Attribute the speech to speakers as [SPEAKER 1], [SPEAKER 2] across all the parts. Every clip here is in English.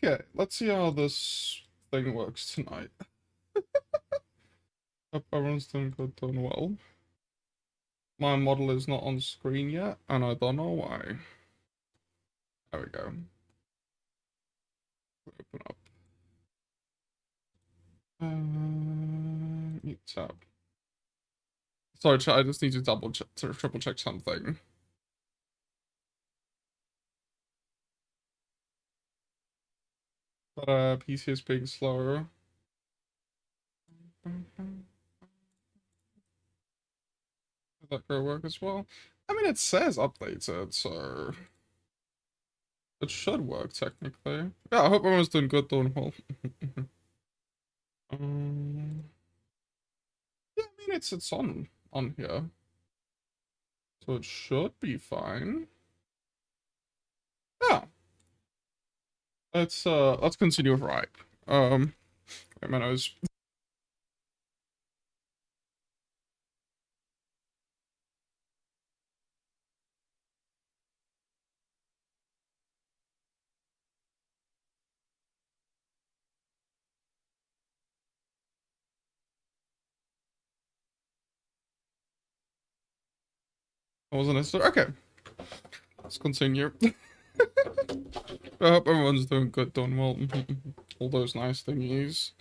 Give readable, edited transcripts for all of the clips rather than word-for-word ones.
[SPEAKER 1] Okay, let's see how this thing works tonight. Hope everyone's doing good, doing well. My model is not on screen yet, and I don't know why. There we go. Open up. Mute tab. Sorry, chat, I just need to triple check something. But PC is being slow. Did that go work as well? I mean, it says updated, so it should work technically. Yeah, I hope everyone's doing good, doing well. Yeah, I mean it's on here, so it should be fine. Yeah, let's continue with right. Wait, my nose. I wasn't necessary. Okay, let's continue. I hope everyone's doing good, doing well. All those nice thingies.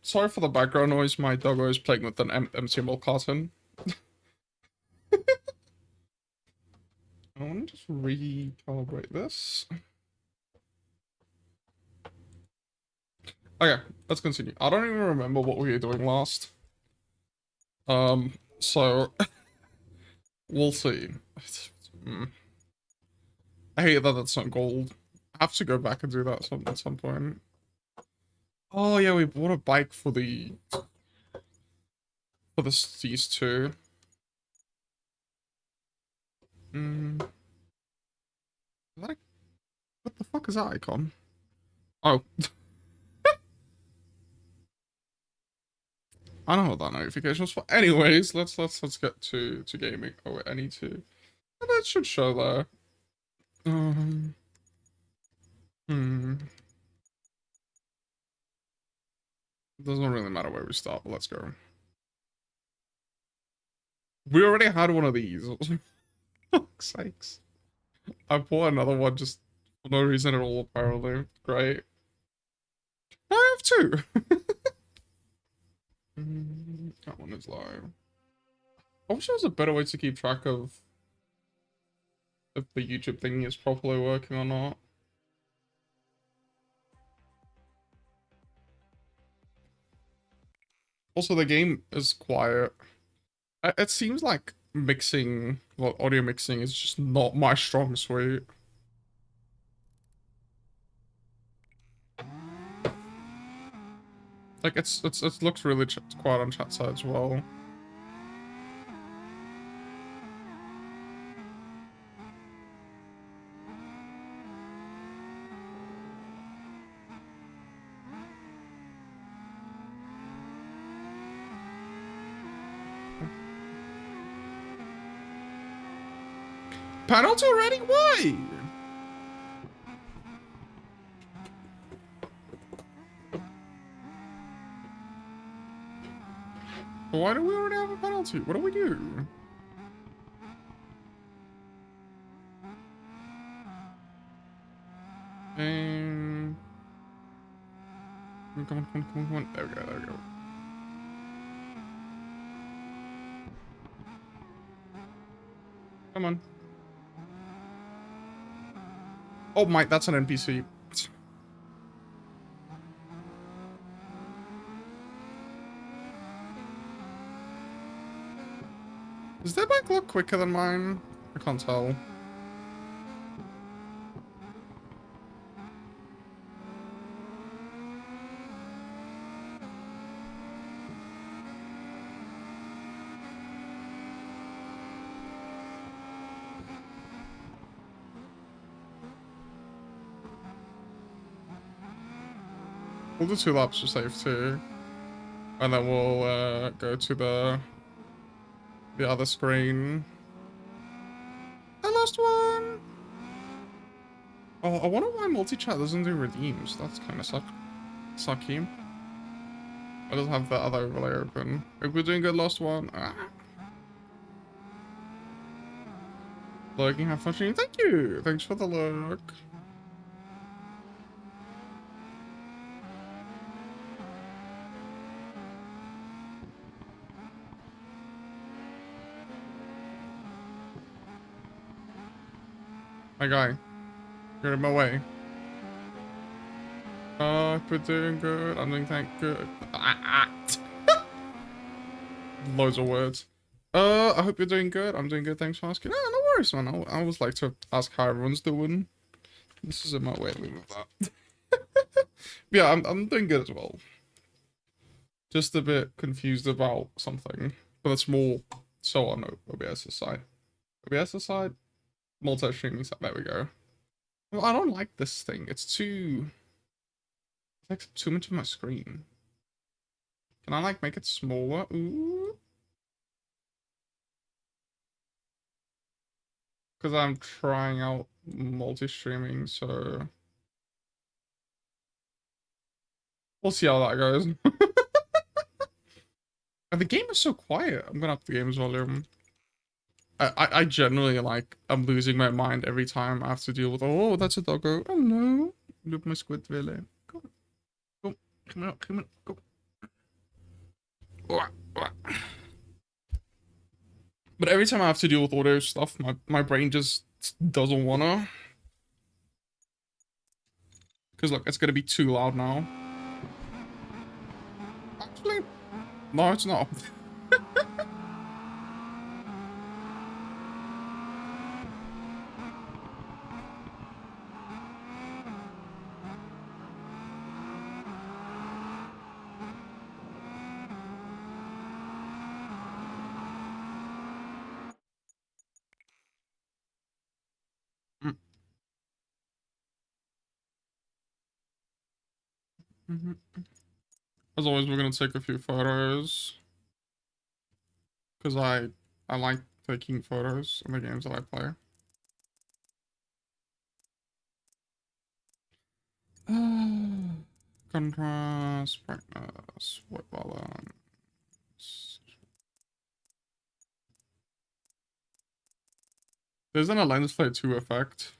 [SPEAKER 1] Sorry for the background noise. My doggo is playing with an MCML carton. I want to just recalibrate this. Okay, let's continue. I don't even remember what we were doing last. So we'll see. I hate that that's not gold. I have to go back and do that at some point. Oh yeah, we bought a bike for these two. Is that what the fuck is that icon? Oh, I know what that notification was for. Anyways, let's get to gaming. Oh wait, I need to. Oh, that should show there. Um. Hmm. Doesn't really matter where we start, but let's go. We already had one of these. Fuck's sakes. I bought another one just for no reason at all, apparently. Great. I have two. That one is low. I wish there was a better way to keep track of if the YouTube thing is properly working or not. Also, the game is quiet. It seems like mixing, well, audio mixing is just not my strong suite. Like, it looks really quiet on chat side as well. Penalty already? Why? Why do we already have a penalty? What do we do? Come on. There we go. Come on. Oh my, that's an NPC. Does their bike look quicker than mine? I can't tell. We'll do 2 laps for safety. And then we'll go to the other screen. I lost one! Oh, I wonder why multi-chat doesn't do redeems. That's kind of sucky. I just have the other overlay open. If we're doing good, last one. Lurking, have fun streaming. Thank you. Thanks for the lurk. My guy, you're in my way. If we're doing good, I'm doing thank good. Loads of words. I hope you're doing good. I'm doing good. Thanks for asking. No worries, man. I always like to ask how everyone's doing. This is in my way to move that. Yeah, I'm doing good as well. Just a bit confused about something, but it's more so on OBS's side. OBS's side, multi-streaming side. There we go. Well, I don't like this thing. It's too. It takes up too much of my screen. Can I like make it smaller? Ooh. Because I'm trying out multi-streaming, so we'll see how that goes. And the game is so quiet. I'm gonna up the game's volume. I generally like I'm losing my mind every time I have to deal with. Oh, that's a doggo. Oh no, look my squid really. Go, go, come on, go. But every time I have to deal with audio stuff, my brain just doesn't wanna. Because look, it's gonna be too loud now. Actually, no, it's not. As always, we're gonna take a few photos. Because I like taking photos in the games that I play. Contrast, brightness, white balance. There's an a lens flare 2 effect.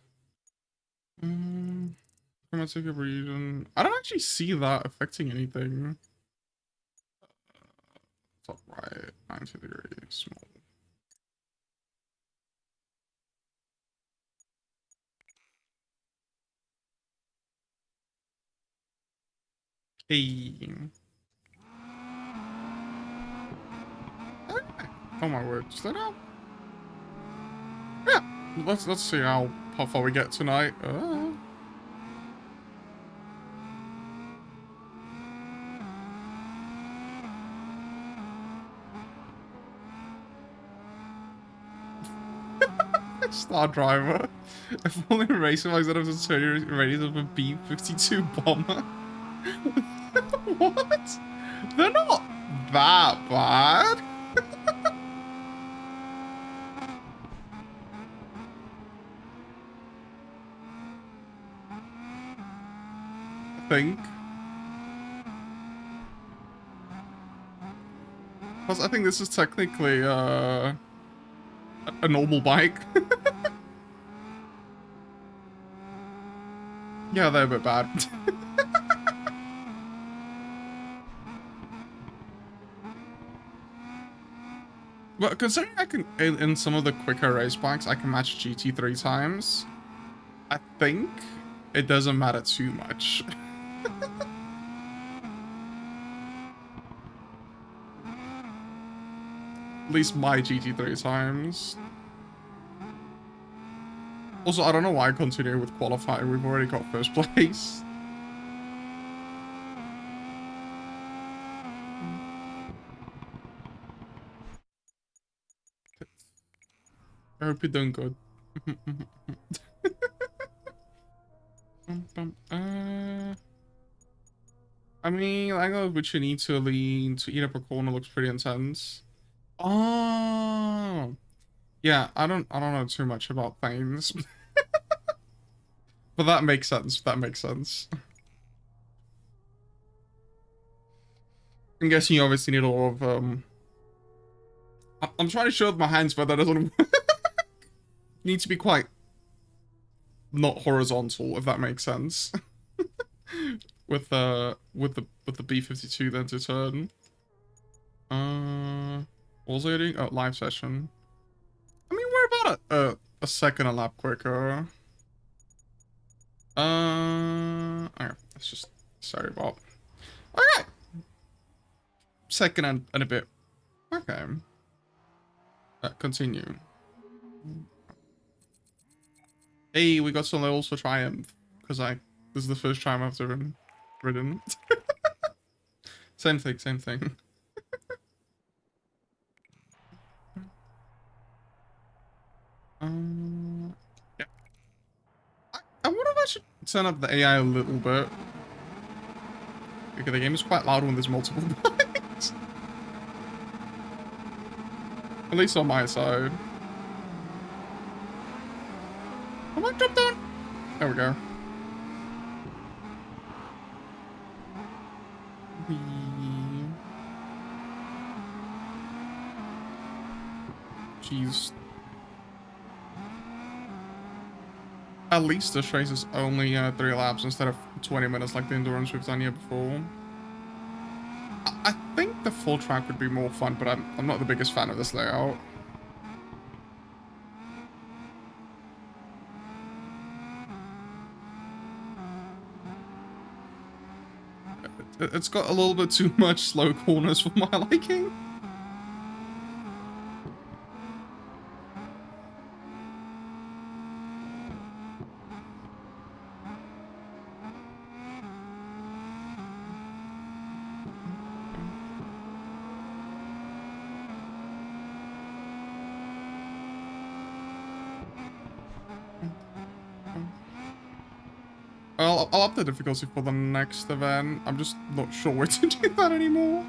[SPEAKER 1] Chromatic region. I don't actually see that affecting anything. Top right, 90 degrees, small. Hey. Oh my word, is that out? Yeah. Let's see how far we get tonight. Star Driver. If only racing like that of the rated of a B-52 bomber. What? They're not that bad. I think. Plus, I think this is technically a normal bike. Yeah, they're a bit bad. But considering I can, in some of the quicker race bikes, I can match GT 3 times, I think it doesn't matter too much. At least my GT 3 times. Also, I don't know why I continue with qualifying. We've already got first place. I hope you're doing good. I mean, I know which you need to lean to eat up a corner looks pretty intense. Oh, yeah. I don't know too much about planes, But that makes sense. That makes sense. I'm guessing you obviously need a lot of, I'm trying to show with my hands, but that doesn't need to be quite not horizontal, if that makes sense. with the B-52 then to turn. What was I doing? Oh, live session. I mean, we're about a second a lap quicker. Okay, let's just sorry about. Okay. Second and a bit. Okay. Continue. Hey, we got some levels for Triumph. Because this is the first time I've ridden. Same thing, same thing. Yeah. I wonder if I should turn up the AI a little bit. Because the game is quite loud when there's multiple bikes. At least on my side. Come on, jump down! There we go. Jeez. At least this race is only 3 laps instead of 20 minutes like the endurance we've done here before. I think the full track would be more fun, but I'm not the biggest fan of this layout. It's got a little bit too much slow corners for my liking. I'll up the difficulty for the next event. I'm just not sure where to do that anymore.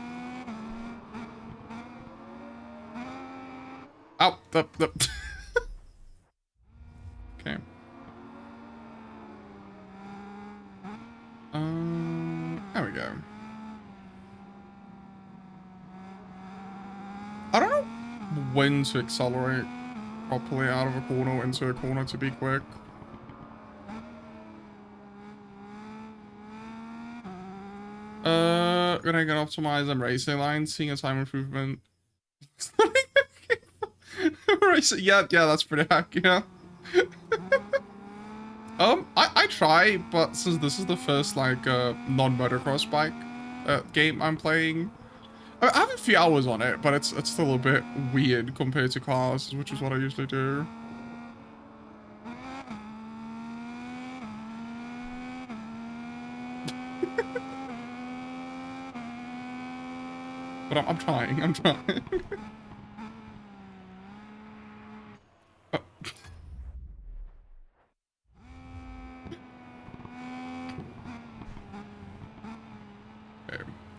[SPEAKER 1] Oh, okay. There we go. I don't know when to accelerate properly out of a corner into a corner to be quick. Gonna get optimize them racing lines, seeing a time improvement. Yeah, that's pretty accurate. I try, but since this is the first like non-motocross bike game I'm playing, I have a few hours on it, but it's still a bit weird compared to cars, which is what I usually do. But I'm trying. Okay,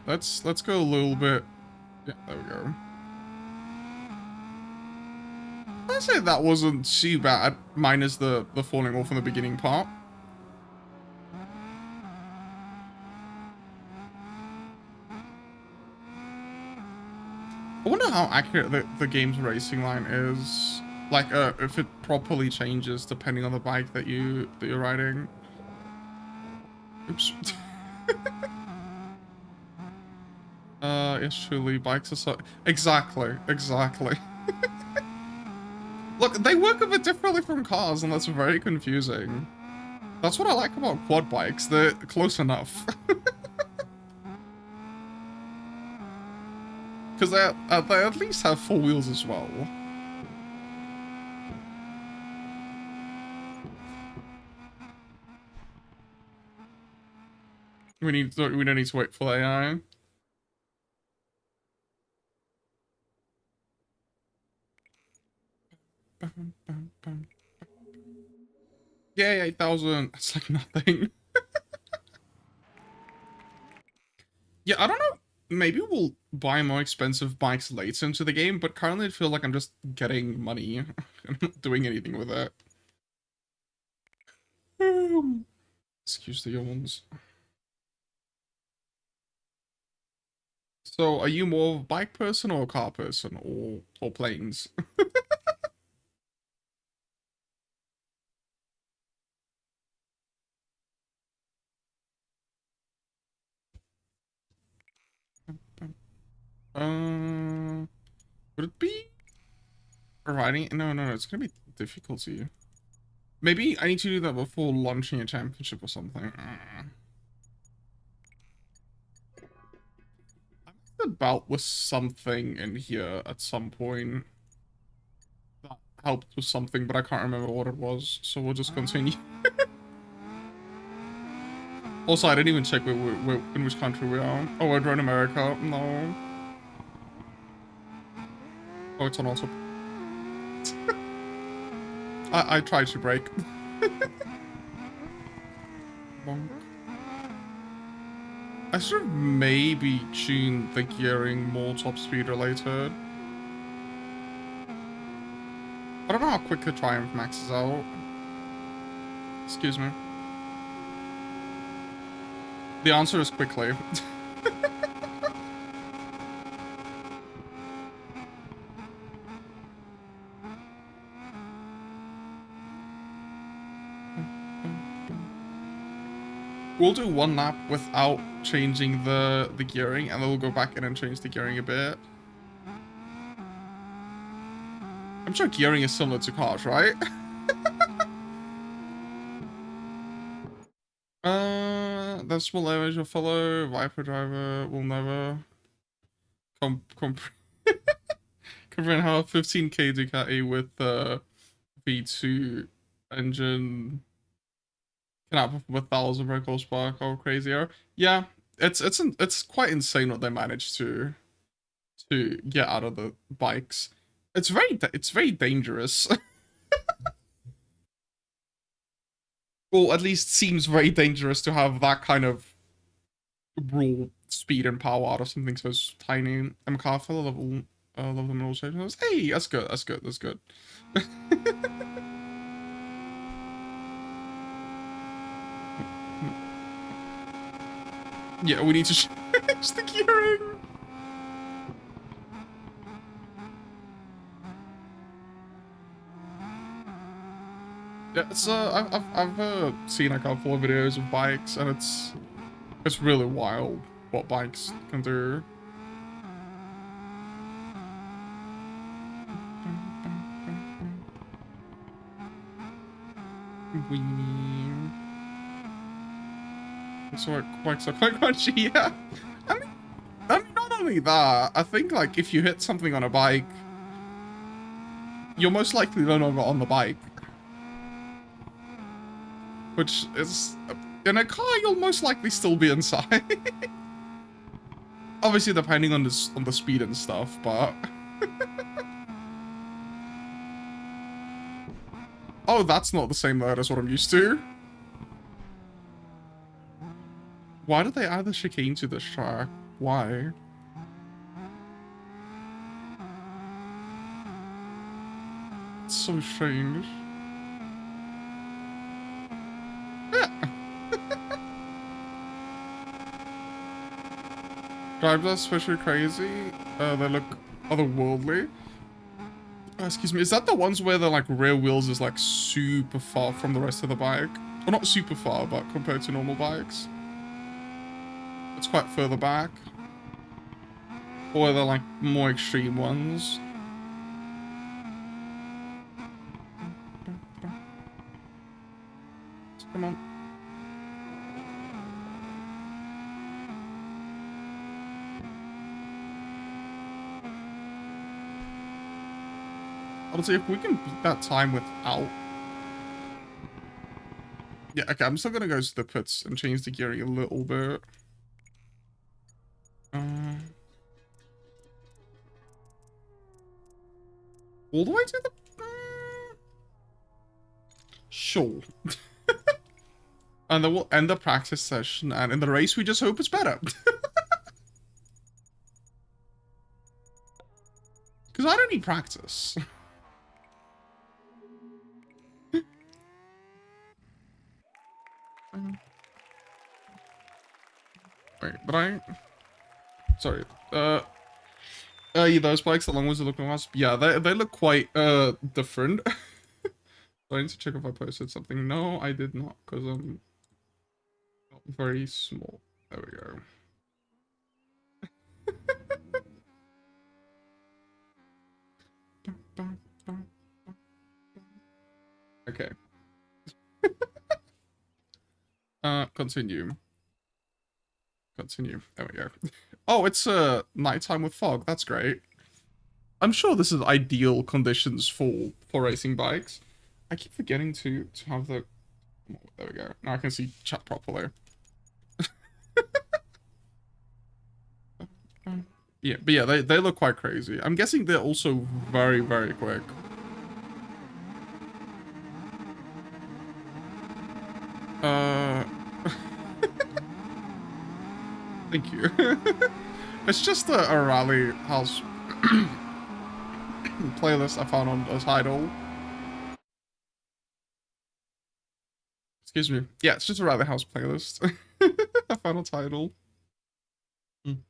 [SPEAKER 1] let's go a little bit. Yeah, there we go. I'd say that wasn't too bad, minus the falling off in the beginning part. I wonder how accurate the game's racing line is. Like, if it properly changes depending on the bike that you're riding. Oops. Yes, truly, bikes are so... Exactly. Look, they work a bit differently from cars, and that's very confusing. That's what I like about quad bikes. They're close enough. Because they at least have 4 wheels as well. We don't need to wait for AI. Yay, 8,000. That's like nothing. Yeah, I don't know. Maybe we'll buy more expensive bikes later into the game, but currently it feels like I'm just getting money. I'm not doing anything with it. Excuse the yawns. So, are you more of a bike person or a car person or planes? Would it be riding? No, no, no. It's gonna be difficulty. Maybe I need to do that before launching a championship or something. I about with something in here at some point that helped with something, but I can't remember what it was. So we'll just continue. Also, I didn't even check in which country we are. Oh, we're in America. No. Oh, it's on auto. I tried to brake. Bonk. I should maybe tune the gearing more top speed related. I don't know how quick the Triumph maxes out. Excuse me. The answer is quickly. We'll do one lap without changing the gearing, and then we'll go back in and change the gearing a bit. I'm sure gearing is similar to cars, right? The small image will follow. Viper driver will never comprehend how a 15k Ducati with V2 engine can outperform 1,000 brake horsepower. How crazy are? Yeah, it's quite insane what they managed to get out of the bikes. It's very dangerous. Well, at least seems very dangerous to have that kind of raw speed and power out of something so tiny. I'm careful level them also. Hey, that's good. That's good. That's good. Yeah, we need to change the gearing. Yeah, it's I've seen a couple of videos of bikes, and it's really wild what bikes can do. So bikes are quite crunchy, yeah. I mean, not only that, I think like if you hit something on a bike, you're most likely no longer on the bike. Which is, in a car, you'll most likely still be inside. Obviously, depending on the speed and stuff, but... Oh, that's not the same mode as what I'm used to. Why did they add the chicane to this track? Why? It's so strange. Drivers are especially crazy. They look otherworldly. Excuse me, is that the ones where the like rear wheels is like super far from the rest of the bike? Well, not super far, but compared to normal bikes. It's quite further back. Or are they like more extreme ones? Come on. Honestly, if we can beat that time without... Yeah, okay, I'm still gonna go to the pits and change the gearing a little bit. All the way to the... Sure. And then we'll end the practice session, and in the race, we just hope it's better. Because I don't need practice. Wait, did I? Sorry. Yeah, those bikes, the long ones are looking wasp. Yeah, they look quite different. So I need to check if I posted something. No, I did not, because I'm very small. There we go. Okay. Continue. Continue. There we go. Oh, it's nighttime with fog. That's great. I'm sure this is ideal conditions for racing bikes. I keep forgetting to have the. Oh, there we go. Now I can see chat properly. Yeah, but yeah, they look quite crazy. I'm guessing they're also very, very quick. Thank you. It's just a rally house playlist I found on Untitled. Excuse me. Yeah, it's just a rally house playlist I found on Tidal. And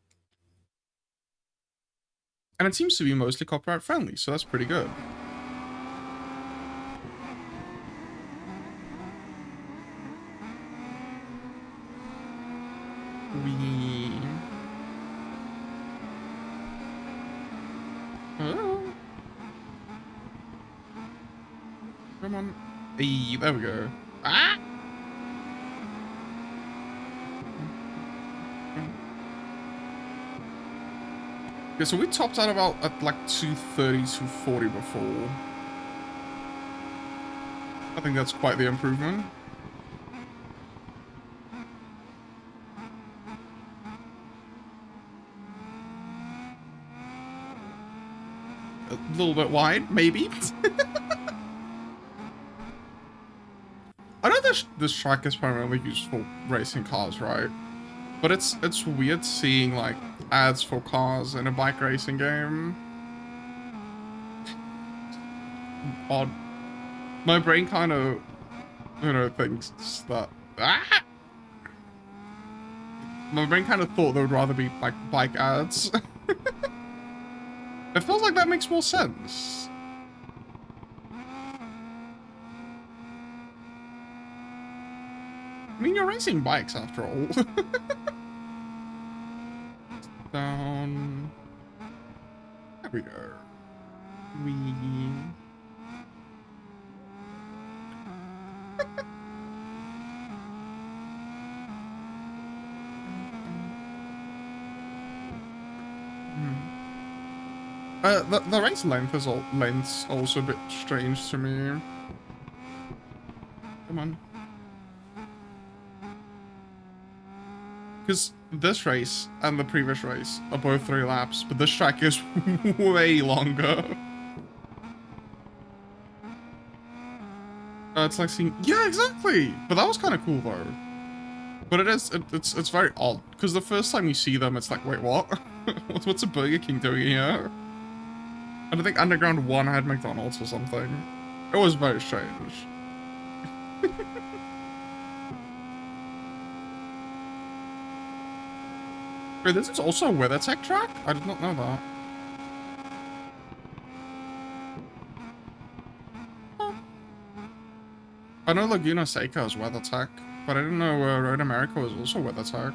[SPEAKER 1] it seems to be mostly copyright friendly, so that's pretty good. Come on. Hey, there we go. Ah! Okay, so we topped out about at like 230, 240 before. I think that's quite the improvement. A little bit wide, maybe. I know this track is primarily used for racing cars, right? But it's weird seeing like ads for cars in a bike racing game. Odd. My brain kind of, you know, thinks that. Ah! My brain kind of thought there would rather be like bike ads. It feels like that makes more sense. I mean, you're racing bikes after all. Down. There we go. The race length's also a bit strange to me. Come on. Because this race and the previous race are both 3 laps, but this track is way longer. It's like seeing... Yeah, exactly! But that was kind of cool, though. But it's very odd, because the first time you see them, it's like, wait, what? What's a Burger King doing here? And I think Underground 1 had McDonald's or something. It was very strange. Wait, this is also a WeatherTech track? I did not know that. Huh. I know Laguna Seca is WeatherTech, but I didn't know Road America was also WeatherTech.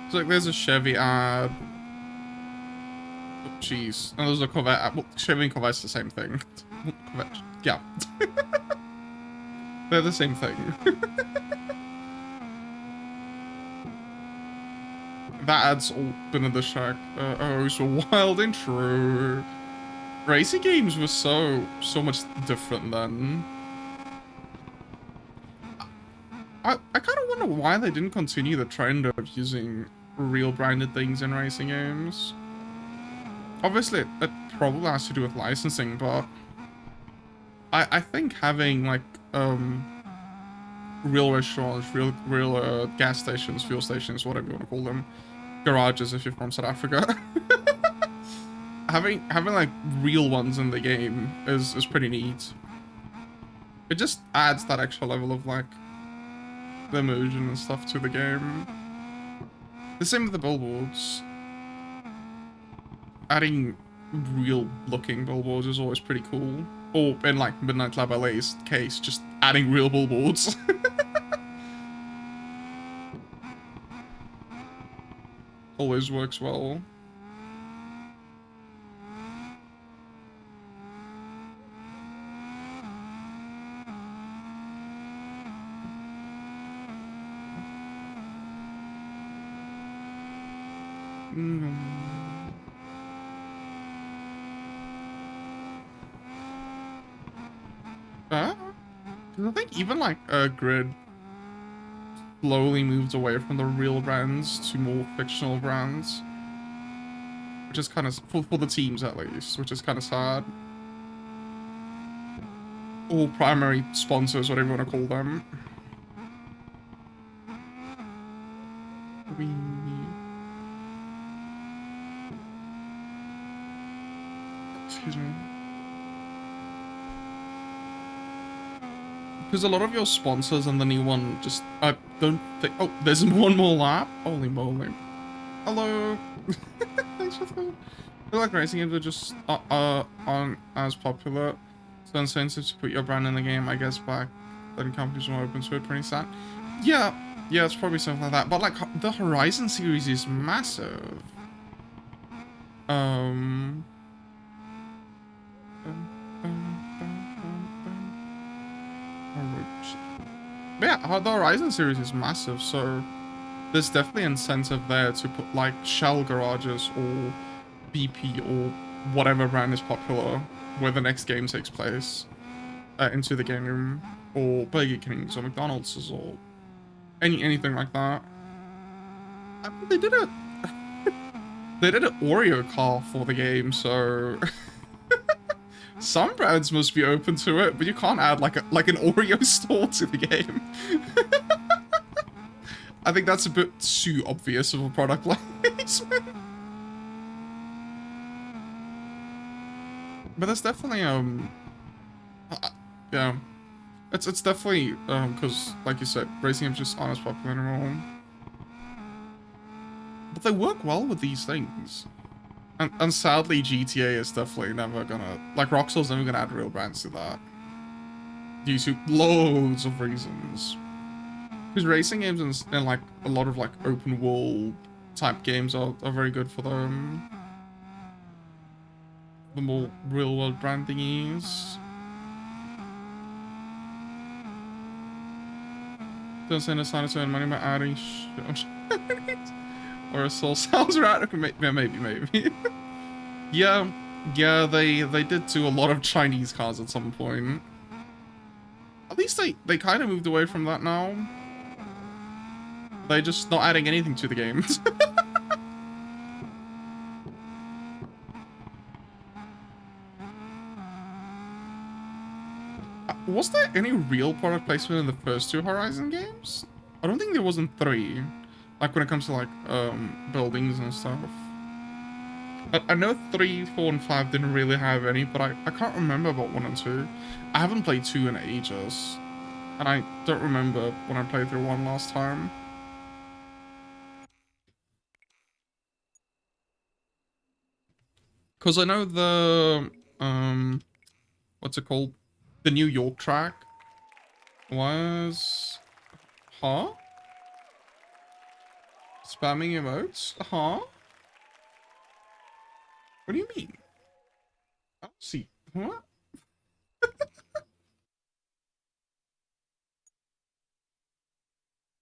[SPEAKER 1] It's like there's a Chevy ad. Oh, jeez. And there's a Corvette. Well, Chevy and Corvette's the same thing. Corvette. Yeah. They're the same thing. That ad's all been in the shack. Oh, so wild and true. Racing games were so much different then. I kind of wonder why they didn't continue the trend of using real branded things in racing games. Obviously, it probably has to do with licensing, but I think having like real restaurants, real gas stations, fuel stations, whatever you want to call them, garages if you're from South Africa, having like real ones in the game is pretty neat. It just adds that extra level of like the immersion and stuff to the game. The same with the billboards. Adding real looking billboards is always pretty cool. Or in like Midnight Lab LA's case, just adding real billboards. Always works well. I think even like Grid slowly moves away from the real brands to more fictional brands, which is kind of for the teams at least, which is kind of sad. Or primary sponsors, whatever you want to call them. Excuse me. Because a lot of your sponsors and the new one just, I don't think, oh, there's one more lap? Holy moly. Hello. Thanks for the, I feel like racing games are just aren't as popular. So incentive to put your brand in the game, I guess back then companies were open to it, pretty sad. Yeah, it's probably something like that. But like the Horizon series is massive. Yeah, the Horizon series is massive, so there's definitely incentive there to put like Shell garages or BP or whatever brand is popular where the next game takes place into the game room, or Burger King's or McDonald's or anything like that. I mean, they did an Oreo car for the game, so some brands must be open to it, but you can't add like an Oreo store to the game. I think that's a bit too obvious of a product placement. But that's definitely yeah, it's definitely because like you said, racing games just aren't as popular anymore. But they work well with these things. And sadly, GTA is definitely never gonna, like, Rockstar's never gonna add real brands to that. Due to loads of reasons. Because racing games and like, a lot of, like, open world type games are very good for them. The more real world branding is. Don't send a sign to earn money by adding or a soul sounds right. Okay, maybe. Yeah, they did do a lot of Chinese cars at some point. At least they kind of moved away from that now. They're just not adding anything to the game. Was there any real product placement in the first two Horizon games? I don't think there was in 3. Like when it comes to like buildings and stuff. I know 3, 4, and 5 didn't really have any, but I can't remember about 1 and 2. I haven't played 2 in ages. And I don't remember when I played through 1 last time. Because I know the, what's it called? The New York track was... Huh? Spamming emotes? Huh? What do you mean? I don't see. What?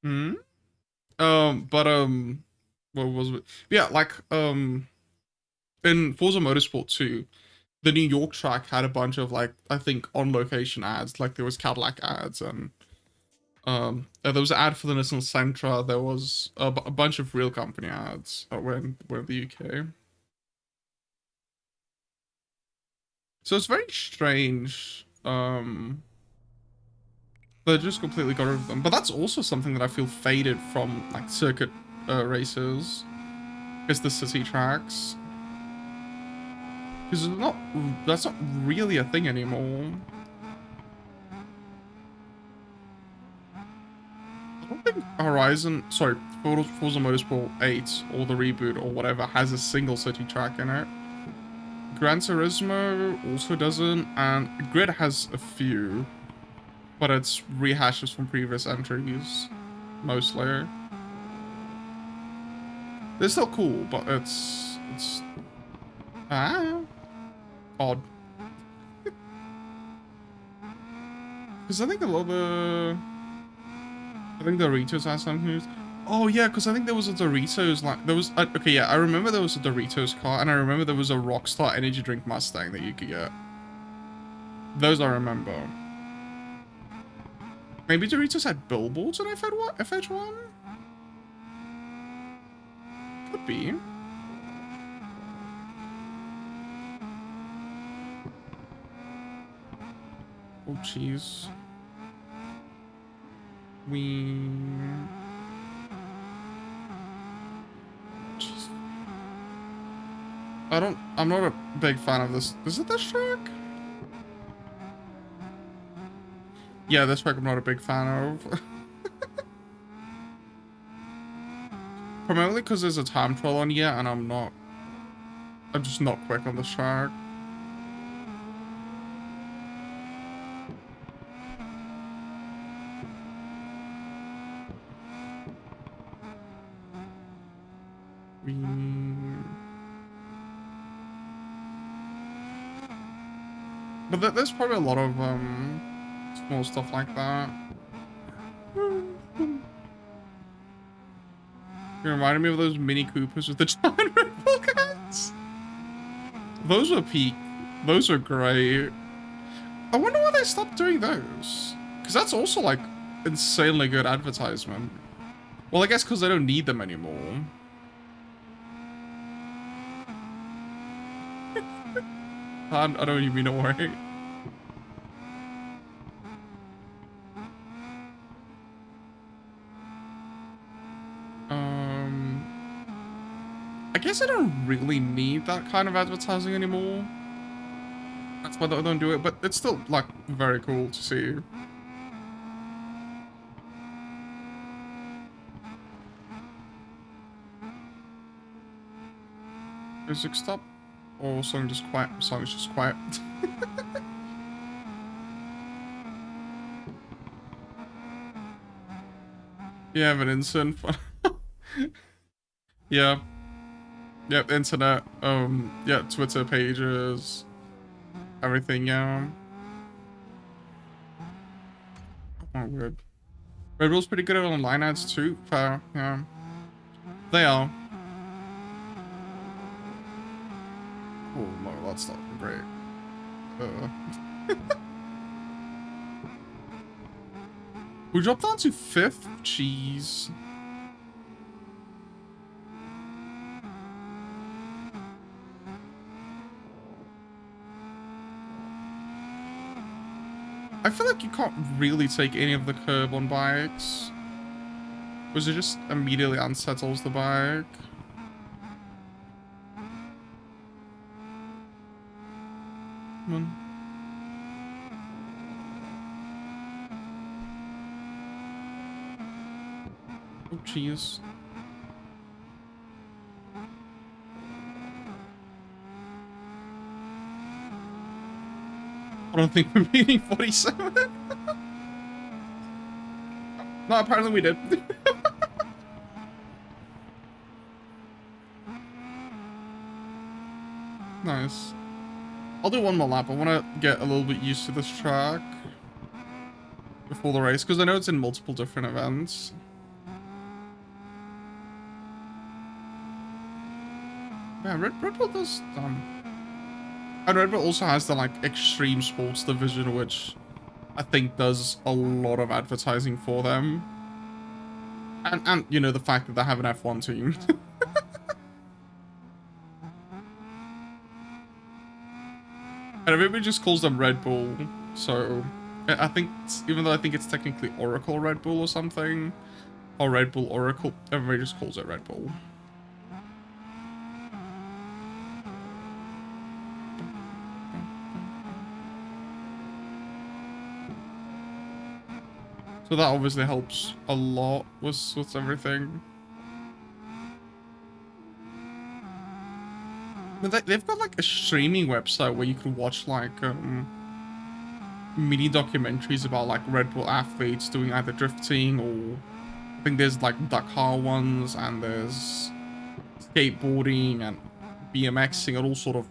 [SPEAKER 1] Hmm? What was it? Yeah, like, in Forza Motorsport 2, the New York track had a bunch of, like, I think, on-location ads. Like, there was Cadillac ads, and, there was an ad for the Nissan Sentra. There was a bunch of real company ads when the UK. So it's very strange, they just completely got rid of them. But that's also something that I feel faded from, like, circuit races. Is the city tracks. Because that's not really a thing anymore. I don't think Forza Motorsport 8 or the reboot or whatever has a single city track in it. Gran Turismo also doesn't, and Grid has a few, but it's rehashes from previous entries, mostly. They're still cool, but it's odd. Because I think a lot of I think Doritos has something. Oh yeah, because I think there was a Doritos, like, there was, okay, yeah, I remember there was a Doritos car, and I remember there was a Rockstar energy drink Mustang that you could get. Those I remember. Maybe Doritos had billboards in FH1? Could be. Oh, jeez. Jeez. I'm not a big fan of this. Is it this track? Yeah, this track I'm not a big fan of. Primarily because there's a time trial on here, and I'm just not quick on this track. But there's probably a lot of small stuff like that. You reminded me of those Mini Coopers with the giant Red Bull cans. Those were peak. Those are great. I wonder why they stopped doing those. Because that's also like insanely good advertisement. Well, I guess because they don't need them anymore. I don't even know why. I guess I don't really need that kind of advertising anymore. That's why they don't do it, but it's still, like, very cool to see. Music stop? Or song just quiet? Song is just quiet. Yeah, but instant. Yeah. Yep, internet, yeah, Twitter pages, everything, yeah. Oh, weird. Red Bull's pretty good at online ads too, fair, yeah. They are. Oh no, that's not great. We dropped down to 5th? Jeez. I feel like you can't really take any of the curb on bikes. Because it just immediately unsettles the bike. Come on. Oh, jeez. I don't think we're meeting 47. No, apparently we did. Nice. I'll do one more lap. I want to get a little bit used to this track before the race, because I know it's in multiple different events. Yeah, Red Bull does, and Red Bull also has the, like, Extreme Sports division, which I think does a lot of advertising for them. And you know, the fact that they have an F1 team. And everybody just calls them Red Bull, so I think, even though I think it's technically Oracle Red Bull or something, or Red Bull Oracle, everybody just calls it Red Bull. So that obviously helps a lot with everything. But they've got like a streaming website where you can watch like mini documentaries about like Red Bull athletes doing either drifting or I think there's like Dakar ones and there's skateboarding and BMXing and all sort of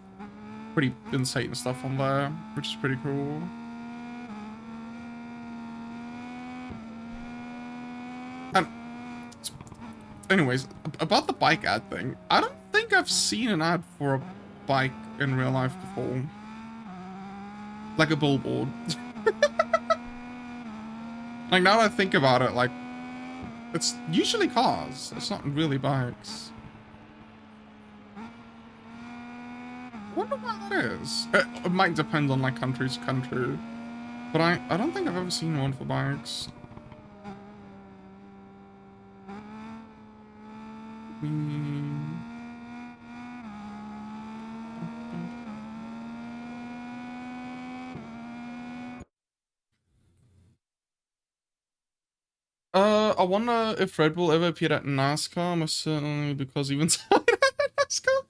[SPEAKER 1] pretty insane stuff on there, which is pretty cool. And anyways, about the bike ad thing, I don't think I've seen an ad for a bike in real life before. Like a billboard. Like now that I think about it, like it's usually cars. It's not really bikes. I wonder why that is. It might depend on like country to country. But I don't think I've ever seen one for bikes. I wonder if Red Bull ever appeared at NASCAR, most certainly because even at NASCAR.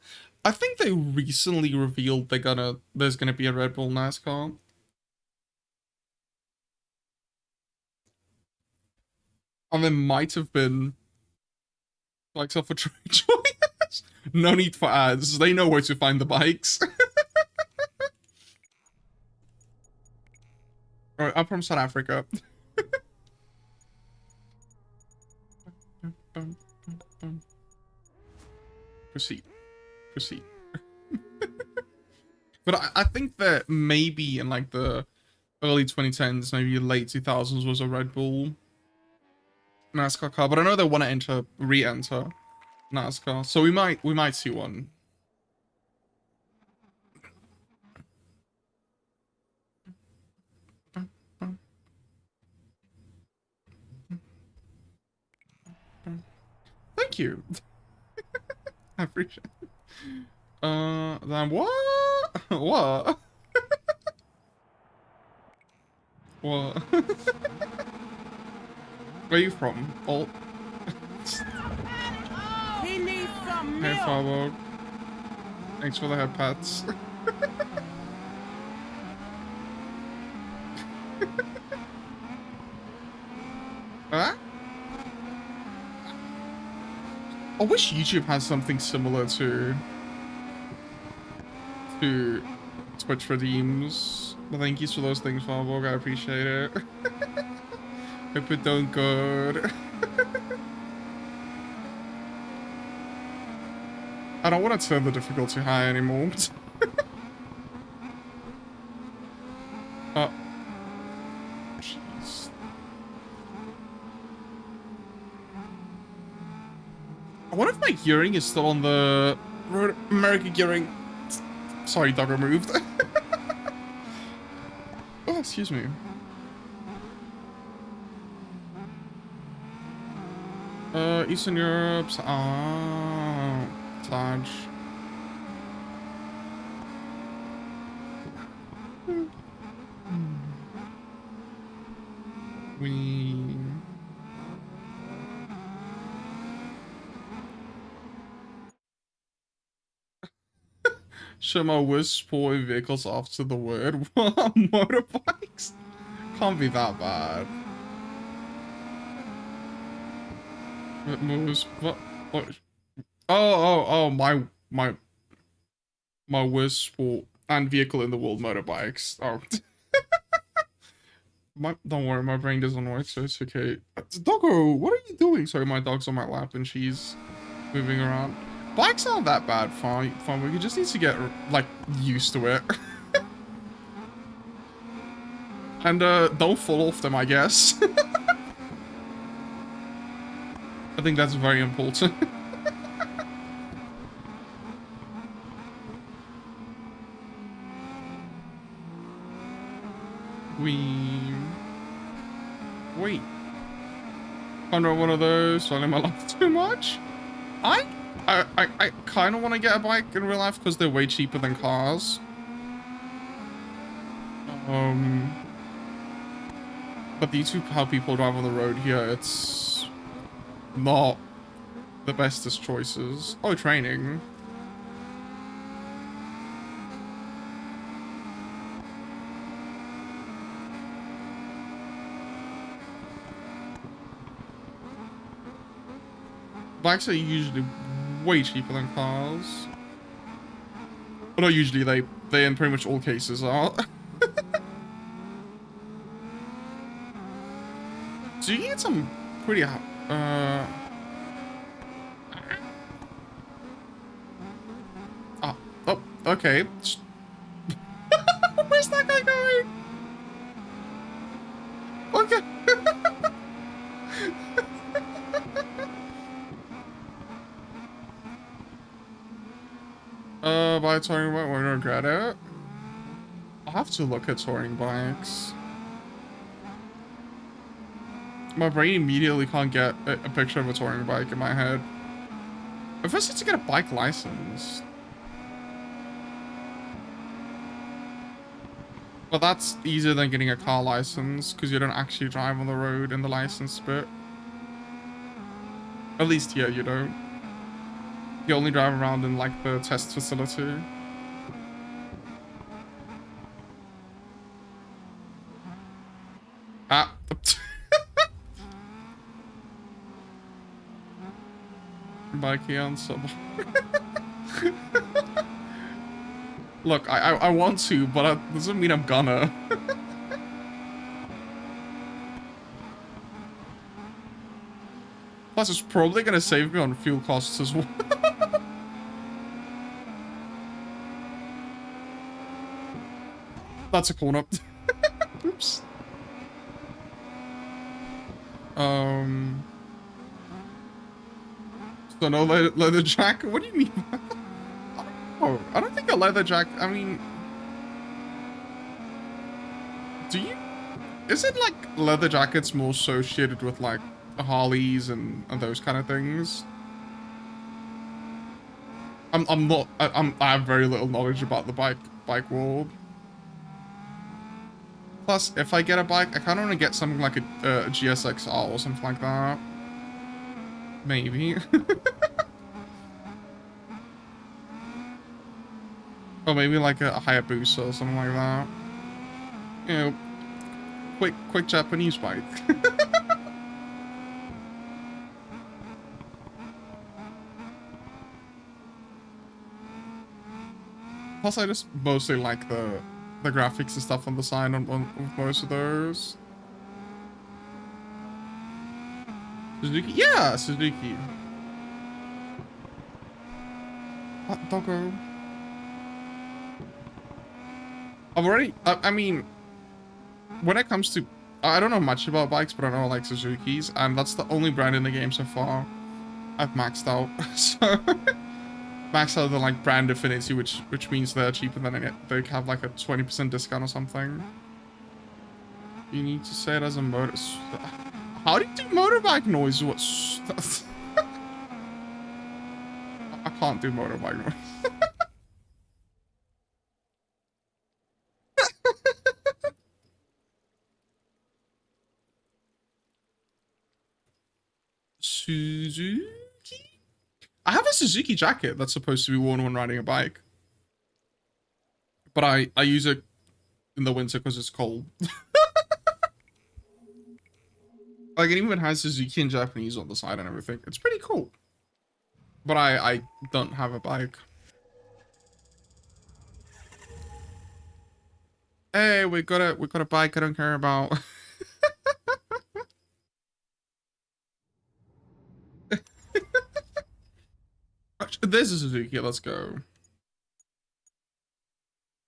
[SPEAKER 1] I think they recently revealed there's gonna be a Red Bull NASCAR. And there might have been like stuff for trade choice. No need for ads. They know where to find the bikes. Alright, I'm from South Africa. Proceed. Proceed. But I think that maybe in like the early 2010s, maybe late 2000s was a Red Bull NASCAR car. But I know they want to re-enter NASCAR, so we might see one. Thank you. I appreciate it. Then what? What? What? Where are you from? Oh.
[SPEAKER 2] He needs some
[SPEAKER 1] Hey,
[SPEAKER 2] milk.
[SPEAKER 1] Farbo. Thanks for the head pats. Huh? I wish YouTube has something similar to Twitch redeems. But thank you for those things, Farborg. I appreciate it. Hope it doing good. I don't want to turn the difficulty high anymore. Jeez. I wonder if my gearing is still on the Road America gearing. Sorry, dog removed. Oh, excuse me. Eastern Europe's Taj. We show my worst sporting vehicles after the word. Motorbikes? Can't be that bad. What? Oh, my worst sport and vehicle in the world, motorbikes. Oh. Don't worry, my brain doesn't work, so it's okay. Doggo, what are you doing? Sorry, my dog's on my lap and she's moving around. Bikes aren't that bad, fine. We just need to get, like, used to it. And, don't fall off them, I guess. I think that's very important. Wait. Under one of those, running my life too much. I kind of want to get a bike in real life because they're way cheaper than cars. But due to how people drive on the road here, it's not the bestest choices. Oh, training. Bikes are usually way cheaper than cars. Well, not usually, they in pretty much all cases are. So you get some pretty, oh, okay. Where's that guy going? Okay. Buy a touring bike, won't regret it. I'll have to look at touring bikes. My brain immediately can't get a picture of a touring bike in my head. I first need to get a bike license. But that's easier than getting a car license, because you don't actually drive on the road in the license bit. At least here, you don't. You only drive around in, like, the test facility. Ah. Bike on sub. Look, I want to, but that doesn't mean I'm gonna. Plus, it's probably gonna save me on fuel costs as well. That's a corner. Oops. So no leather jacket? What do you mean? Oh, I don't think a leather jacket. I mean, do you? Is it like leather jackets more associated with like Harleys and those kind of things? I'm not. I have very little knowledge about the bike world. Plus, if I get a bike, I kind of want to get something like a GSXR or something like that. Maybe. Or maybe like a Hayabusa or something like that. You know, quick Japanese bike. Plus, I just mostly like the graphics and stuff on the side on most of those. Suzuki? Yeah, Suzuki. What, doggo? I've already, I mean, when it comes to, I don't know much about bikes, but I know I like Suzuki's, and that's the only brand in the game so far I've maxed out. So, maxed out the like brand affinity, which means they're cheaper than they have like a 20% discount or something. You need to say it as a motor. How do you do motorbike noise? What's I can't do motorbike noise. Suzuki? I have a Suzuki jacket that's supposed to be worn when riding a bike. But I use it in the winter because it's cold. Like, it even has Suzuki in Japanese on the side and everything. It's pretty cool. But I don't have a bike. Hey, we got a bike I don't care about. This is Suzuki, let's go.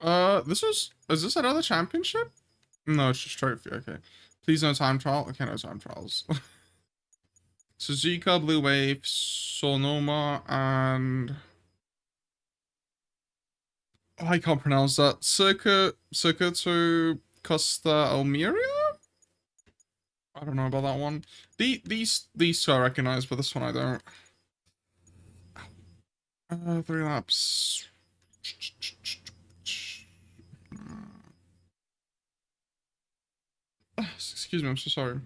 [SPEAKER 1] Is this another championship? No, it's just trophy, okay. Please no time trial. Okay, no time trials. Suzuka, Blue Wave, Sonoma, and oh, I can't pronounce that. Circuito Costa Almeria? I don't know about that one. These two I recognize, but this one I don't. 3 laps. Excuse me, I'm so sorry.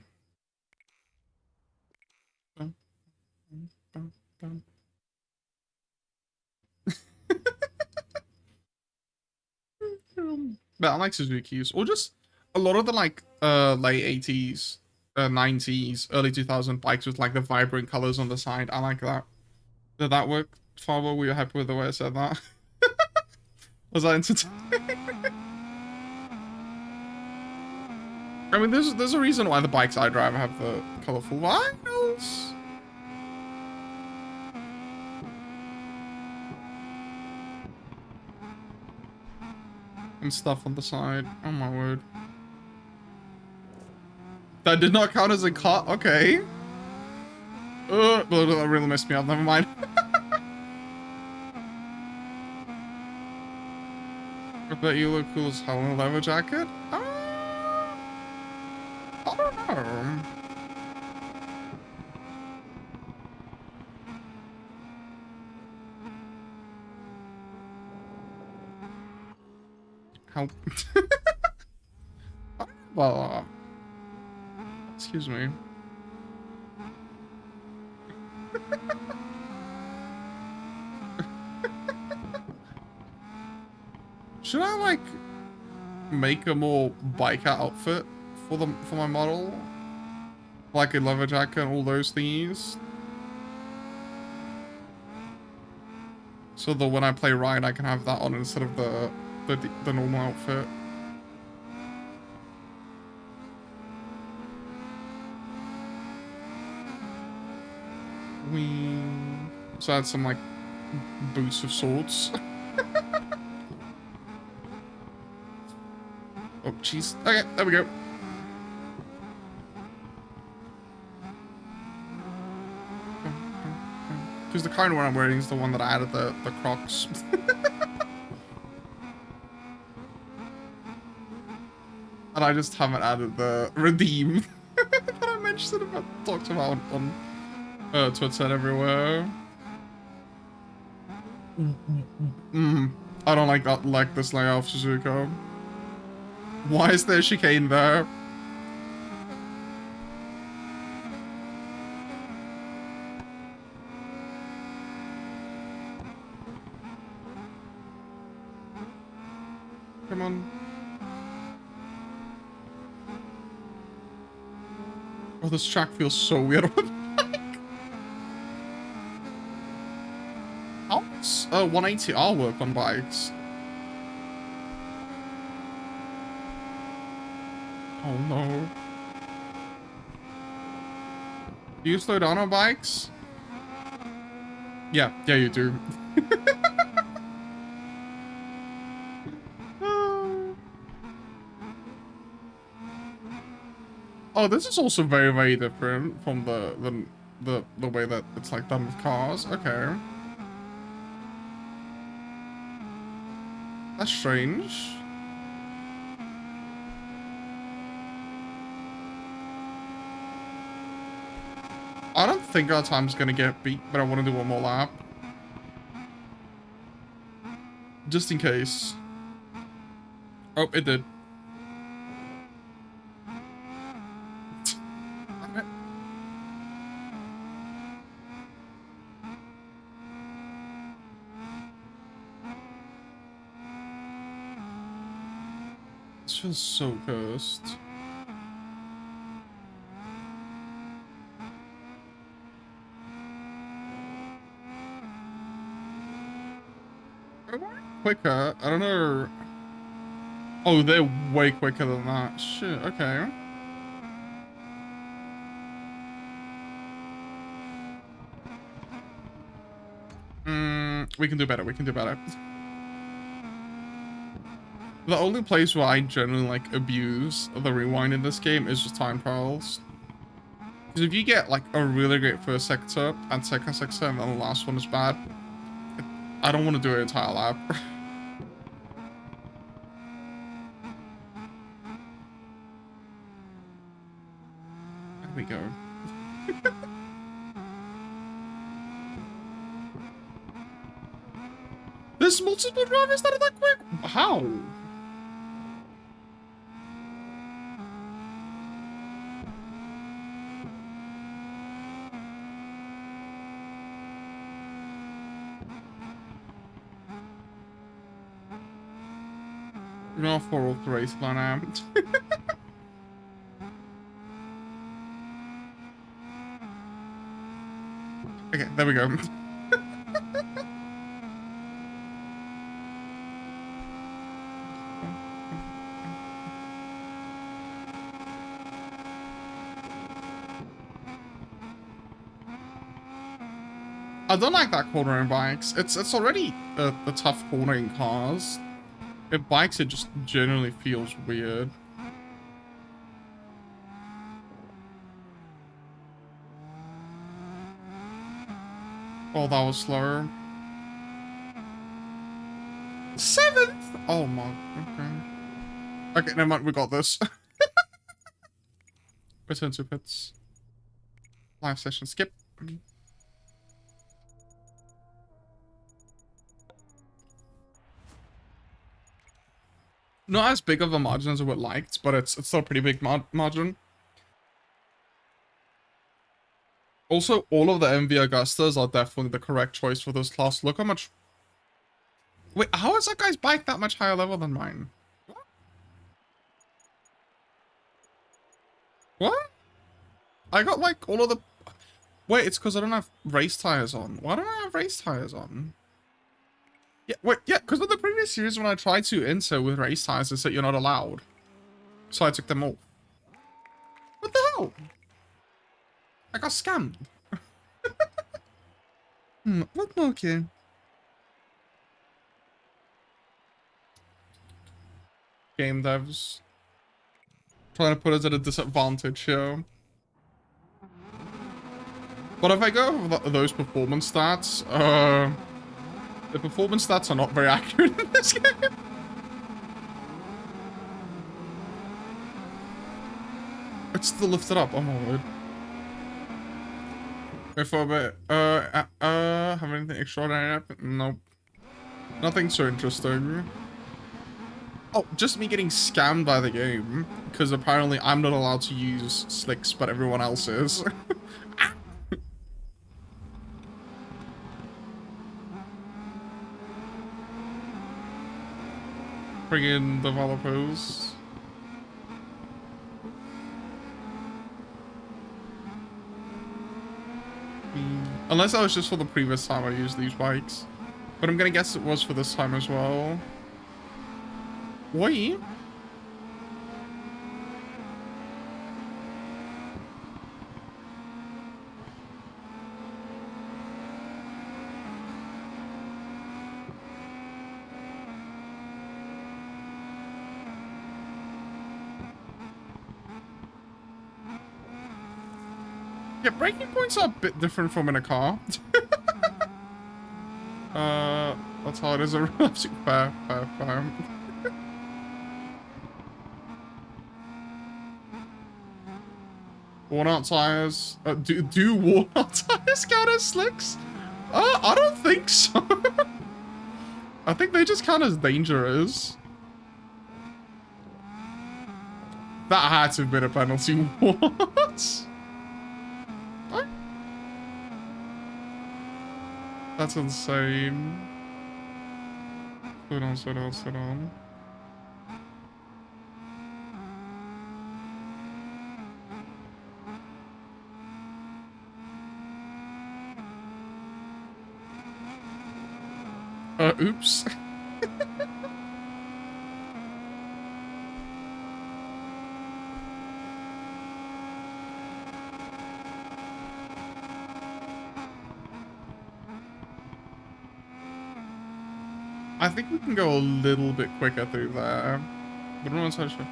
[SPEAKER 1] But I like Suzuki's, or just a lot of the like late 80s 90s, early 2000 bikes with like the vibrant colors on the side. I like that. Did that work, Farbo? Were you happy with the way I said that? Was that entertaining? I mean, there's a reason why the bikes I drive have the colorful vinyls. And stuff on the side. Oh my word. That did not count as a cut? Okay. That really messed me up. Never mind. I bet you look cool as hell in a leather jacket. I don't know. How? Well, excuse me. Should I like make a more biker outfit for my model? Like a leather jacket and all those things? So that when I play Ryan I can have that on instead of the normal outfit. So I had some like boots of sorts. Oh jeez. Okay, there we go. Because the current one I'm wearing is the one that I added the Crocs. And I just haven't added the redeem that I mentioned about, talked about on Twitter and everywhere. I don't like this layout, Suzuka. Why is there chicane there? Come on. Oh, this track feels so weird. How does 180R work on bikes? Oh no. Do you slow down on bikes? Yeah, you do. Oh, this is also very, very different from the way that it's like done with cars. Okay. That's strange. I don't think our time's gonna get beat, but I want to do one more lap. Just in case. Oh, it did. This feels so cursed. Quicker? I don't know. Oh, they're way quicker than that. Shit, okay. We can do better, we can do better. The only place where I generally like abuse the rewind in this game is just time trials. Because if you get like a really great first sector and second sector and then the last one is bad, I don't want to do an entire lap. There we go. There's multiple drivers that are that quick? How? You're not for all the race by now. Okay, there we go. I don't like that cornering bikes. It's already a tough cornering cars. In bikes, it just generally feels weird. Oh, that was slower. 7th? Oh my, okay. Okay, never mind, we got this. Return to pits. Live session skip. Not as big of a margin as I would liked, but it's still a pretty big margin. Also, all of the MV Augustas are definitely the correct choice for this class. Look how much... Wait, how is that guy's bike that much higher level than mine? What? I got like all of the... Wait, it's because I don't have race tires on. Why don't I have race tires on? Yeah, wait, yeah, because in the previous series when I tried to enter with race tires, it said you're not allowed. So I took them off. What the hell? I got scammed. What? Okay. Game devs. Trying to put us at a disadvantage here. But if I go with those performance stats, the performance stats are not very accurate in this game. It's still lifted up, oh my word. If I have anything extraordinary happen? Nope. Nothing so interesting. Oh, just me getting scammed by the game. Because apparently I'm not allowed to use slicks, but everyone else is. Bring in developers. Unless that was just for the previous time I used these bikes. But I'm gonna guess it was for this time as well. Wait. Yeah, braking points are a bit different from in a car. That's how it is a fair. Worn out tires. Do worn out tires count as slicks? I don't think so. I think they just count as dangerous. That had to have been a penalty. What? What? That's insane. Slow down. Oops. I think we can go a little bit quicker through there. But I'm not so sure.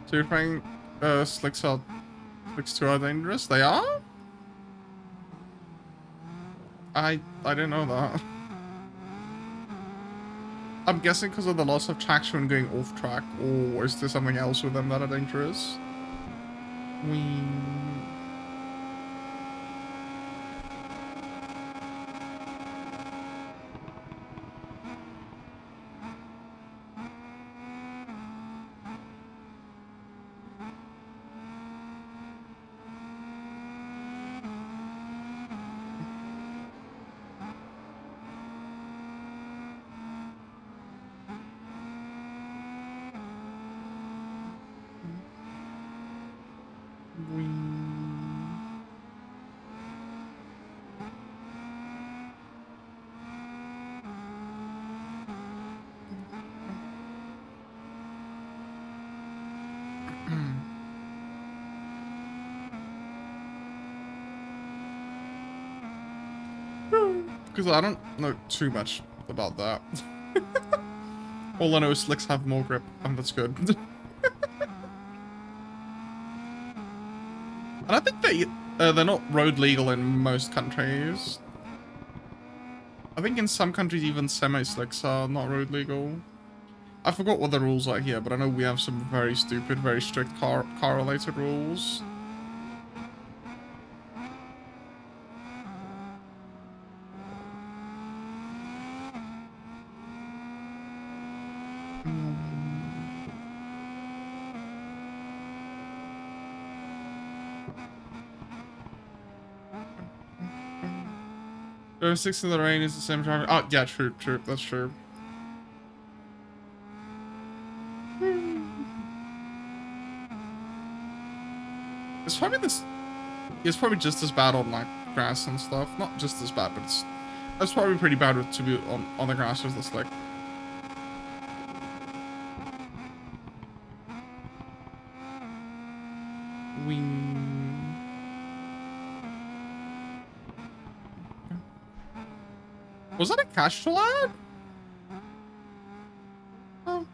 [SPEAKER 1] So you're saying slicks 2 are dangerous? They are? I didn't know that. I'm guessing because of the loss of traction when going off track, or is there something else with them that are dangerous? Because I don't know too much about that. All I know is slicks have more grip, and that's good. And I think they're not road legal in most countries. I think in some countries even semi-slicks are not road legal. I forgot what the rules are here, but I know we have some very stupid, very strict car-related rules. Going 6 in the rain is the same driver. Oh, yeah, true, that's true. It's probably it's probably just as bad on like grass and stuff. Not just as bad, but it's probably pretty bad to be on the grass as the slick. Was that a casual ad? Oh.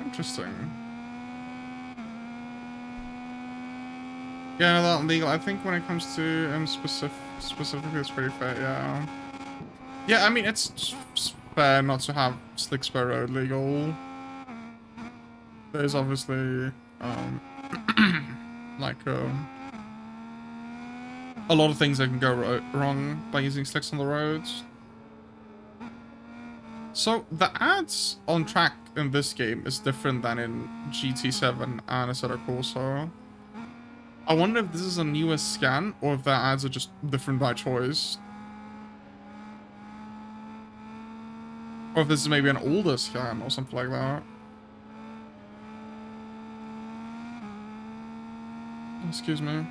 [SPEAKER 1] Interesting. Yeah, that legal. I think when it comes to specifically, it's pretty fair. Yeah. Yeah, I mean it's fair not to have slick spur road legal. There's obviously like a lot of things that can go wrong by using slicks on the roads. So the ads on track in this game is different than in GT7 and Assetto Corsa. I wonder if this is a newer scan or if the ads are just different by choice. Or if this is maybe an older scan or something like that. Excuse me.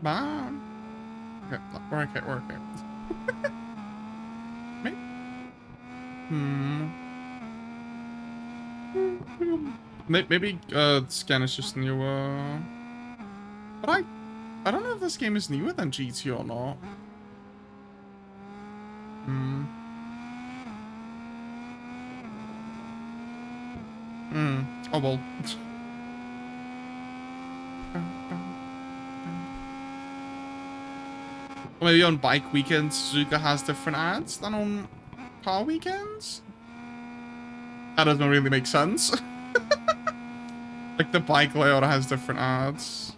[SPEAKER 1] Bye. Okay, we're okay. Maybe scan is just newer. But I don't know if this game is newer than GT or not. Oh well. Or maybe on bike weekends, Suzuka has different ads than on car weekends? That doesn't really make sense. Like the bike layout has different ads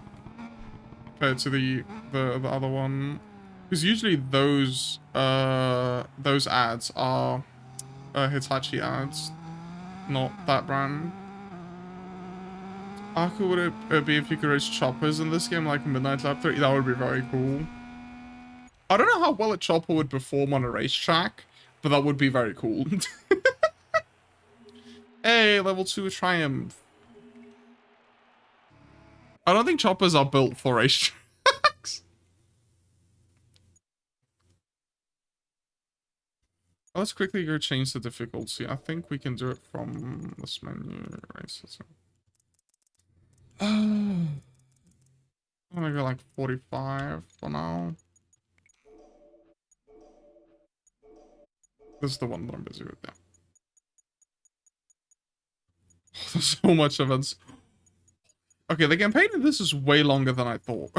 [SPEAKER 1] compared to the other one. Because usually those ads are Hitachi ads, not that brand. How cool would it be if you could race choppers in this game like Midnight Lap 3? That would be very cool. I don't know how well a chopper would perform on a racetrack, but that would be very cool. Hey, level 2 Triumph. I don't think choppers are built for racetracks. Let's quickly go change the difficulty. I think we can do it from this menu. Racism. I'm gonna go like 45 for now. This is the one that I'm busy with, yeah. There's so much events. Okay, the campaign in this is way longer than I thought.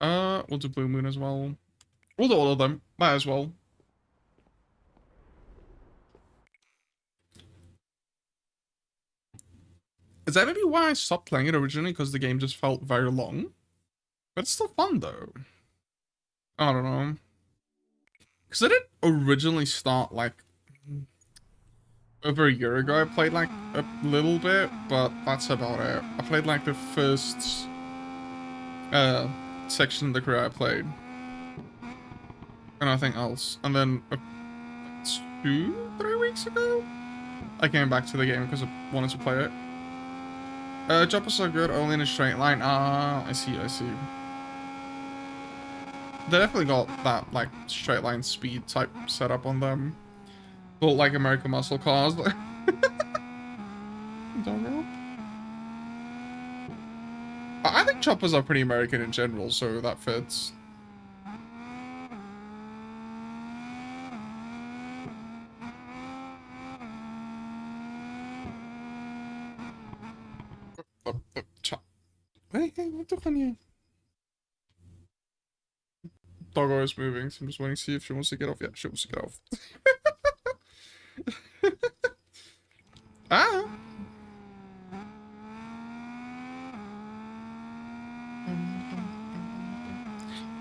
[SPEAKER 1] We'll do Blue Moon as well. We'll do all of them. Might as well. Is that maybe why I stopped playing it originally? Because the game just felt very long? But it's still fun, though. I don't know. Because I didn't originally start like over a year ago. I played like a little bit, but that's about it. I played like the first section of the career I played, and nothing else. And then 2-3 weeks ago, I came back to the game because I wanted to play it. Jumpers are good, only in a straight line. Ah, I see, I see. They definitely got that, like, straight line speed type setup on them. Built like American muscle cars. Don't know. I think choppers are pretty American in general, so that fits. Hey, what the fuck? Doggo is moving, so I'm just waiting to see if she wants to get off. Yeah, she wants to get off. Ah!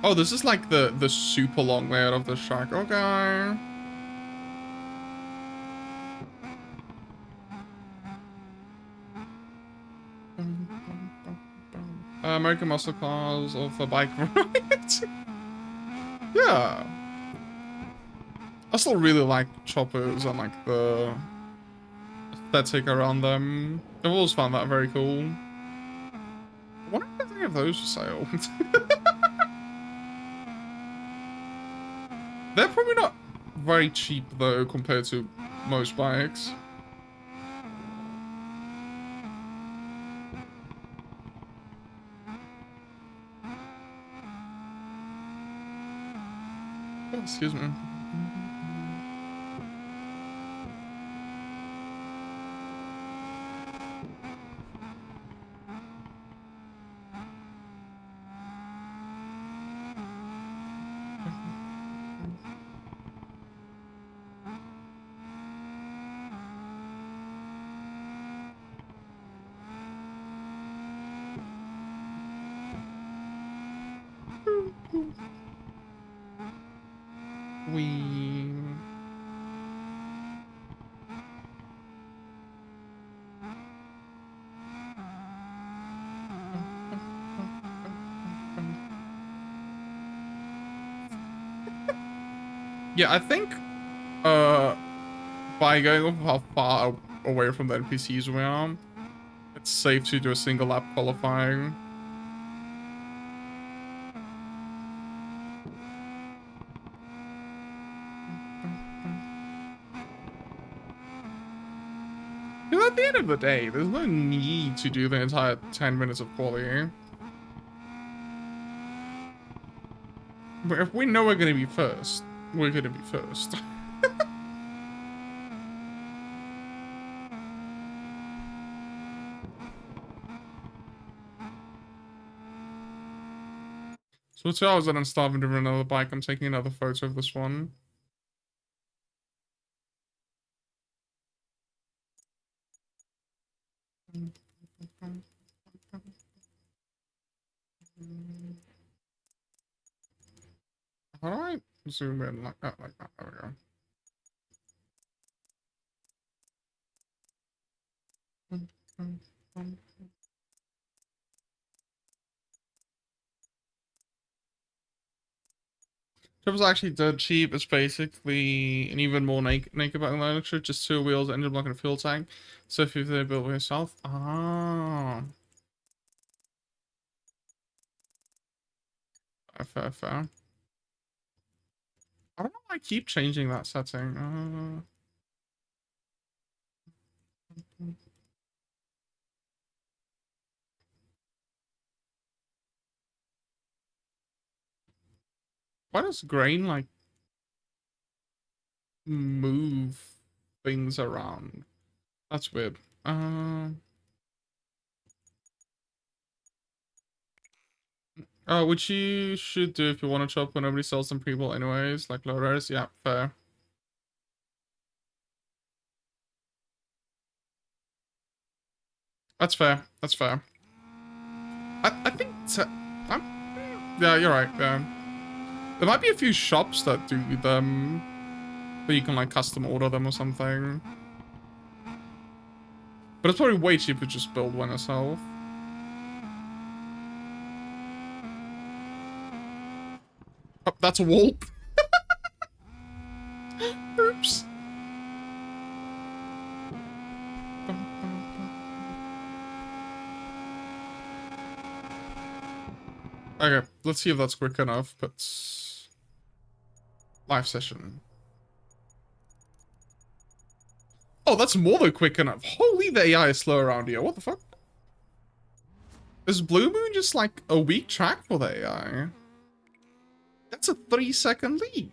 [SPEAKER 1] Oh, this is like the super long layout of the track. Okay. American muscle cars of the bike ride. Yeah. I still really like choppers and like the aesthetic around them. I've always found that very cool. I wonder if any of those for sale. They're probably not very cheap though compared to most bikes. Oh, excuse me. We. Yeah, I think by going off how far away from the NPCs we are, it's safe to do a single lap qualifying. Because at the end of the day, there's no need to do the entire 10 minutes of quality. But if we know we're going to be first, we're going to be first. So 2 hours and I'm starving to run another bike. I'm taking another photo of this one. How do I zoom in like that, like that? There we go. It was actually dead cheap. It's basically an even more naked bike electric, just 2 wheels, engine block, and a fuel tank. So if they built it yourself, ah, fair, fair. I don't know why I keep changing that setting. Why does grain like move things around? That's weird. Which you should do if you want to chop when nobody sells them pre-built anyways, like low res. Yeah, fair. That's fair. That's fair. I think I'm, yeah, you're right. There might be a few shops that do them, but you can like custom order them or something. But it's probably way cheaper to just build one yourself. Oh, that's a wall. Oops. Okay, let's see if that's quick enough, but... Live session. Oh, that's more than quick enough. Holy, the AI is slow around here. What the fuck? Is Blue Moon just like a weak track for the AI? That's a 3-second lead.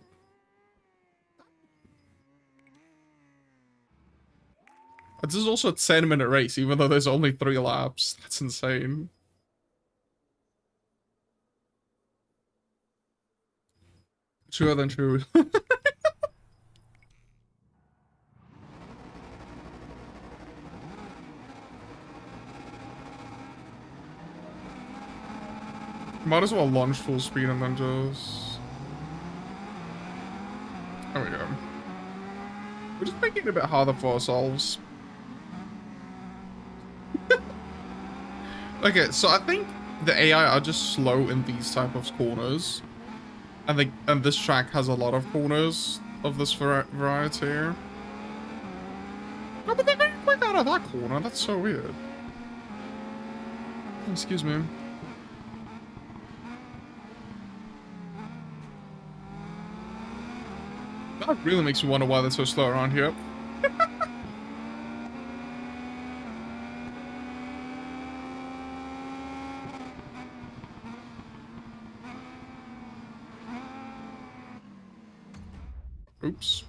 [SPEAKER 1] This is also a 10-minute race, even though there's only 3 laps. That's insane. Truer than true. Might as well launch full speed and then just... There we go. We're just making it a bit harder for ourselves. Okay, so I think the AI are just slow in these type of corners. And this track has a lot of corners of this variety. No, but they're very quick out of that corner. That's so weird. Excuse me. That really makes me wonder why they're so slow around here. Oops.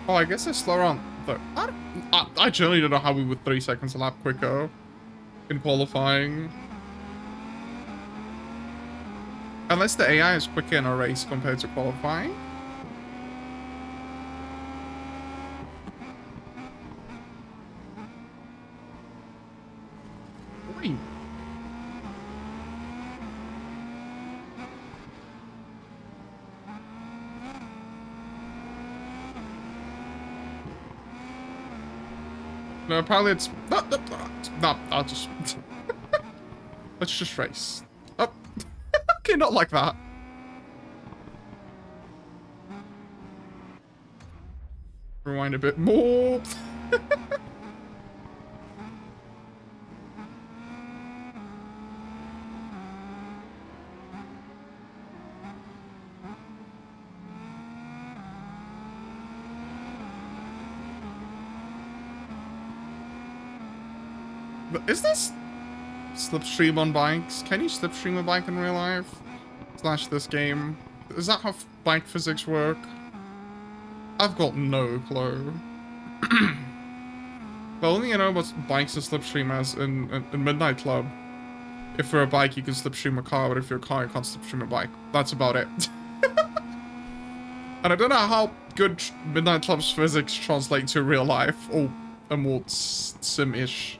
[SPEAKER 1] Oh, I guess it's slow around though. I generally don't know how we were 3 seconds a lap quicker in qualifying. Unless the AI is quicker in a race compared to qualifying. Wait. No, apparently it's... No, I'll just... Let's just race. Oh. Okay, not like that. Rewind a bit more. Is this slipstream on bikes? Can you slipstream a bike in real life? Slash this game? Is that how bike physics work? I've got no clue. The only I know about bikes and slipstream as in Midnight Club. If you're a bike, you can slipstream a car, but if you're a car, you can't slipstream a bike. That's about it. And I don't know how good Midnight Club's physics translate to real life, or a more sim-ish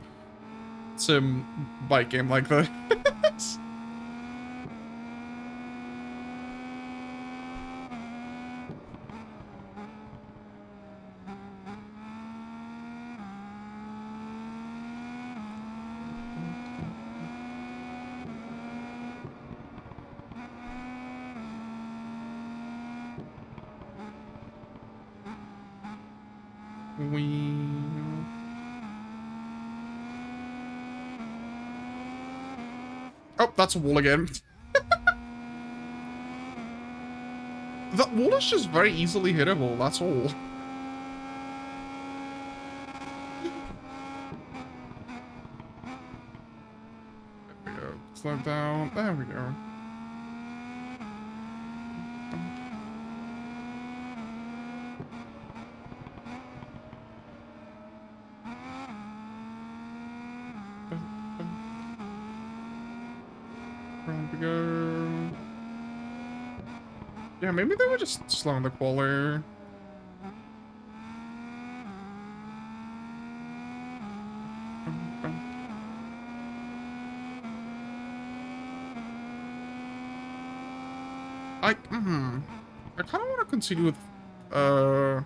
[SPEAKER 1] sim bike game like this. Oh, that's a wall again. That wall is just very easily hittable, that's all. There we go. Slow down. There we go. we go. Yeah, maybe they were just slowing the quality. I kind of want to continue with I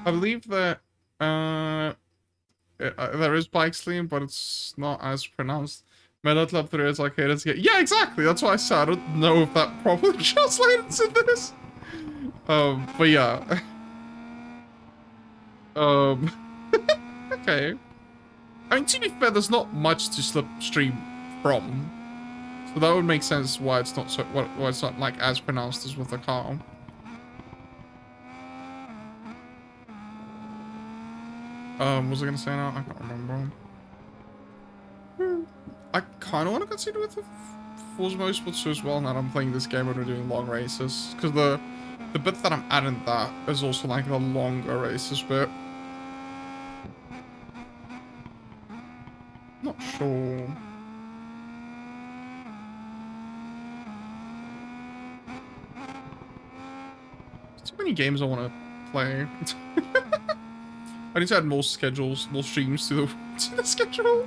[SPEAKER 1] believe that there is Bikesley, but it's not as pronounced. Metal Club 3 is like haters get. Yeah, exactly. That's why I said I don't know if that properly translates in this. But yeah. Okay. I mean, to be fair, there's not much to slipstream from, so that would make sense why it's not so why it's not like as pronounced as with the car. What was I gonna say now? I can't remember. I kind of want to consider with the Forza Motorsports as well now that I'm playing this game when we're doing long races, because the bit that I'm adding that is also like the longer races bit. Not sure. There's too many games I want to play. I need to add more schedules, more streams to the schedule.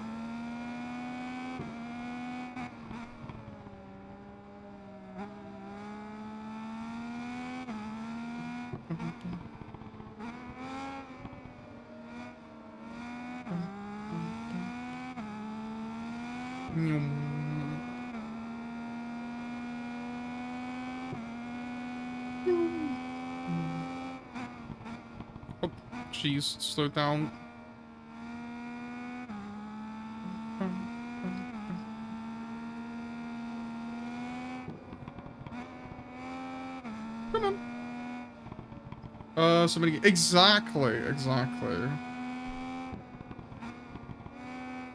[SPEAKER 1] Oh, jeez, slow down. Come on. Somebody. Exactly.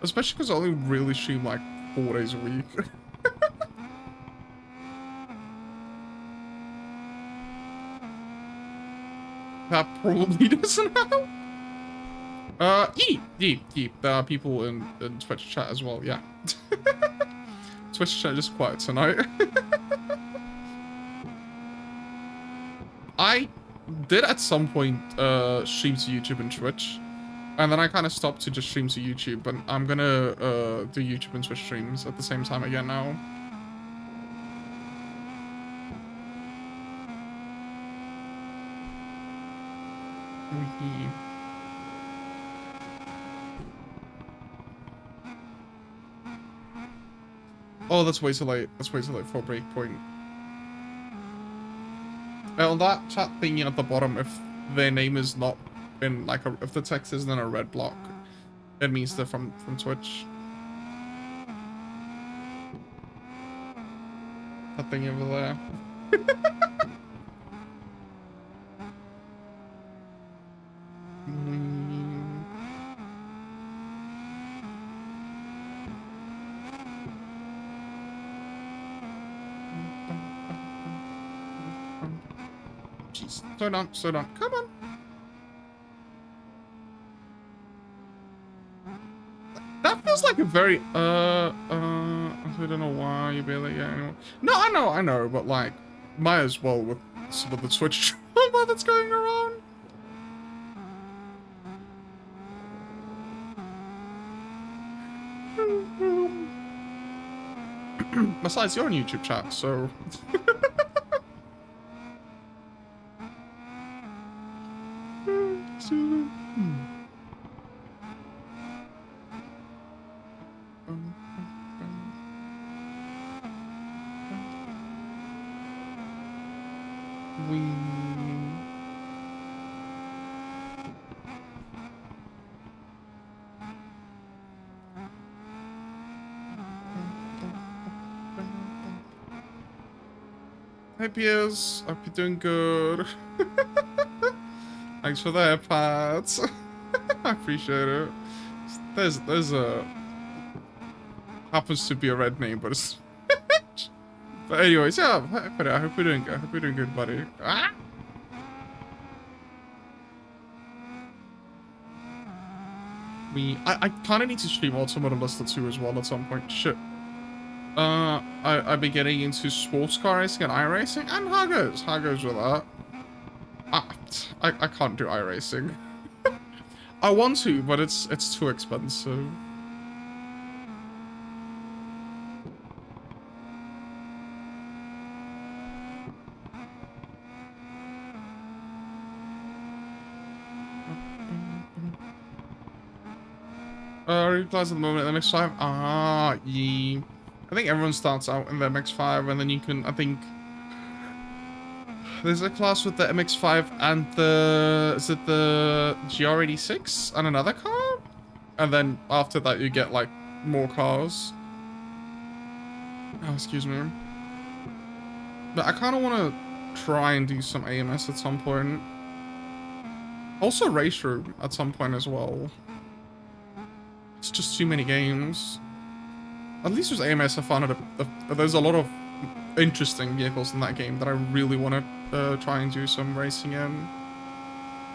[SPEAKER 1] Especially because I only really stream like 4 days a week. That probably doesn't help. Yeep. There are people in Twitch chat as well, yeah. Twitch chat is quiet tonight. I did at some point stream to YouTube and Twitch. And then I kind of stopped to just stream to YouTube, but I'm gonna do YouTube and Twitch streams at the same time again now. Oh, that's way too late. That's way too late for a breakpoint. On that chat thingy at the bottom, if their name is not in like if the text isn't in a red block, it means they're from Twitch. That thing over there. Jeez, slow down, come on. That feels like a very, I don't know why you barely get anyone. No, I know, but like, might as well with some of the Twitch drama that's going around. Besides, you're on YouTube chat, so. Hey Piers, hope you're doing good. Thanks for the AirPods. I appreciate it. There's a happens to be a red name, but it's but anyways, yeah, I hope you're doing good. I hope you're doing good, buddy. Ah! me... I kind of need to stream Automobilista 2 as well at some point. Shit. I've been getting into sports car racing and iRacing, and how goes? How goes with that? I can't do iRacing. I want to, but it's too expensive. Reclass at the moment at the MX-5. Ah, yeah. I think everyone starts out in the MX-5, and then you can, I think... There's a class with the MX-5 and the... Is it the GR86 and another car? And then after that you get, like, more cars. Oh, excuse me. But I kind of want to try and do some AMS at some point. Also Race Room at some point as well. It's just too many games. At least with AMS, I found there's a lot of interesting vehicles in that game that I really want to try and do some racing in.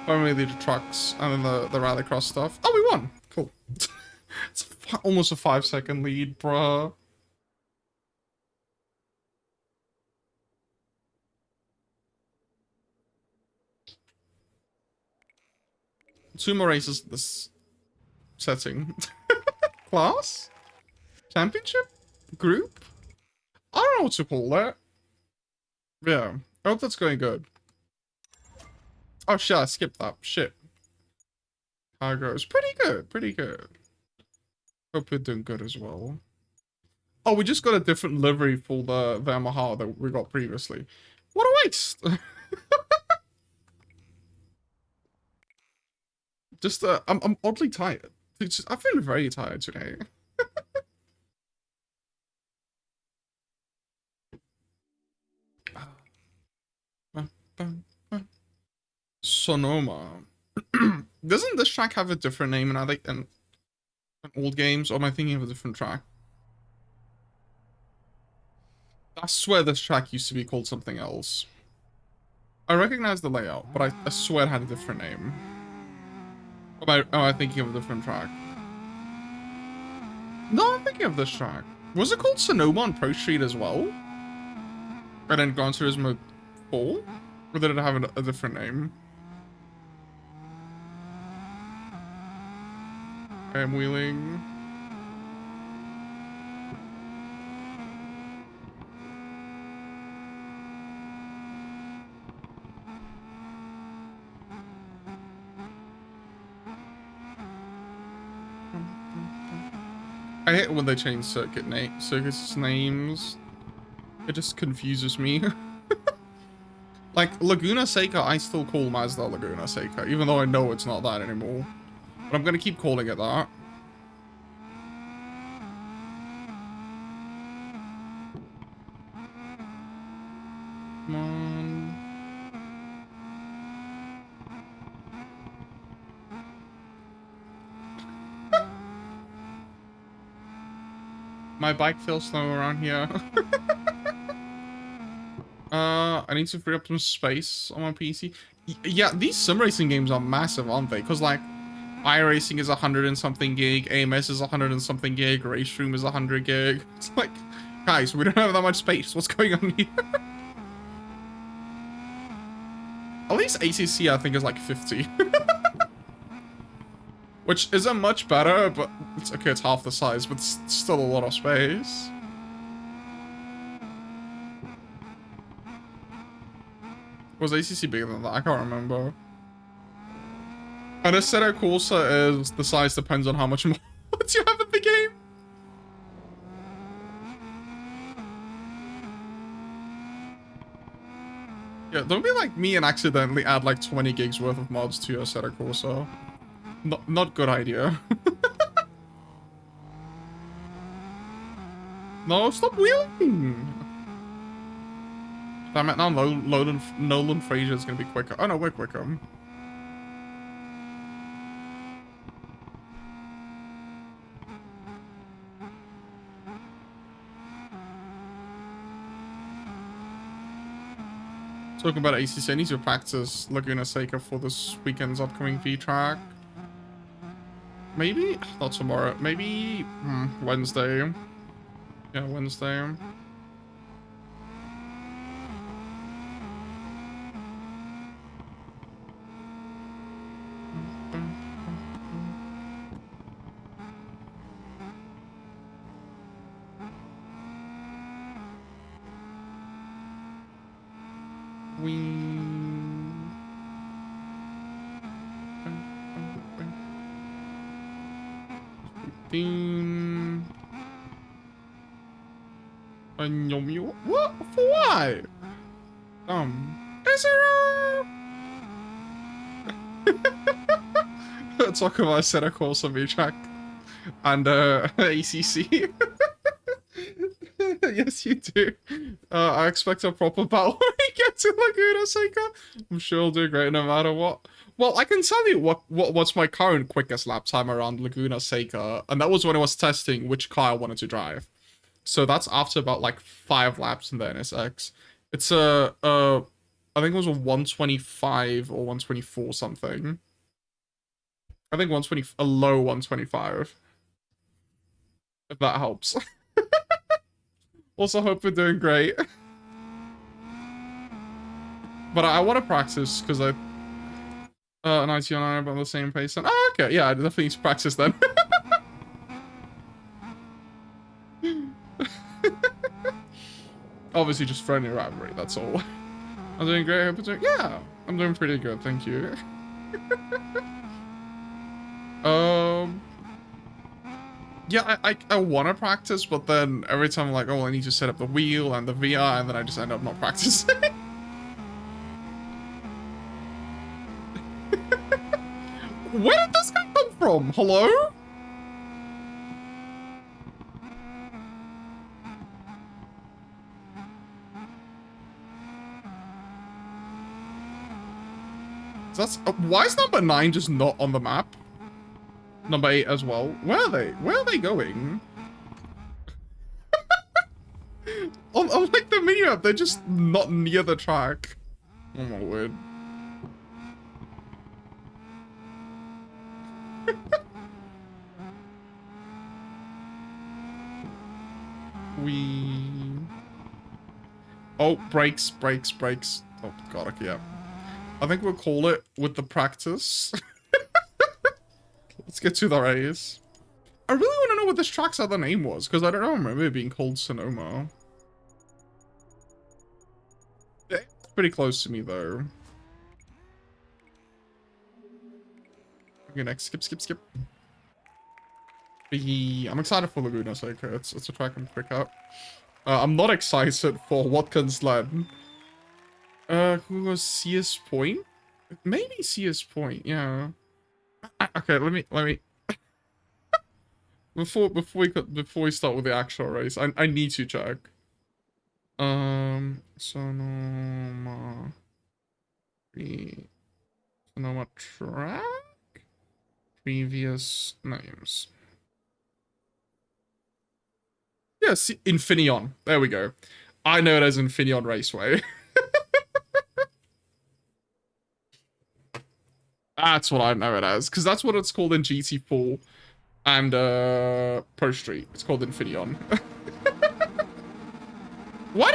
[SPEAKER 1] Primarily the trucks and then the rallycross stuff. Oh, we won! Cool. It's almost a 5-second lead, bruh. Two more races this setting. Class? Championship? Group? I don't know what to call that. Yeah. I hope that's going good. Oh shit, I skipped that. Shit. Cargo's pretty good. Pretty good. Hope you're doing good as well. Oh, we just got a different livery for the Yamaha that we got previously. What a waste! Just, I'm oddly tired. I feel very tired today. Sonoma. Doesn't this track have a different name in old games, or am I thinking of a different track? I swear this track used to be called something else. I recognize the layout, but I swear it had a different name. Or am I thinking of a different track? No, I'm thinking of this track. Was it called Sonoma on Pro Street as well? And then Gran Turismo 4? Or did it have a different name? Okay, I'm wheeling. I hate when they change circuits names. It just confuses me. Like, Laguna Seca, I still call Mazda Laguna Seca, even though I know it's not that anymore. But I'm gonna keep calling it that. Come on. My bike feels slow around here. I need to free up some space on my PC. Yeah, these sim racing games are massive, aren't they? Because, like, iRacing is 100 and something gig, AMS is 100 and something gig, Race Room is 100 gig. It's like, guys, we don't have that much space. What's going on here? At least ACC, I think, is like 50. Which isn't much better, but it's okay, it's half the size, but it's still a lot of space. Was ACC bigger than that? I can't remember. And Assetto Corsa is the size depends on how much mods you have in the game. Yeah, don't be like me and accidentally add like 20 gigs worth of mods to your Assetto Corsa. Not good idea. No, stop wheeling! Damn it, now Nolan Fraser is gonna be quicker. Oh no, we're quicker. Talking about ACC, I need to practice Laguna Seca for this weekend's upcoming V-track. Maybe not tomorrow. Maybe Wednesday. Yeah, Wednesday. What? For what? Is there talk about a set of course on track and ACC? Yes, you do. I expect a proper battle when we get to Laguna Seca. I'm sure I'll do great no matter what. Well, I can tell you what's my current quickest lap time around Laguna Seca, and that was when I was testing which car I wanted to drive. So that's after about like 5 laps in the NSX. It's I think it was a 125 or 124 something. I think 120, a low 125. If that helps. Also, hope we're doing great. But I want to practice because I 90 on about the same pace. And oh, okay, yeah, I definitely need to practice then. Obviously, just friendly rivalry. That's all. I'm doing great. I hope you're doing. Yeah, I'm doing pretty good. Thank you. Yeah, I want to practice, but then every time I'm like, oh, I need to set up the wheel and the VR, and then I just end up not practicing. Where did this guy come from? Hello? That's why is number 9 just not on the map? Number 8 as well. Where are they? Where are they going? on like the mini map, they're just not near the track. Oh my word. Oh, brakes. Oh god, okay, yeah. I think we'll call it with the practice. Let's get to the race. I really want to know what this track's other name was, because I don't remember it being called Sonoma. It's pretty close to me, though. Okay, next. Skip. I'm excited for Laguna Seca. It's a track I'm quick up. I'm not excited for Watkins Glen. Who was CS Point? Maybe CS Point, yeah. Okay, let me before we start with the actual race, I need to check. Sonoma track previous names. Yes, Infineon. There we go. I know it as Infineon Raceway. That's what I know it as, because that's what it's called in GT4 and Pro Street. It's called Infineon. Why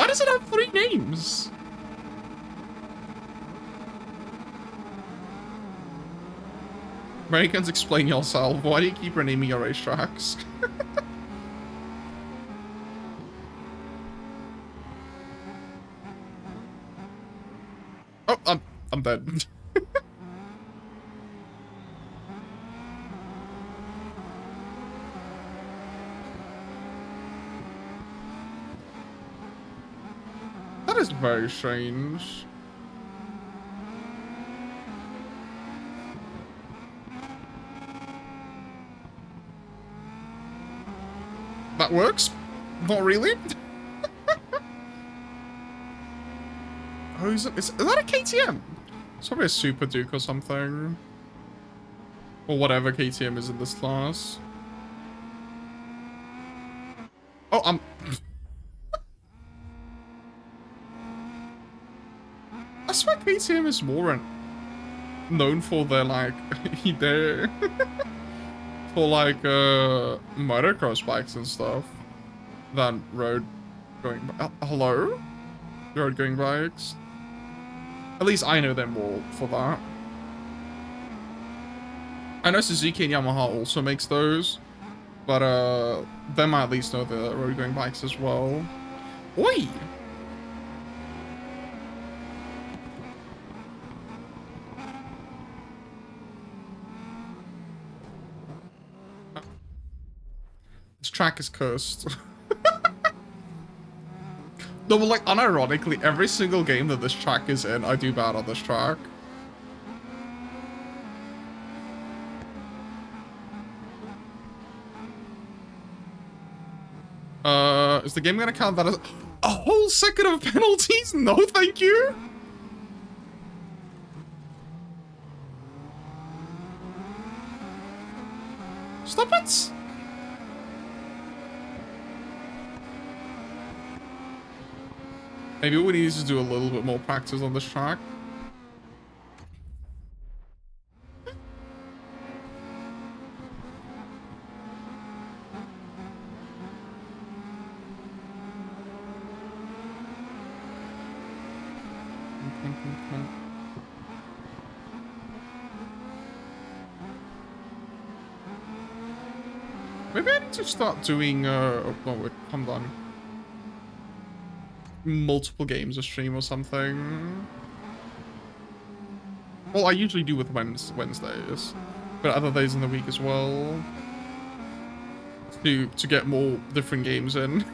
[SPEAKER 1] does it have 3 names? Americans, explain yourself. Why do you keep renaming your racetracks? Oh, I'm dead. That is very strange. That works? Not really? Oh, is that a KTM? It's probably a Super Duke or something. Or whatever KTM is in this class. Oh, I swear KTM is more known for their, like, their for like motocross bikes and stuff than road going. Hello, road going bikes. At least I know them more for that. I know Suzuki and Yamaha also makes those, but them I at least know the road going bikes as well. Oi! This track is cursed. No, but like, unironically, every single game that this track is in, I do bad on this track. Is the game gonna count that as a whole second of penalties? No, thank you. Stop it. Maybe we need to do a little bit more practice on this track. Maybe I need to start doing, oh, wait, hold on. Multiple games a stream or something. Well, I usually do with Wednesdays, but other days in the week as well. To get more different games in.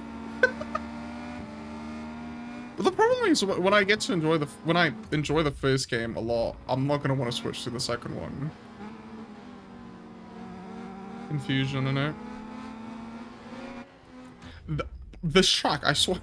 [SPEAKER 1] But the problem is when I get to enjoy the first game a lot, I'm not gonna want to switch to the second one. Confusion in it. This track, I swear.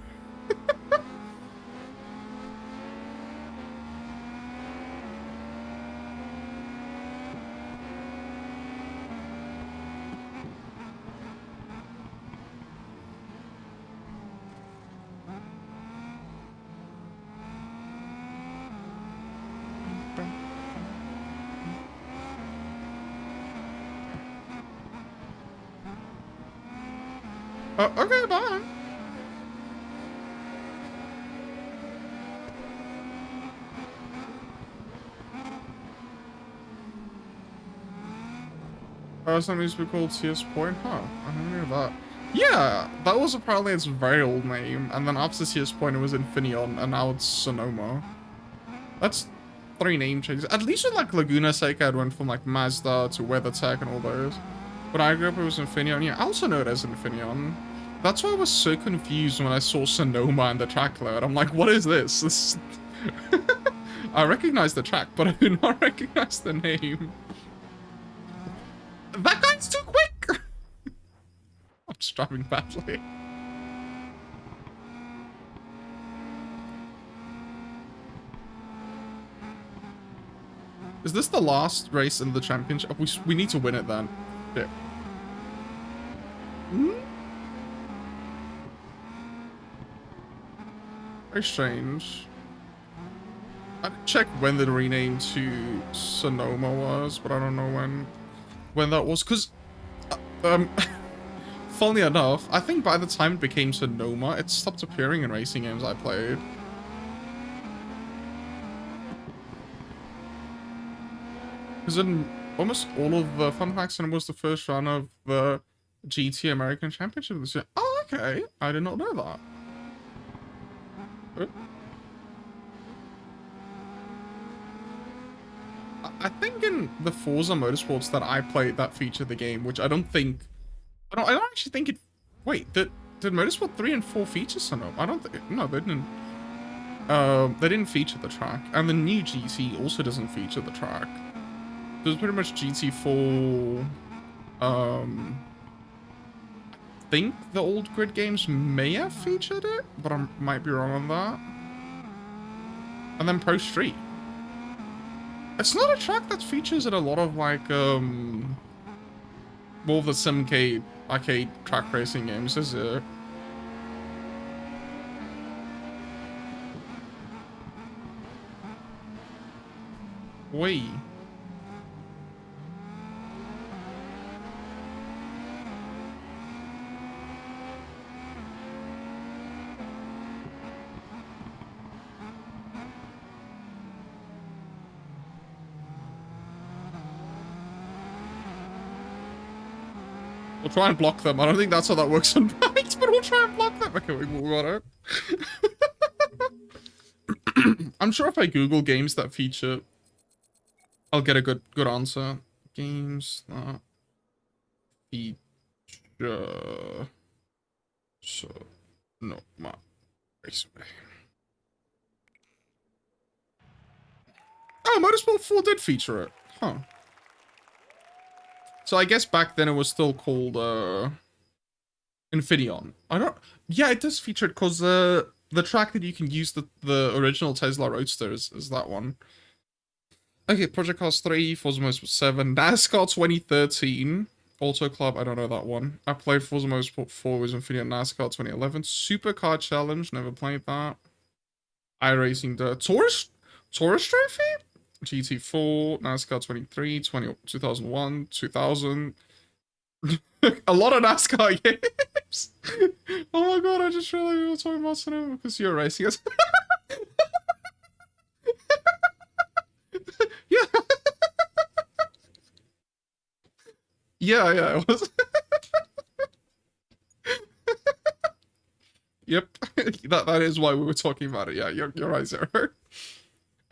[SPEAKER 1] Okay, bye. Something used to be called CS Point? Huh, I never knew that. Yeah, that was apparently its very old name, and then after CS Point it was Infineon, and now it's Sonoma. That's 3 name changes. At least with like Laguna Seca, it went from like Mazda to WeatherTech and all those. When I grew up, it was Infineon. Yeah, I also know it as Infineon. That's why I was so confused when I saw Sonoma in the track load. I'm like, what is this? I recognize the track, but I do not recognize the name. That guy's too quick! I'm just driving badly. Is this the last race in the championship? We need to win it then. Yeah. Very strange. I didn't check when the rename to Sonoma was, but I don't know when that was, because funnily enough, I think by the time it became Sonoma, it stopped appearing in racing games I played. Because in almost all of the fun facts, and it was the first run of the GT American Championship this year. Oh, okay. I did not know that. I think in the Forza Motorsports that I played that featured the game, which I don't actually think it. Wait, did Motorsport 3 and 4 feature Sonoma? I don't think. No, they didn't. They didn't feature the track, and the new GT also doesn't feature the track. So it's pretty much GT4. I think the old grid games may have featured it, but I might be wrong on that. And then Pro Street. It's not a track that features in a lot of like more of the Simcade arcade track racing games, is it? Wait. try and block them. I don't think that's how that works on bikes, but we'll try and block them. Okay, we got it. I'm sure if I Google games that feature, I'll get a good answer. Games that feature. So, no, my raceway. Oh, Motorsport 4 did feature it. Huh. So I guess back then it was still called, Infineon. I don't... Yeah, it does feature it because, the track that you can use the original Tesla Roadster is that one. Okay, Project Cars 3, Forza Motorsport 7, NASCAR 2013, Auto Club, I don't know that one. I played Forza Motorsport 4 with Infineon NASCAR 2011, Supercar Challenge, never played that. iRacing, the Taurus Trophy? GT4, NASCAR 23, 2001, 2000. A lot of NASCAR games. Oh my god, I just realized we were talking about Sonoma because you're racing us. Yeah. Yeah, it was. Yep. that is why we were talking about it. Yeah, you're right, Zero.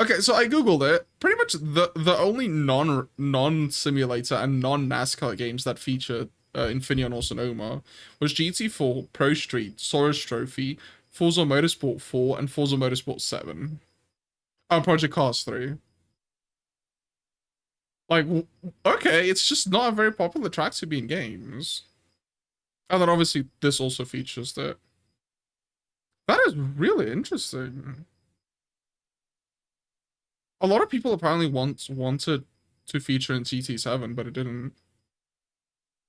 [SPEAKER 1] Okay, so I googled it. Pretty much the only non simulator and non NASCAR games that feature Infineon or Sonoma was GT4, Pro Street, Soros Trophy, Forza Motorsport 4, and Forza Motorsport 7. And Project Cars 3. Like, okay, it's just not a very popular track to be in games. And then obviously this also features that. That is really interesting. A lot of people apparently wanted to feature in GT7, but it didn't.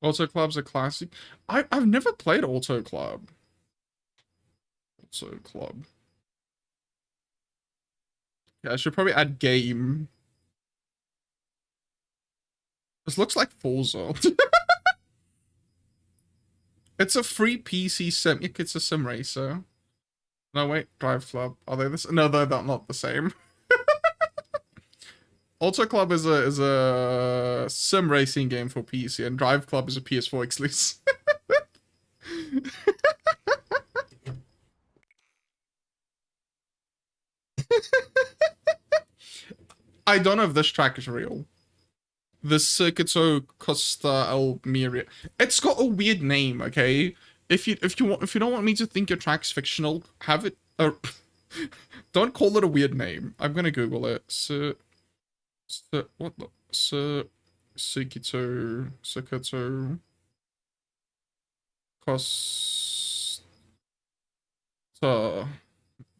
[SPEAKER 1] Auto Club's a classic. I've never played Auto Club. Auto Club. Yeah, I should probably add game. This looks like Forza. It's a free PC sim. It's a sim racer. No, wait. Drive Club. Are they this? No, they're not the same. Auto Club is a sim racing game for PC, and Drive Club is a PS4 exclusive. I don't know if this track is real. The Circuito Costa Almeria. It's got a weird name, okay? If you don't want me to think your track's fictional, have it. Don't call it a weird name. I'm gonna Google it. What the Circuito Costa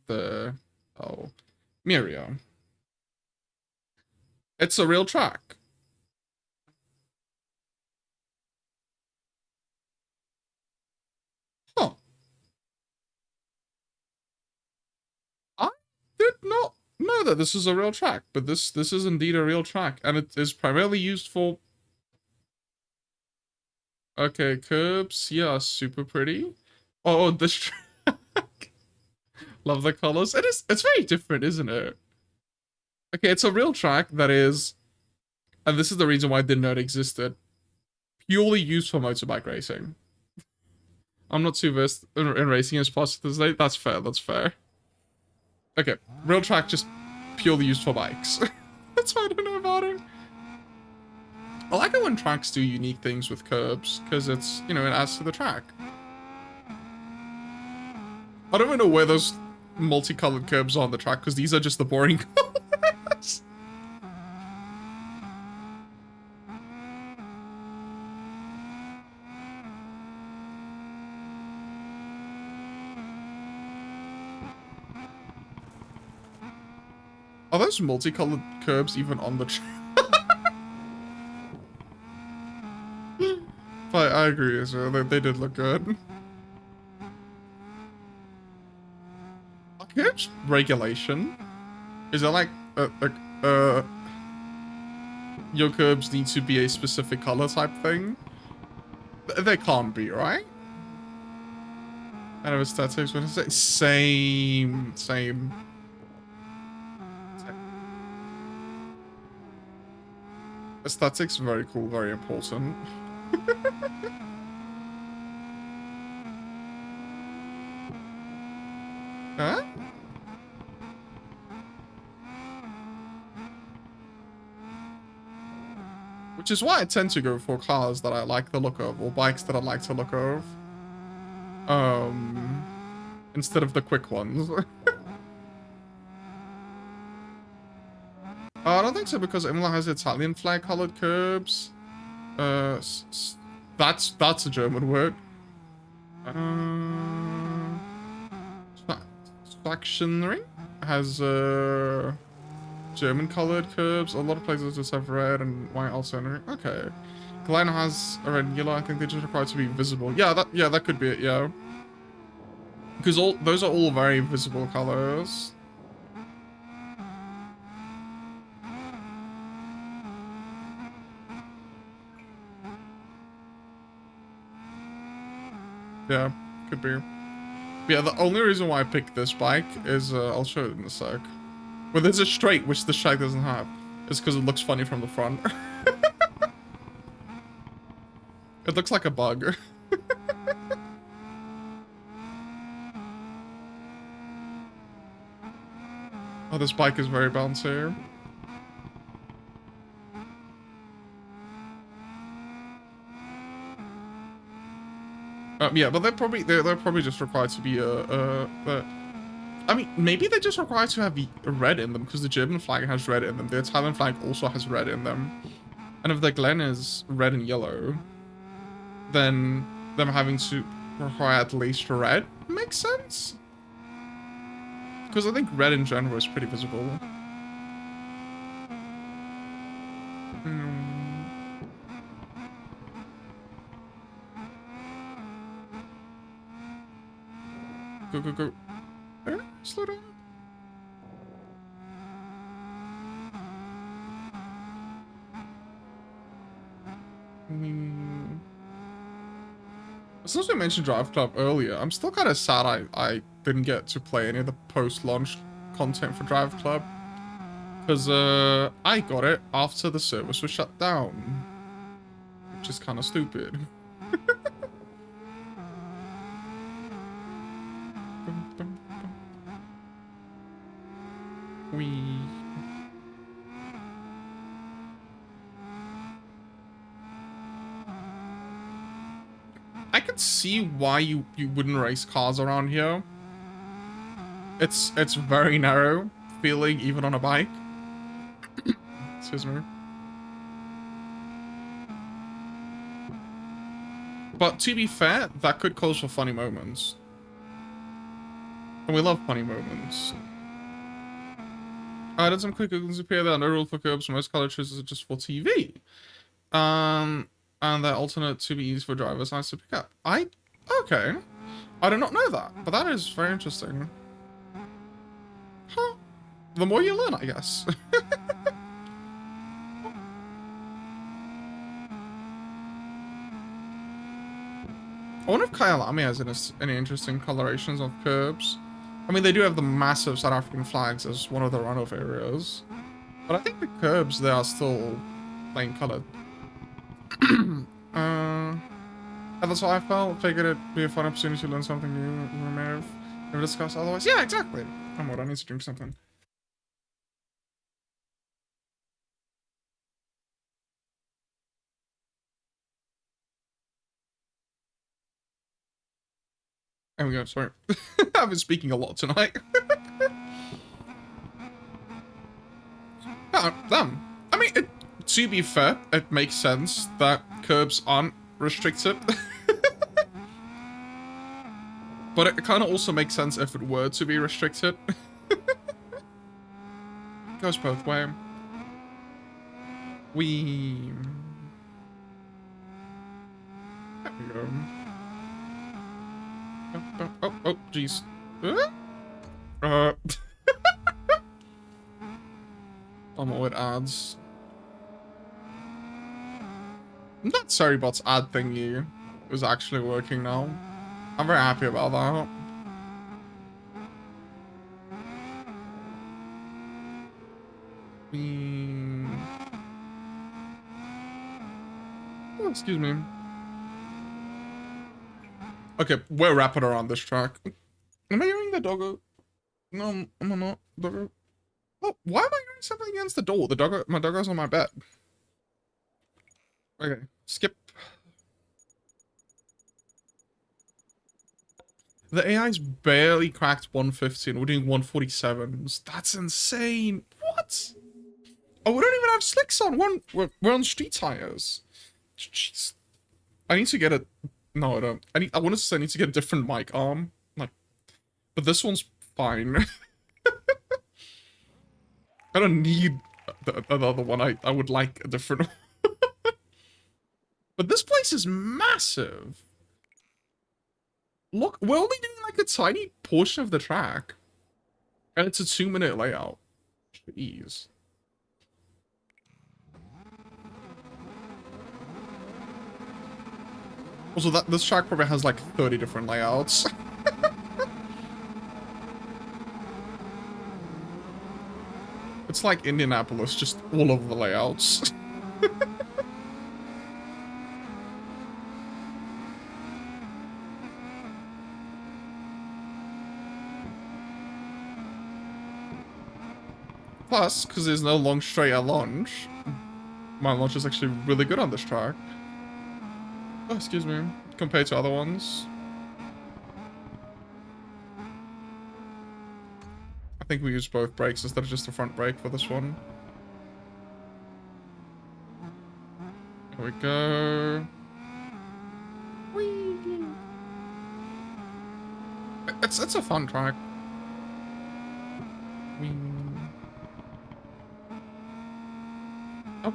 [SPEAKER 1] the Almeria. It's a real track. Huh. I did not know that this is a real track, but this is indeed a real track, and it is primarily used for. Okay, curbs. Yeah, super pretty. Oh, this track. Love the colors. It's very different, isn't it? Okay, it's a real track that is, and this is the reason why I didn't know it existed, purely used for motorbike racing. I'm not too versed in racing as possible. That's fair. That's fair. Okay, real track just purely used for bikes. That's why I don't know about it. I like it when tracks do unique things with curbs, because it's, it adds to the track. I don't even know where those multicolored curbs are on the track, because these are just the boring colors. Are those multicolored curbs even on the track? I agree as well. They did look good. Are curbs regulation? Is that like your curbs need to be a specific color type thing? They can't be, right? I know aesthetics. What is it? Same. Aesthetics very cool, very important. Huh? Which is why I tend to go for cars that I like the look of, or bikes that I like to look of. Instead of the quick ones. I don't think so, because Imola has Italian flag colored curbs. That's a German word. Factionary has German colored curbs. A lot of places just have red and white alternate. Okay. Glen has a red and yellow. I think they just require to be visible. Yeah, that could be it. Yeah, because those are all very visible colors. Yeah, could be. But yeah, the only reason why I picked this bike is I'll show it in a sec. Well, there's a straight which the Shag doesn't have. It's because it looks funny from the front. It looks like a bug. Oh, this bike is very bouncy. Yeah, but they're probably just required to be I mean, maybe they're just required to have red in them because the German flag has red in them. The Italian flag also has red in them. And if the Glen is red and yellow, then them having to require at least red makes sense. Because I think red in general is pretty visible. Go. Slow down. Since we mentioned Drive Club earlier, I'm still kind of sad I didn't get to play any of the post-launch content for Drive Club. Because I got it after the service was shut down. Which is kind of stupid. I could see why you wouldn't race cars around here. It's very narrow feeling even on a bike. Excuse me. But to be fair, that could cause for funny moments. And we love funny moments. I did some quick Googles appear. There are no rules for curbs. Most color choices are just for TV. And they're alternate to be easy for drivers. Nice to pick up. Okay. I did not know that, but that is very interesting. Huh. The more you learn, I guess. I wonder if Kyalami has any interesting colorations of curbs. I mean, they do have the massive South African flags as one of the runoff areas. But I think the curbs, they are still plain colored. That's how I felt. Figured it'd be a fun opportunity to learn something new we may have never discussed otherwise. Yeah, exactly. I'm what I need to drink something. There we go, sorry. I've been speaking a lot tonight. Damn. I mean, to be fair, it makes sense that curbs aren't restricted. But it kind of also makes sense if it were to be restricted. Goes both ways. There we go. Oh, jeez. With ads. That SorryBots ad thingy is actually working now. I'm very happy about that. Oh, excuse me. Okay, we're wrapping around this track. Am I hearing the doggo? No, I'm not. Doggo. Oh, why am I doing something against the door? My doggo's on my bed. Okay, skip. The AI's barely cracked 150 and we're doing 147s. That's insane. What? Oh, we don't even have slicks on. We're on street tires. Jeez. I need to get a... No, I don't. I want to say I need to get a different mic arm. Like, but this one's fine. I don't need the other one. I would like a different one. But this place is massive. Look, we're only doing like a tiny portion of the track. And it's a 2-minute layout. Jeez. Also, this track probably has like 30 different layouts. It's like Indianapolis, just all of the layouts. Plus, because there's no long straight at launch, my launch is actually really good on this track. Oh, excuse me. Compared to other ones. I think we use both brakes instead of just the front brake for this one. Here we go. Whee! It's a fun track. Whee! Oh.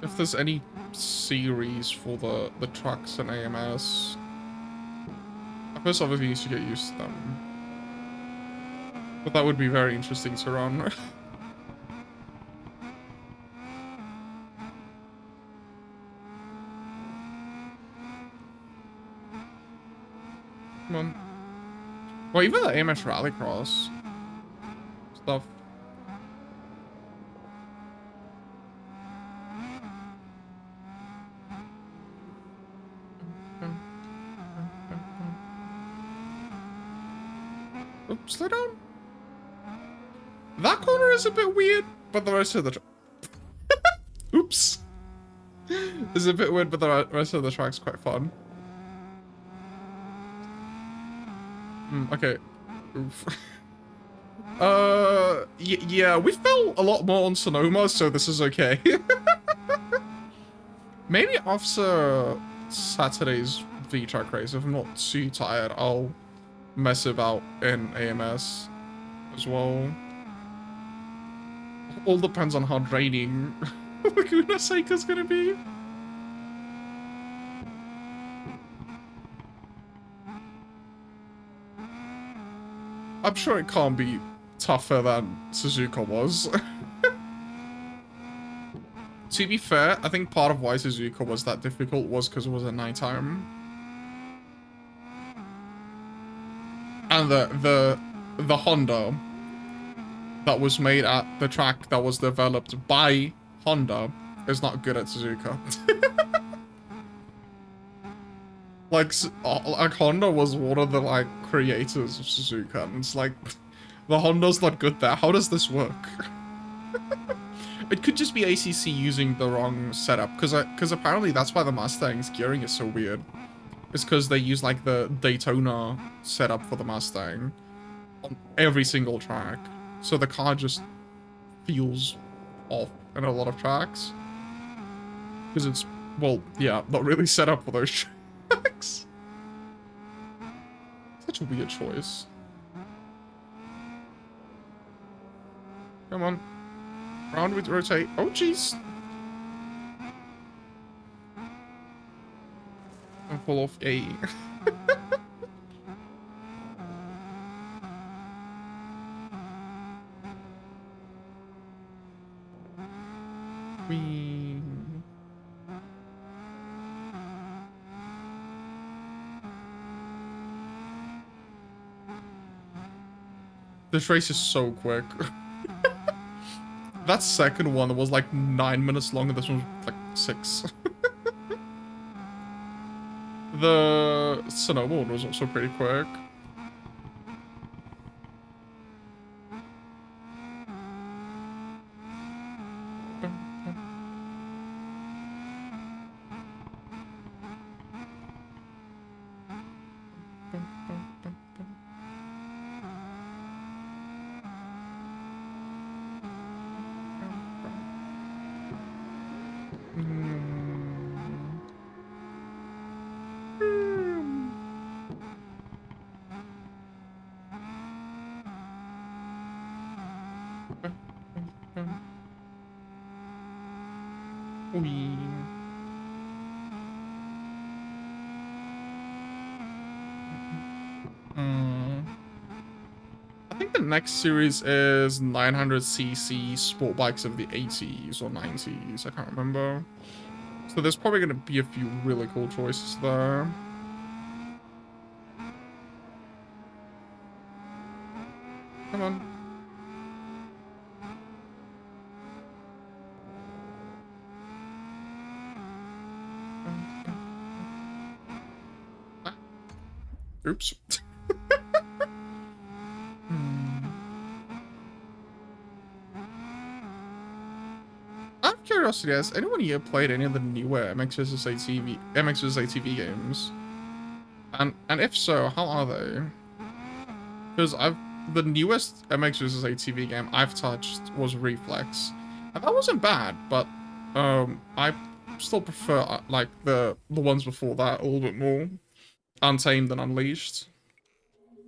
[SPEAKER 1] If there's any series for the trucks and AMS, I first obviously need to get used to them. But that would be very interesting to run. Come on. Well, even the AMS Rallycross stuff. Oops, slow down. That corner is a bit weird, but the rest of the oops. Is a bit weird, but the rest of the track's quite fun. Okay. Oof. Yeah, we fell a lot more on Sonoma, so this is okay. Maybe after Saturday's V-Track race, if I'm not too tired, I'll mess about in AMS as well. All depends on how draining Laguna Seca's gonna be. I'm sure it can't be tougher than Suzuka was. To be fair, I think part of why Suzuka was that difficult was because it was at nighttime. And the Honda that was made at the track that was developed by Honda is not good at Suzuka. like Honda was one of the like creators of Suzuka, and it's like the Honda's not good there. How does this work? It could just be ACC using the wrong setup, because apparently that's why the Mustang's gearing is so weird. It's because they use like the Daytona setup for the Mustang on every single track, so the car just feels off in a lot of tracks. Because it's, well, yeah, not really set up for those tracks. Such a weird choice. Come on. Round with rotate. Oh, jeez. I'm full of A. Whee. This race is so quick. That second one was like 9 minutes long, and this one was like 6. The snowboard was also pretty quick. I think the next series is 900cc sport bikes of the 80s or 90s. I can't remember. So there's probably going to be a few really cool choices there. Come on. Oops. Out of curiosity, has anyone here played any of the newer MX vs. ATV games? And if so, how are they? Because the newest MX vs. ATV game I've touched was Reflex, and that wasn't bad, but I still prefer like the ones before that a little bit more. Untamed and Unleashed.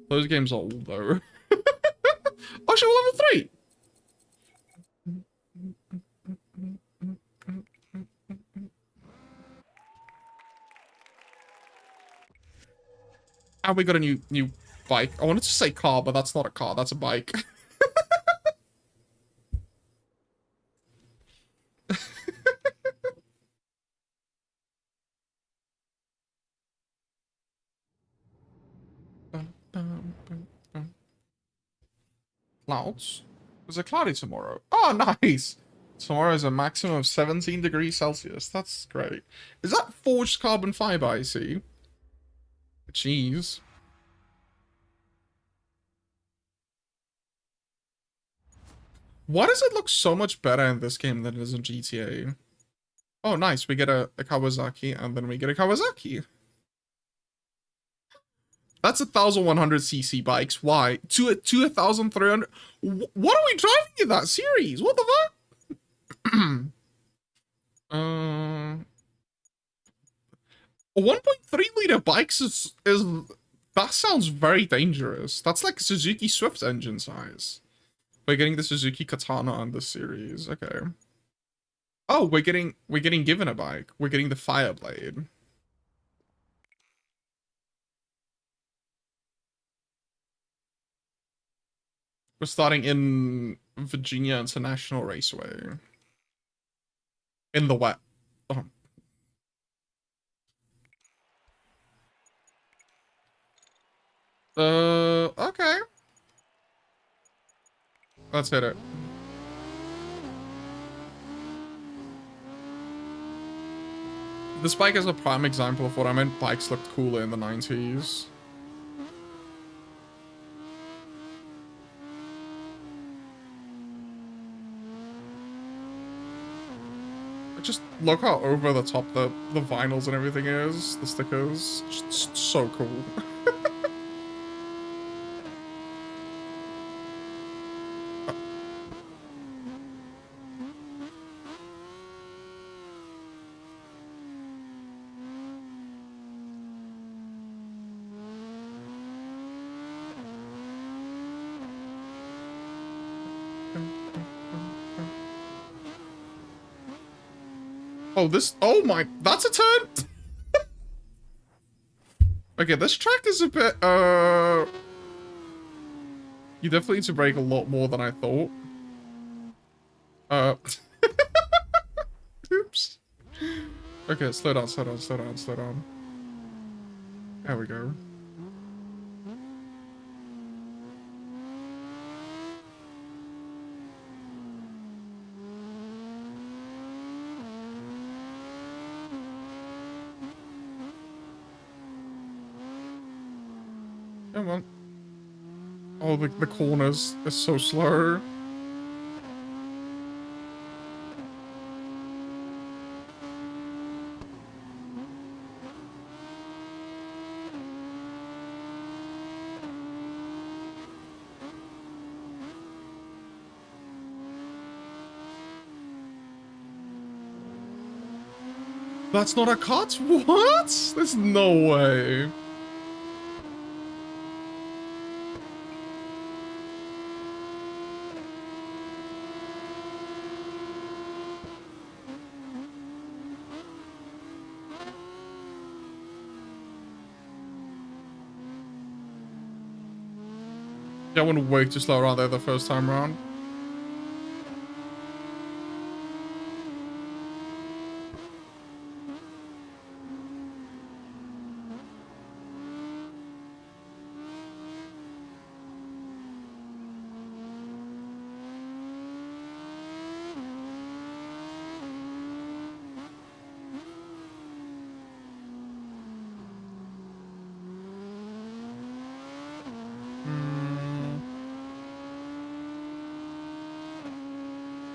[SPEAKER 1] Those games are old though. Oh shit, we're level 3! And we got a new bike. I wanted to say car, but that's not a car, that's a bike. Clouds? Is it cloudy tomorrow? Oh, nice! Tomorrow is a maximum of 17 degrees Celsius. That's great. Is that forged carbon fiber I see? Jeez. Why does it look so much better in this game than it is in GTA? Oh, nice. We get a Kawasaki, and then we get a Kawasaki. That's 1,100cc bikes. Why? To 1,300? What are we driving in that series? What the fuck? uh, 1.3 liter bikes is that sounds very dangerous. That's like Suzuki Swift engine size. We're getting the Suzuki Katana on this series. Okay. Oh, we're getting given a bike. We're getting the Fireblade. We're starting in Virginia International Raceway. In the wet. Oh. Okay. Let's hit it. This bike is a prime example of what I meant bikes looked cooler in the 90s. Just look how over the top the vinyls and everything is, the stickers. Just so cool. Oh, oh my, that's a turn? Okay, this track is a bit, you definitely need to brake a lot more than I thought. Oops. Okay, slow down, slow down, slow down, slow down. There we go. Come on. Oh, the corners are so slow. That's not a cut? What? There's no way. Yeah, I went way too slow around there the first time around.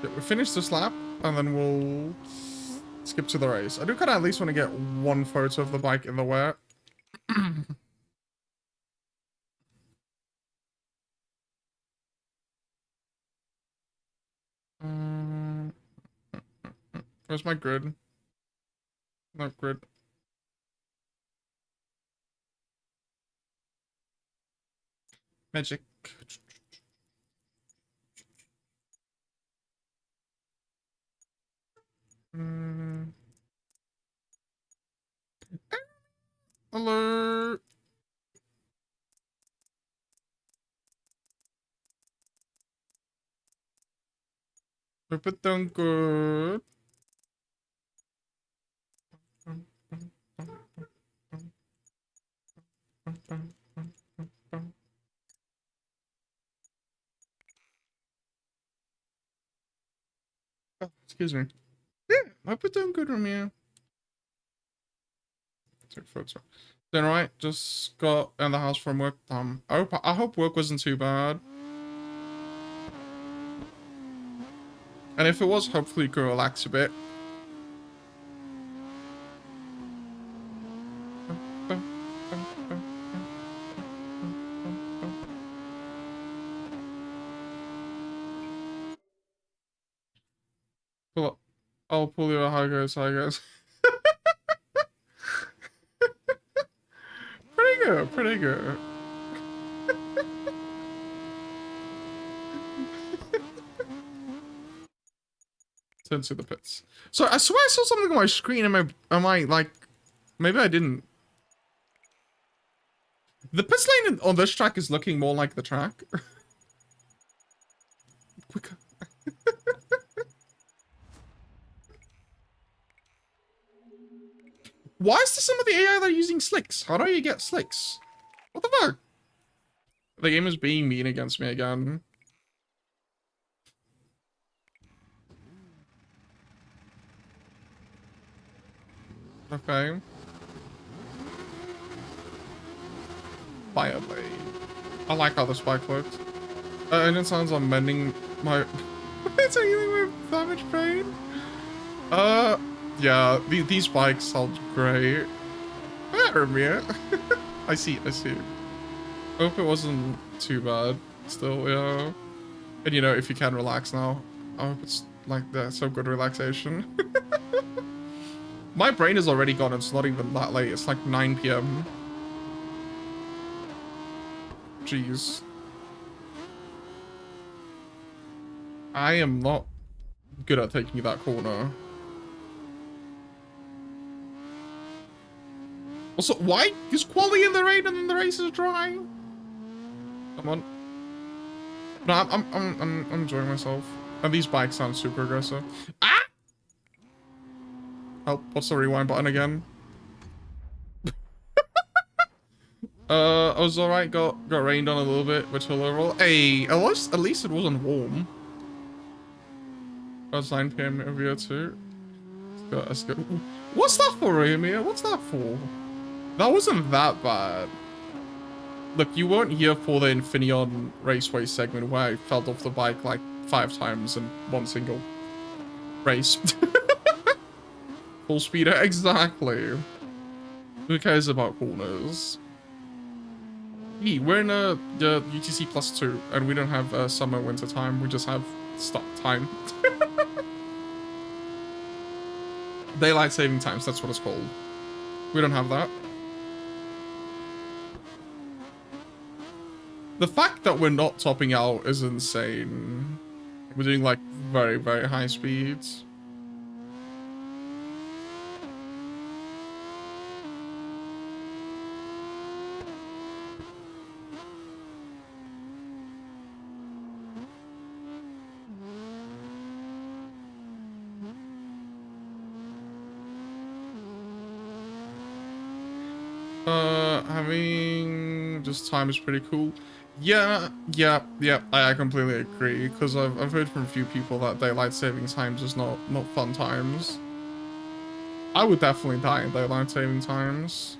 [SPEAKER 1] Yeah, we finish this lap, and then we'll skip to the race. I do kind of at least want to get one photo of the bike in the wet. Um, where's my grid? No grid. Magic. Mm. Alert. Hope it done good. Oh, excuse me. Yeah, hope it done good, Romeo. Take photo. Then right, just got in the house from work. I hope work wasn't too bad. And if it was, hopefully you could relax a bit. Pull up. I'll pull you a hi guys, hi guys. Pretty good, pretty good. Turn to the pits. So I swear I saw something on my screen. Am I like, maybe I didn't. The pit lane on this track is looking more like the track. Quicker. Why is this some of the AI they're using slicks? How do you get slicks? What the fuck? The game is being mean against me again. Okay. Fireblade. I like how this bike looks. And it sounds I'm mending my... It's healing my damage pain. Yeah, these bikes sound great. Better, man. I see. Hope it wasn't too bad. Still, yeah. And you know, if you can relax now, I hope it's like that. So good relaxation. My brain is already gone. It's not even that late. It's like 9 p.m. Jeez. I am not good at taking that corner. Also, why is quality in the rain and then the race is dry? Come on. No, I'm enjoying myself. And these bikes sound super aggressive. Ah! Help, what's the rewind button again? I was alright, got rained on a little bit, which will overall. Hey, at least it wasn't warm. It's 9 p.m. over here too. Let's go. What's that for, Amir? What's that for? That wasn't that bad. Look, you weren't here for the Infineon Raceway segment where I fell off the bike like 5 times in one single race. Full speeder, exactly. Who cares about corners? We're in the UTC +2, and we don't have summer winter time. We just have stop time. Daylight saving times, that's what it's called. We don't have that. The fact that we're not topping out is insane. We're doing like very, very high speeds. Having just time is pretty cool. Yeah, I completely agree, because I've heard from a few people that daylight saving times is not fun times. I would definitely die in daylight saving times.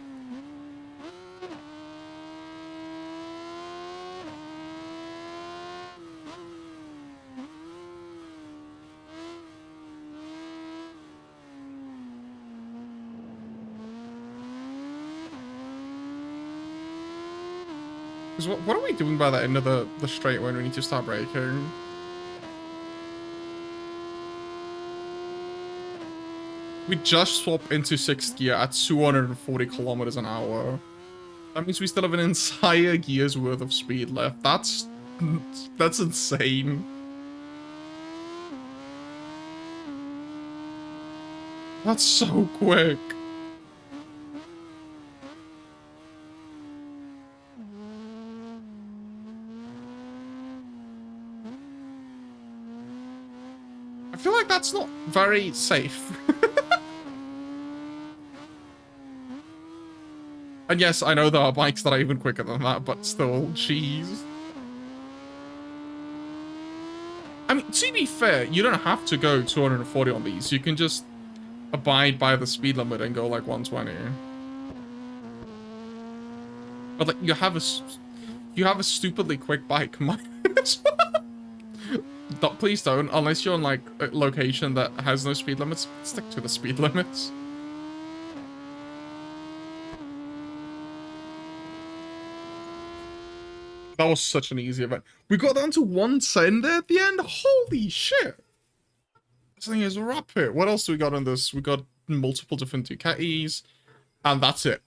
[SPEAKER 1] Because what are we doing by the end of the straight when we need to start braking? We just swap into 6th gear at 240 kilometers an hour. That means we still have an entire gear's worth of speed left. That's insane. That's so quick. I feel like that's not very safe. And yes, I know there are bikes that are even quicker than that, but still, jeez. I mean, to be fair, you don't have to go 240 on these. You can just abide by the speed limit and go like 120. But like, you have a stupidly quick bike. Please don't, unless you're on like a location that has no speed limits. Stick to the speed limits. That was such an easy event. We got down to 110 there at the end. Holy shit! This thing is rapid. What else do we got on this? We got multiple different Ducatis, and that's it.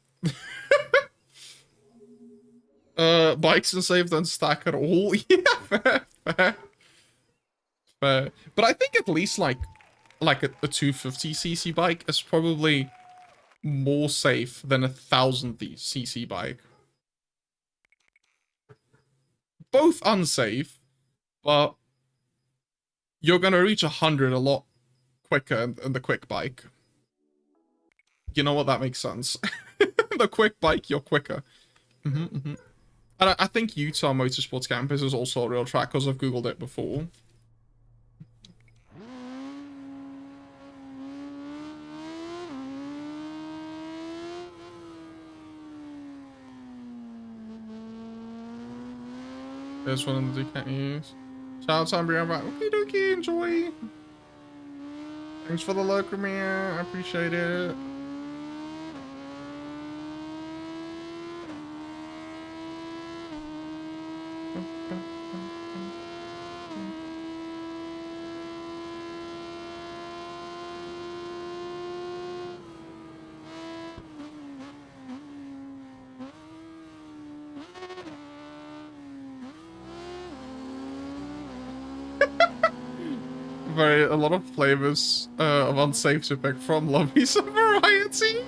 [SPEAKER 1] Bikes and save don't stack at all. Yeah, fair. But I think at least like a 250cc bike is probably more safe than a 1000cc bike. Both unsafe, but you're gonna reach 100 a lot quicker in the quick bike. You know what? That makes sense. The quick bike, you're quicker. And I think Utah Motorsports Campus is also a real track because I've googled it before. There's one of the Ducatis. Shout out to Ambria, right? Okie dokie, enjoy. Thanks for the lurk, Ramir. I appreciate it. A lot of flavors of unsafe to pick from. Love me some variety.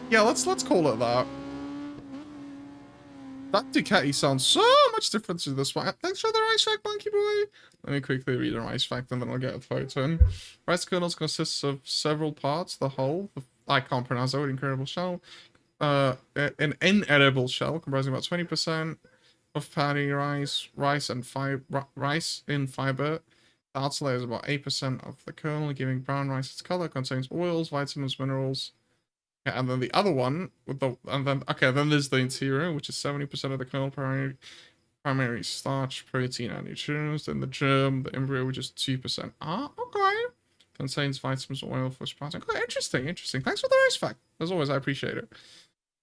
[SPEAKER 1] Yeah, let's call it that. That Ducati sounds so much different to this one. Thanks for the rice fact, Monkey Boy. Let me quickly read a rice fact and then I'll get a photo in. Rice kernels consists of several parts. The whole, I can't pronounce that word, incredible shell. An inedible shell comprising about 20% of paddy rice in fiber. The outer layer is about 8% of the kernel, giving brown rice its color. Contains oils, vitamins, minerals. Okay, and then the other one with the then there's the interior, which is 70% of the kernel primary starch, protein, and nutrients. Then the germ, the embryo, which is 2%. Ah, okay. Contains vitamins, oil for sprouting. Okay, interesting, interesting. Thanks for the rice fact. As always, I appreciate it.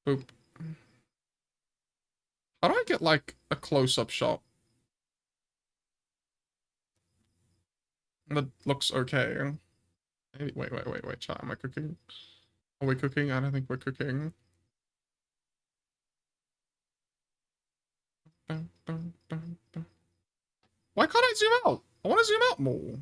[SPEAKER 1] Boop. How do I get like a close-up shot that looks okay? Maybe, wait, chat. Am I cooking? Are we cooking? I don't think we're cooking. Why can't I zoom out? I want to zoom out more.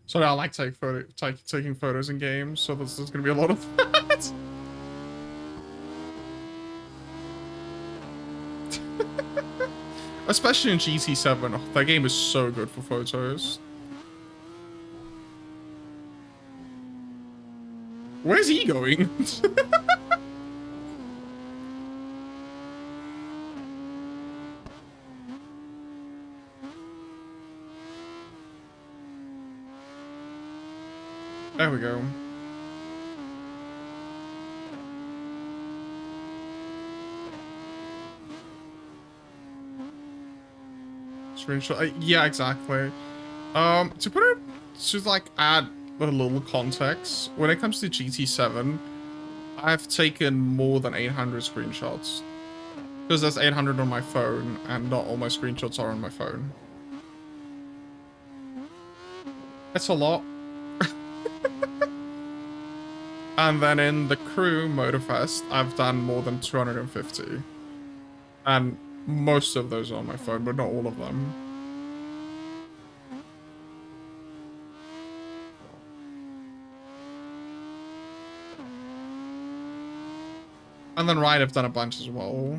[SPEAKER 1] So I like taking photos in games, so there's gonna be a lot of that. Especially in GT7, oh, that game is so good for photos. Where's he going? There we go. Screenshot. Yeah, exactly. To put it, to like add a little context, when it comes to GT7, I've taken more than 800 screenshots. Because there's 800 on my phone, and not all my screenshots are on my phone. That's a lot. And then in the crew Motorfest, I've done more than 250. And most of those are on my phone, but not all of them. And then Ride, I've done a bunch as well.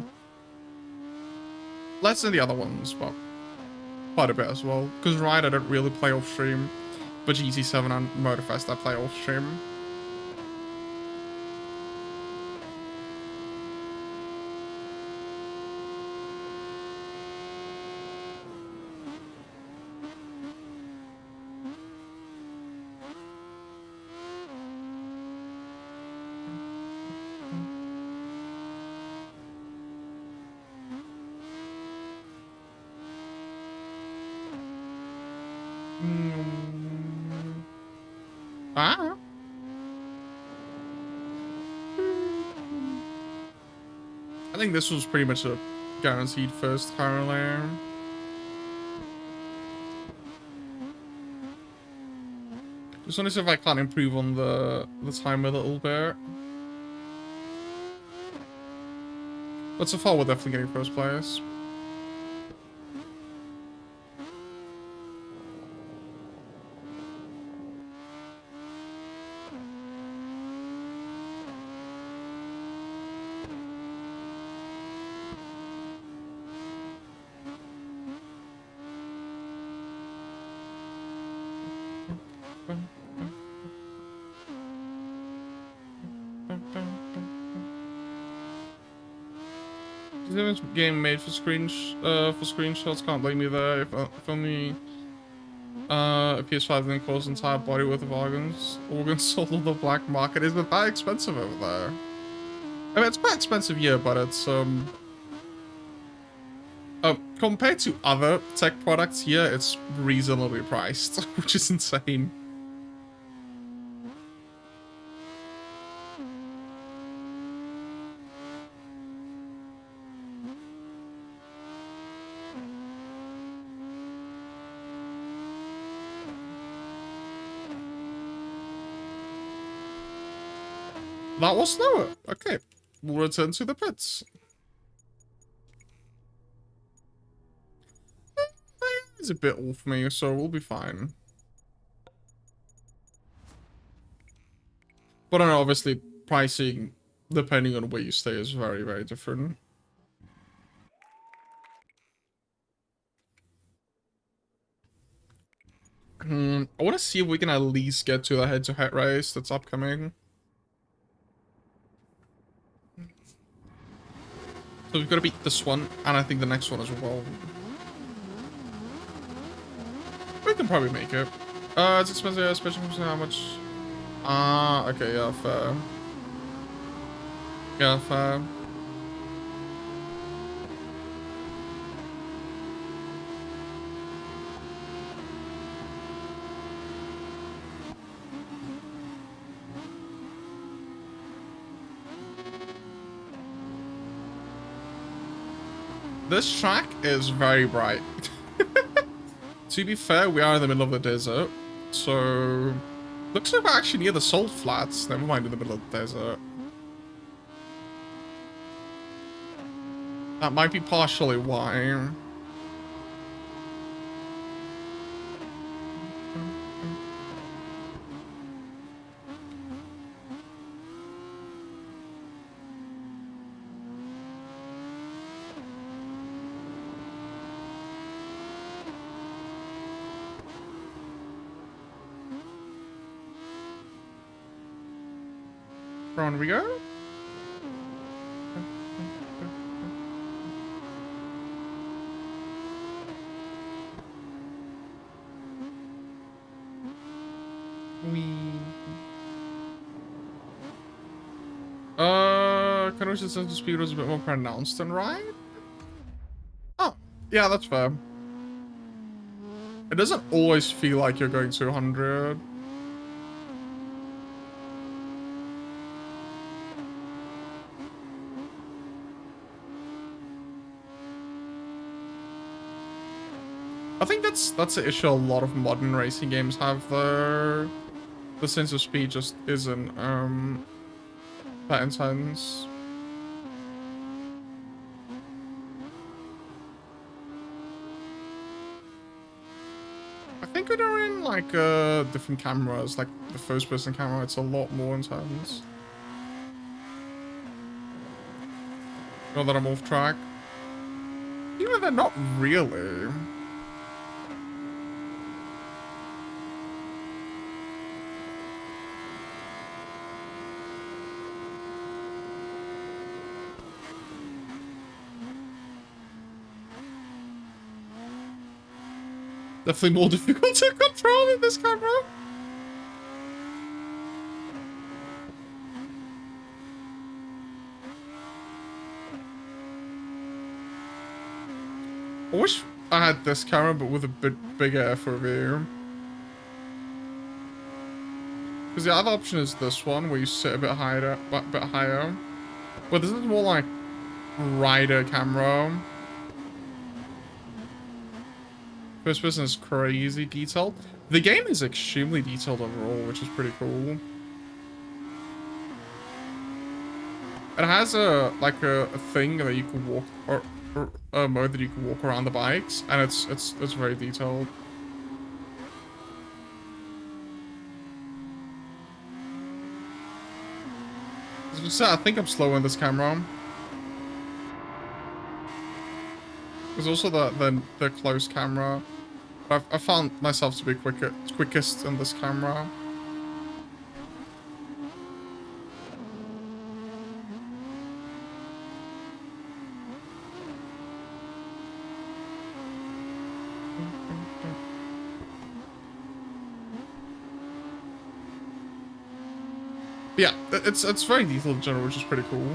[SPEAKER 1] Less than the other ones, but quite a bit as well. Because Ride, I don't really play off stream. But GT7 and Motorfest, I play off stream. Ah. I think this was pretty much a guaranteed first currently. Just want to see if I can improve on the time a little bit. But so far, we're definitely getting first place. This game made for screenshots. Can't blame me there. If only a PS5 then costs entire body worth of organs sold on the black market. Is it that expensive over there? I mean, it's quite expensive, yeah, but it's compared to other tech products here, it's reasonably priced, which is insane. That was slower. Okay. We'll return to the pits. It's a bit off me, so we'll be fine. But I know, obviously, pricing, depending on where you stay, is very, very different. I want to see if we can at least get to the head-to-head race that's upcoming. So we've got to beat this one, and I think the next one as well. We can probably make it. It's expensive, especially for how much... Ah, okay, yeah, fair. Yeah, fair. This track is very bright. To be fair, we are in the middle of the desert, so... Looks like we're actually near the salt flats. Never mind, in the middle of the desert. That might be partially why. On we go. Kind of wish the sense of speed was a bit more pronounced than right. Oh, yeah, that's fair. It doesn't always feel like you're going 200. I think that's the issue a lot of modern racing games have there. The sense of speed just isn't that intense. I think when you're in like different cameras, like the first person camera, it's a lot more intense. Not that I'm off track. Even then, not really. Definitely more difficult to control in this camera. I wish I had this camera, but with a bit bigger FOV. Because the other option is this one, where you sit a bit higher, But this is more like rider camera. First person is crazy detailed. The game is extremely detailed overall, which is pretty cool. It has a thing that you can walk, or a mode that you can walk around the bikes, and it's very detailed. I think I'm slow on this camera. There's also the close camera. I found myself to be quickest in this camera. Yeah, it's very detailed in general, which is pretty cool.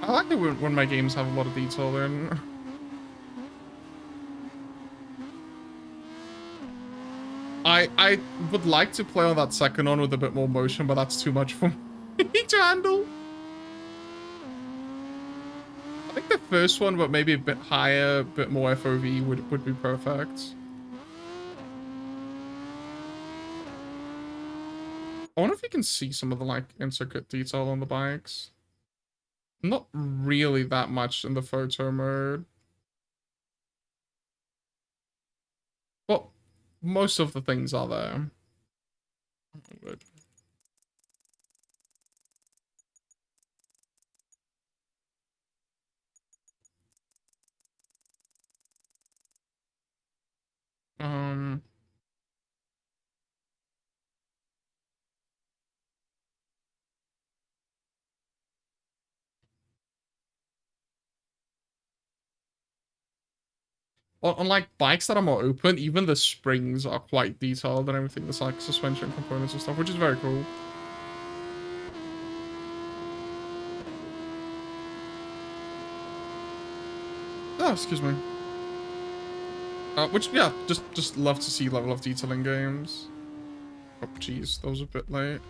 [SPEAKER 1] I like it when my games have a lot of detail in. I would like to play on that second one with a bit more motion, but that's too much for me to handle. I think the first one, but maybe a bit higher, a bit more FOV would be perfect. I wonder if you can see some of the like intricate detail on the bikes. Not really that much in the photo mode. But most of the things are there. Good. Um, on like bikes that are more open, even the springs are quite detailed and everything. There's like suspension components and stuff, which is very cool. Oh, excuse me. Which yeah, just love to see level of detail in games. Oh jeez, that was a bit late.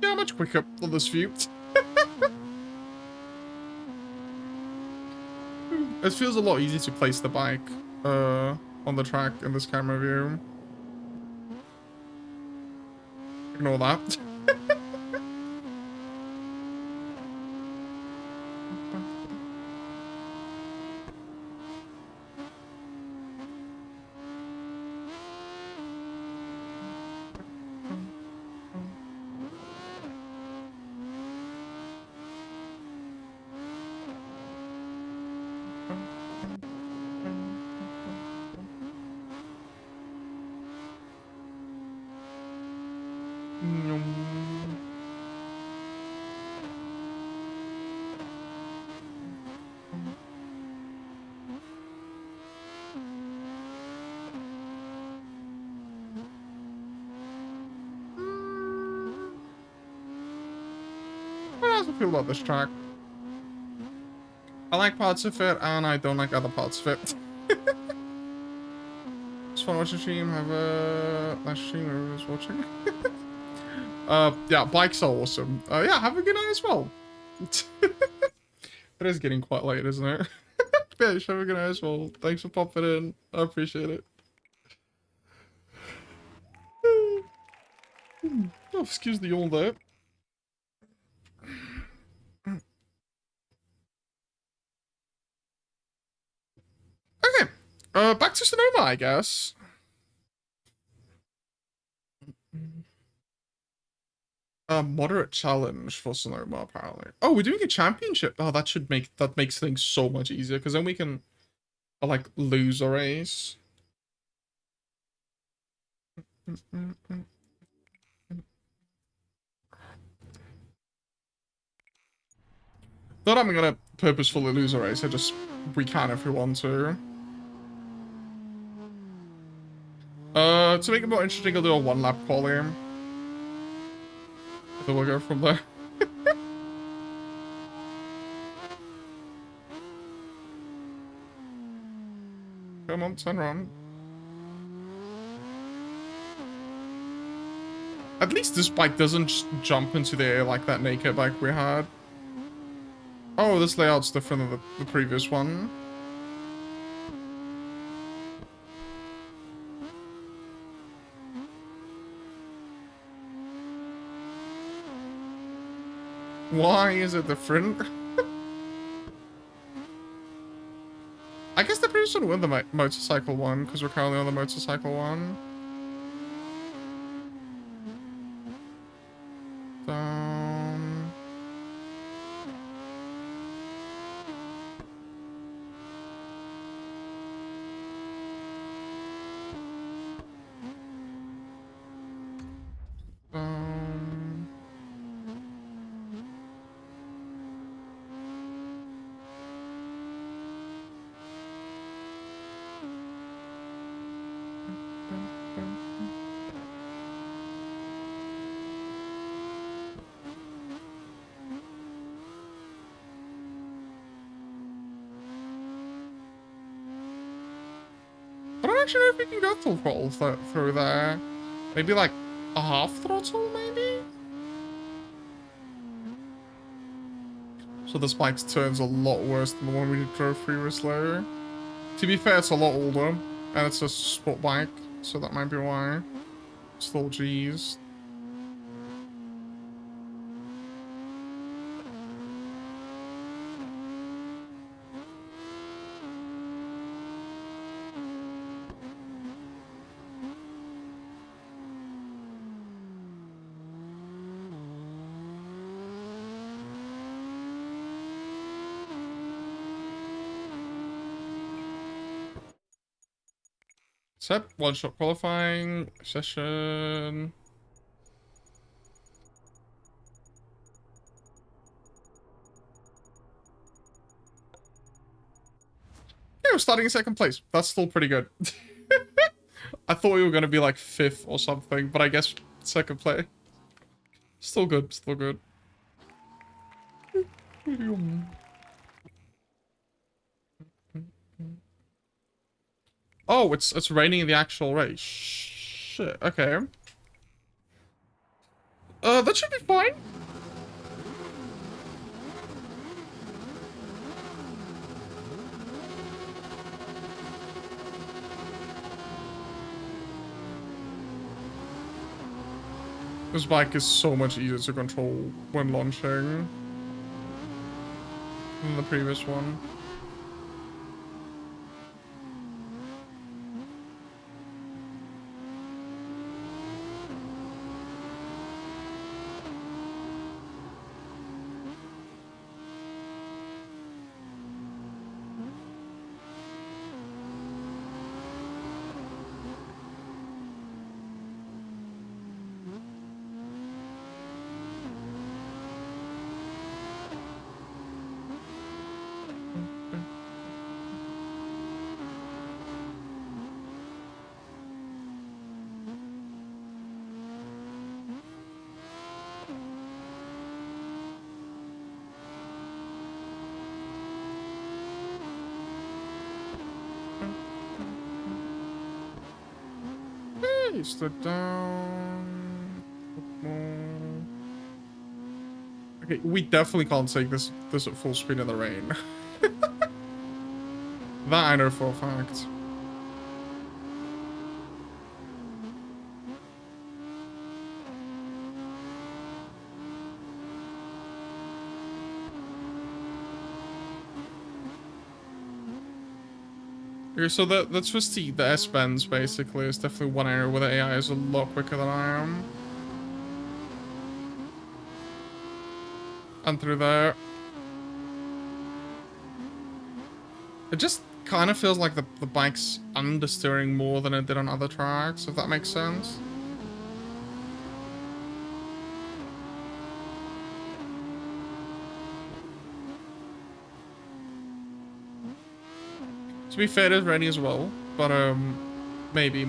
[SPEAKER 1] Yeah, much quicker on this view. It feels a lot easier to place the bike on the track in this camera view. Ignore that. How does it feel about this track? I like parts of it, and I don't like other parts of it. Just fun watching stream. Have a last stream everyone's watching. Yeah, bikes are awesome. Yeah, have a good night as well. It is getting quite late, isn't it? Bitch, have a good night as well. Thanks for popping in. I appreciate it. Oh, excuse the yawn there. Okay. Back to Sonoma, I guess. A moderate challenge for Sonoma, apparently. Oh, we're doing a championship. Oh, that makes things so much easier because then we can like lose a race. Not I'm gonna purposefully lose a race. We can if we want to. To make it more interesting, I'll do a one-lap quali. Then we'll go from there. Come on, turn around. At least this bike doesn't just jump into the air like that naked bike we had. Oh, this layout's different than the previous one. Why is it different? I guess the previous one won the motorcycle one, because we're currently on the motorcycle one. Down. Down. I don't actually know if we can go full throttle through there. Maybe like a half throttle, maybe? So this bike's turns a lot worse than the one we drove previously. To be fair, it's a lot older, and it's a sport bike, so that might be why. Still G's. Set one-shot qualifying session. Yeah, we're starting in second place. That's still pretty good. I thought we were going to be like fifth or something, but I guess second place. Still good, still good. Oh, it's raining in the actual race. Shit, okay. That should be fine. This bike is so much easier to control when launching than the previous one. Hey, slip down. Okay, we definitely can't take this at full speed in the rain. That I know for a fact. Okay, so that's just the S-bends basically. It's definitely one area where the AI is a lot quicker than I am. And through there. It just kind of feels like the bike's understeering more than it did on other tracks, if that makes sense. To be fair, it is raining as well, but maybe.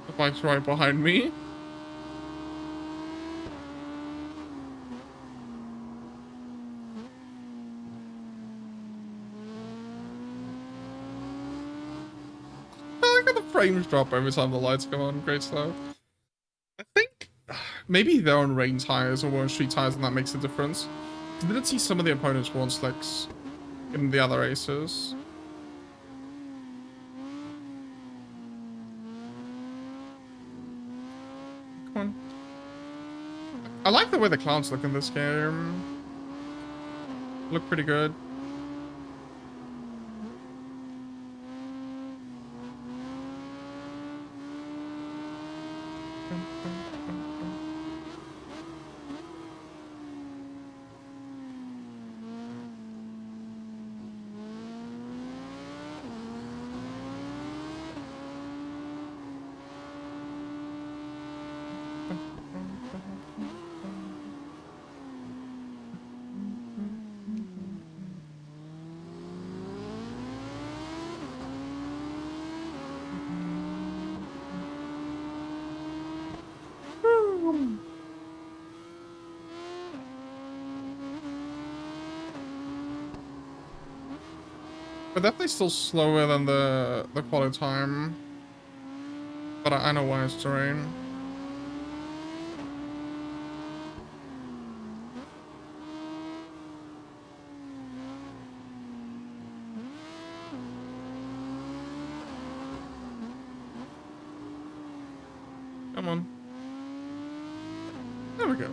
[SPEAKER 1] The bike's right behind me. I like how the frames drop every time the lights come on. Great stuff. I think maybe they're on rain tires or on street tires and that makes a difference. I didn't see some of the opponents were on slicks in the other races. Come on. I like the way the clouds look in this game. Look pretty good. But definitely still slower than the quality time. But I know why it's terrain. Come on. There we go.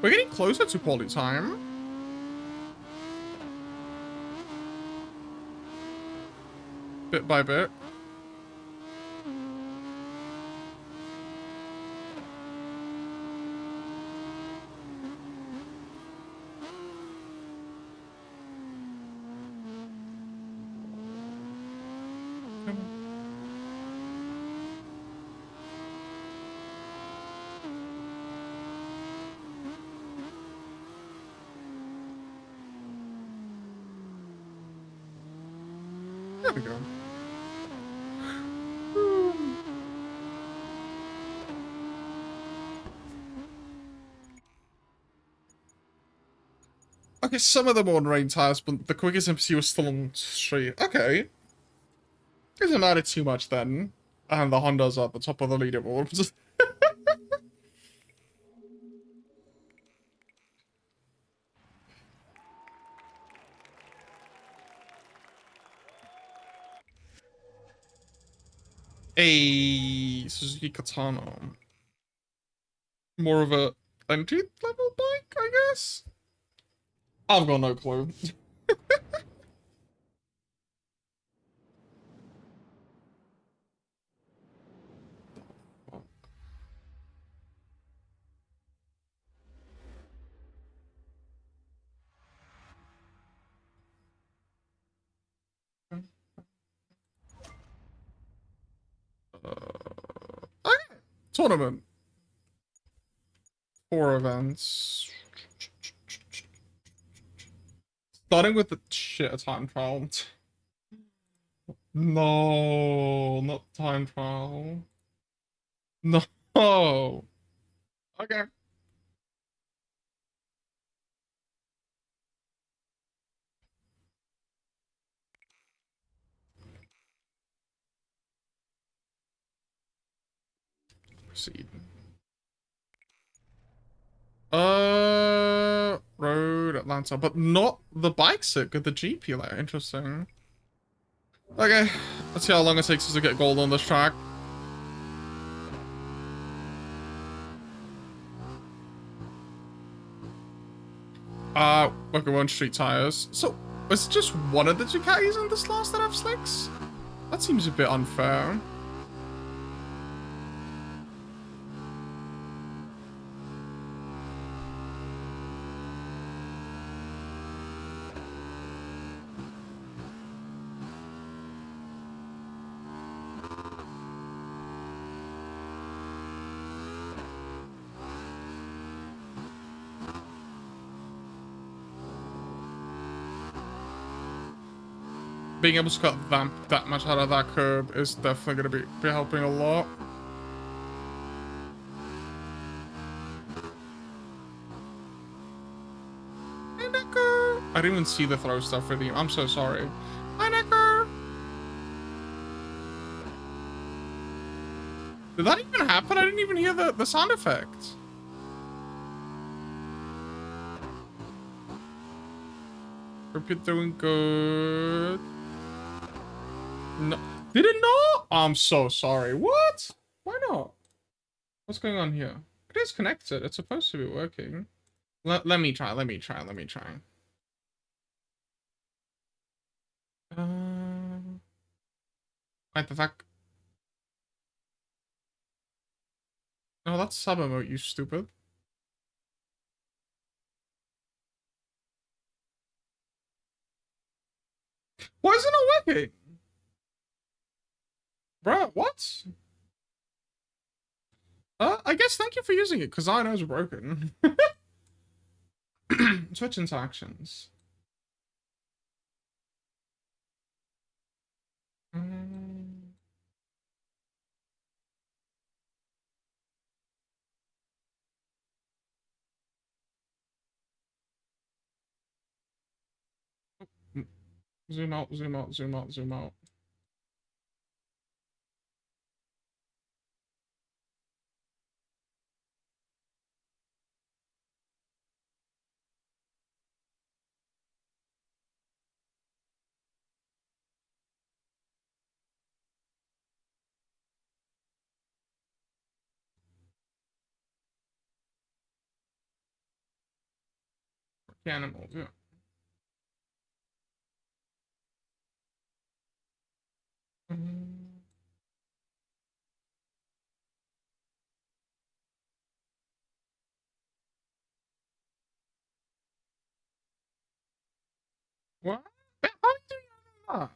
[SPEAKER 1] We're getting closer to quality time. Bit by bit. There we go. Okay, some of them were on rain tires, but the quickest MC was still on street. Okay. Doesn't matter too much then. And the Hondas are at the top of the leaderboard. A Suzuki Katana. More of a entry level bike, I guess? I've got no clue. Okay. Tournament. 4 events. Starting with the shit time trial. No, not time trial. No. Okay. Proceed. Road Atlanta, but not the bike circuit, the GP layer. Interesting. Okay, let's see how long it takes us to get gold on this track. Okay, one street tires. So, was it just one of the Ducatis in this last that have slicks? That seems a bit unfair. Being able to cut that much out of that curb is definitely going to be helping a lot. Hey, Necker! I didn't even see the throw stuff for you. I'm so sorry. Hi, Necker! Did that even happen? I didn't even hear the sound effect. Hope you're doing good. No. Did it not? I'm so sorry. What? Why not? What's going on here? It is connected. It's supposed to be working. Let me try. Wait, the fuck? No, that's sub emote, you stupid. Why is it not working? Bruh, what? I guess thank you for using it, because I know it's broken. Switch into actions. Zoom out, zoom out, zoom out, zoom out. The animals, yeah. What? How are you doing that?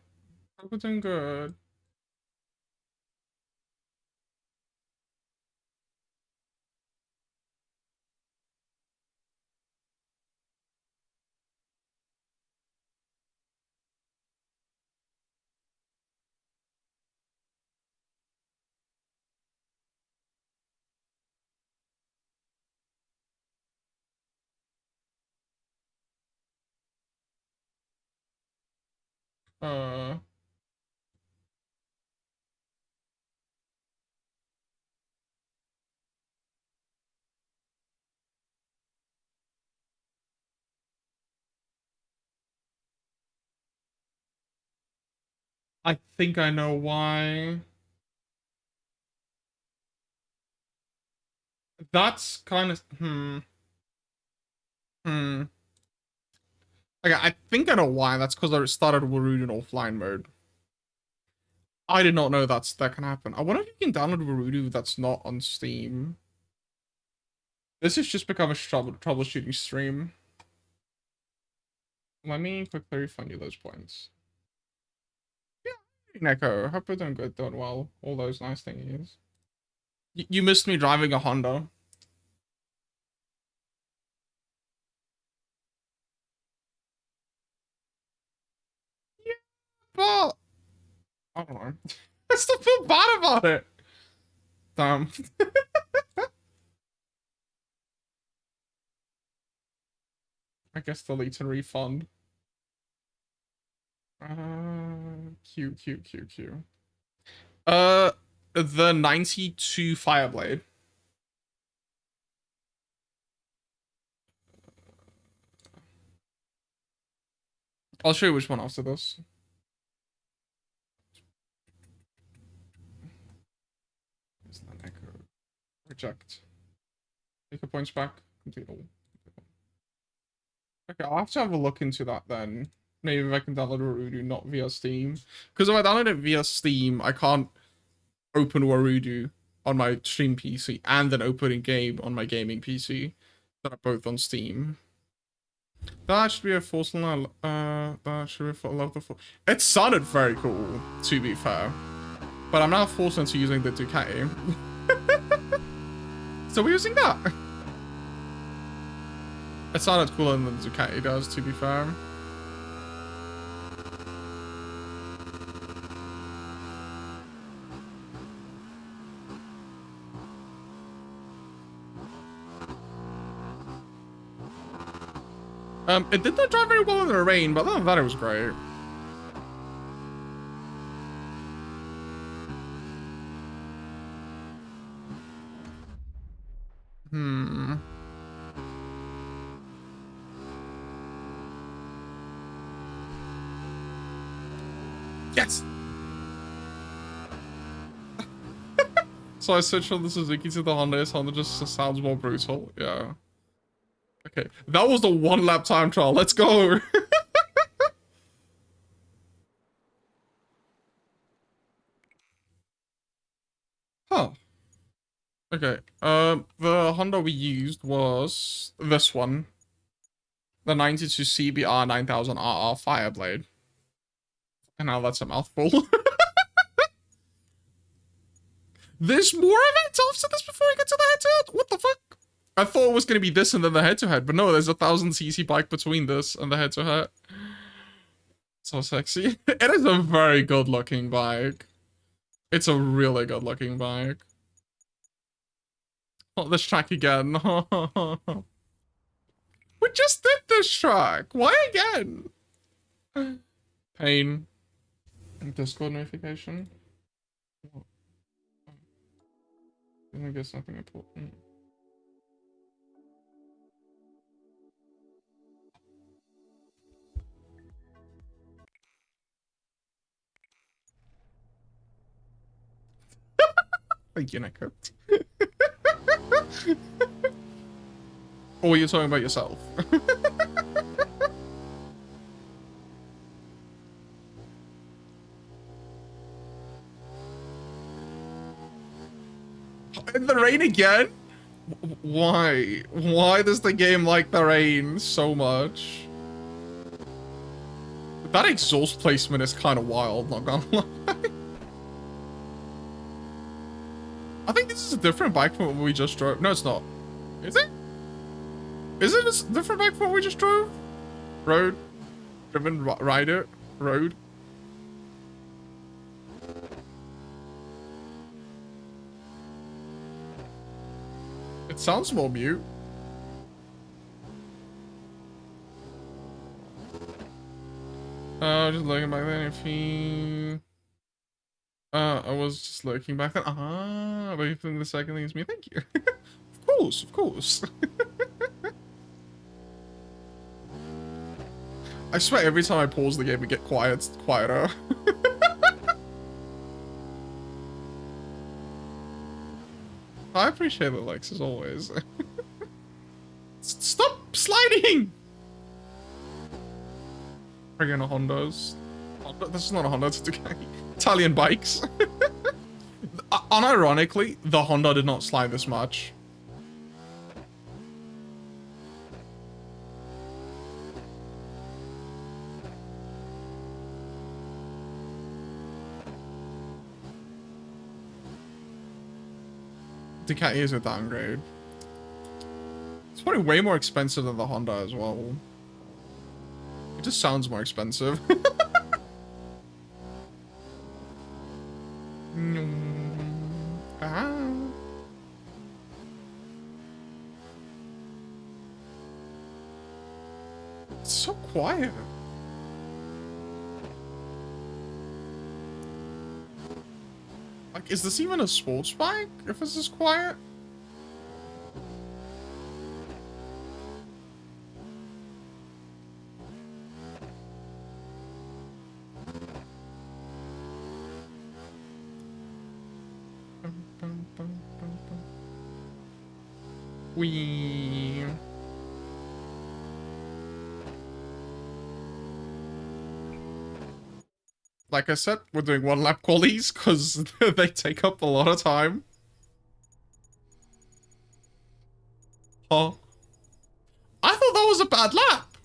[SPEAKER 1] I'm doing good. Uh, I think I know why. That's kind of hmm. Okay, I think I know why. That's because I started Warude in offline mode. I did not know that can happen. I wonder if you can download Warudu that's not on Steam. This has just become a troubleshooting stream. Let me quickly refund you those points. Yeah, Neko, hope you're doing good, doing well. All those nice things. You missed me driving a Honda. Yeah, but I don't know. I still feel bad about it. Damn. I guess delete and refund. Q. Uh, the 92 Fireblade. I'll show you which one after this. Is that echo? Reject. Take your points back. Complete all. Okay, I'll have to have a look into that then. Maybe if I can download Warudu not via Steam. Because if I download it via Steam, I can't open Warudu on my stream PC and then open a game on my gaming PC that are both on Steam. That should be a force that should be a love the force. It sounded very cool, to be fair. But I'm now forced into using the Ducati. So we're using that. It sounded cooler than the Ducati does, to be fair. It did not drive very well in the rain, but other than that, it was great. Yes! So I switched from the Suzuki to the Honda. Honda just sounds more brutal. Yeah. Okay. That was the 1 lap time trial. Let's go. Huh. Okay. The Honda we used was this one. The 92 CBR 9000RR Fireblade. And now that's a mouthful. There's more events after this before we get to the head-to-head? What the fuck? I thought it was going to be this and then the head-to-head, but no, there's a 1000cc bike between this and the head-to-head. So sexy. It is a very good-looking bike. It's a really good-looking bike. Oh, this track again. We just did this track. Why again? Pain. Discord notification. I guess nothing important. Thank you, Nico. Or you're talking about yourself. In the rain again? Why? Why does the game like the rain so much? That exhaust placement is kind of wild, not gonna lie. I think this is a different bike from what we just drove. No, it's not. Is it? Is it a different bike from what we just drove? Road? Driven? Rider? Road? It sounds more mute. Just looking back then if he... I was just looking back then. Ah, but you think the second thing is me? Thank you. Of course, of course. I swear every time I pause the game we get quieter. I appreciate the likes as always. Stop sliding! Again, a Honda's. Honda? This is not a Honda, it's a Ducati. Italian bikes. Unironically, the Honda did not slide this much. Ducati is a downgrade. It's probably way more expensive than the Honda as well. It just sounds more expensive. It's so quiet. Like, is this even a sports bike if this is quiet? Wee. Like I said, we're doing 1 lap qualies because they take up a lot of time. Huh? I thought that was a bad lap.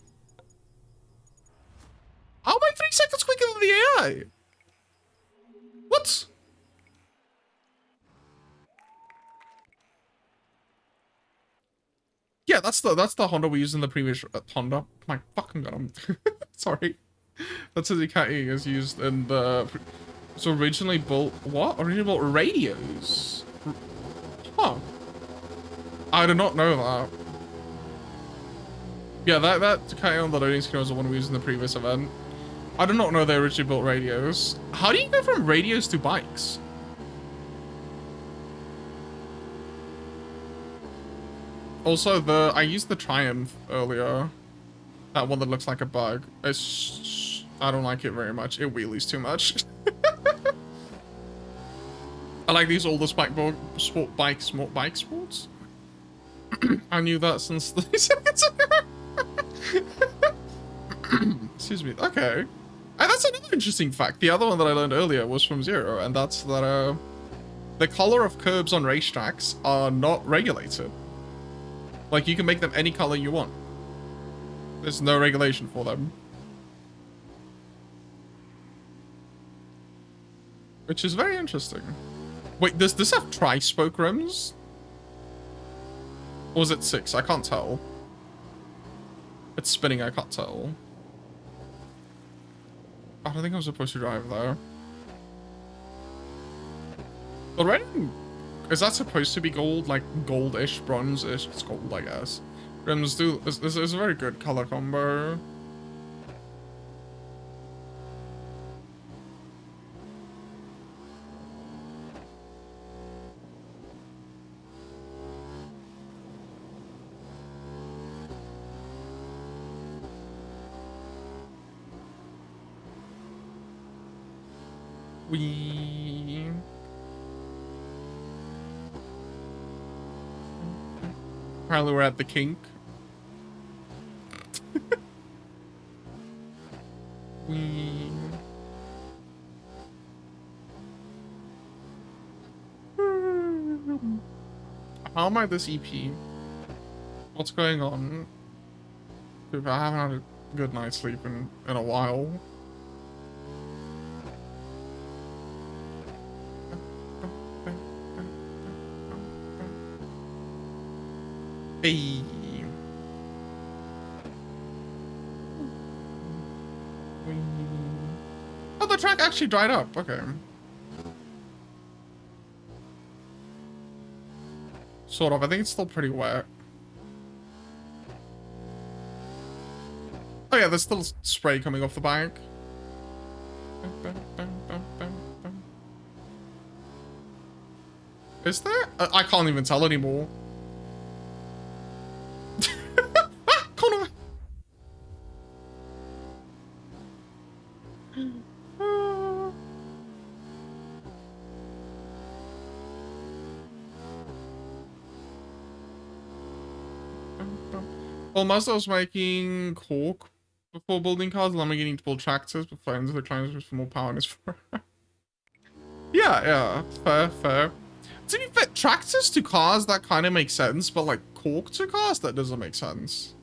[SPEAKER 1] How am I 3 seconds quicker than the AI? What? Yeah, that's the Honda we used in the previous Honda. My fucking god, I'm sorry. That's a Ducati is used in the. It's originally built. What? Originally built radios. Huh. I did not know that. Yeah, that Ducati on the loading screen was the one we used in the previous event. I did not know they originally built radios. How do you go from radios to bikes? Also, I used the Triumph earlier. That one that looks like a bug. I don't like it very much. It wheelies too much. I like these older sport sports. I knew that since 30 seconds ago. Excuse me. Okay. And that's another interesting fact. The other one that I learned earlier was from Zero, and that's that the color of curbs on racetracks are not regulated. Like, you can make them any color you want. There's no regulation for them. Which is very interesting. Wait, does this have tri-spoke rims? Or is it 6? I can't tell. It's spinning, I can't tell. I don't think I'm supposed to drive there. Already? Is that supposed to be gold? Like gold-ish, bronze-ish? It's gold, I guess. Rims do... This is a very good color combo. Apparently we're at the kink. How am I this EP? What's going on? Dude, I haven't had a good night's sleep in a while. Hey. Oh, the track actually dried up. Okay. Sort of. I think it's still pretty wet. Oh yeah, there's still spray coming off the bike. Is there? I can't even tell anymore. Well, Mazda was making cork before building cars. Lamborghini to build tractors before ends the climbs for more power in his yeah, fair. To be fair, tractors to cars, that kind of makes sense, but like cork to cars, that doesn't make sense.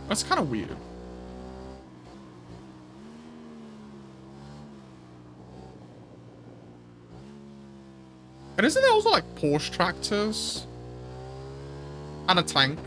[SPEAKER 1] That's kind of weird. And isn't there also like Porsche tractors? And a tank.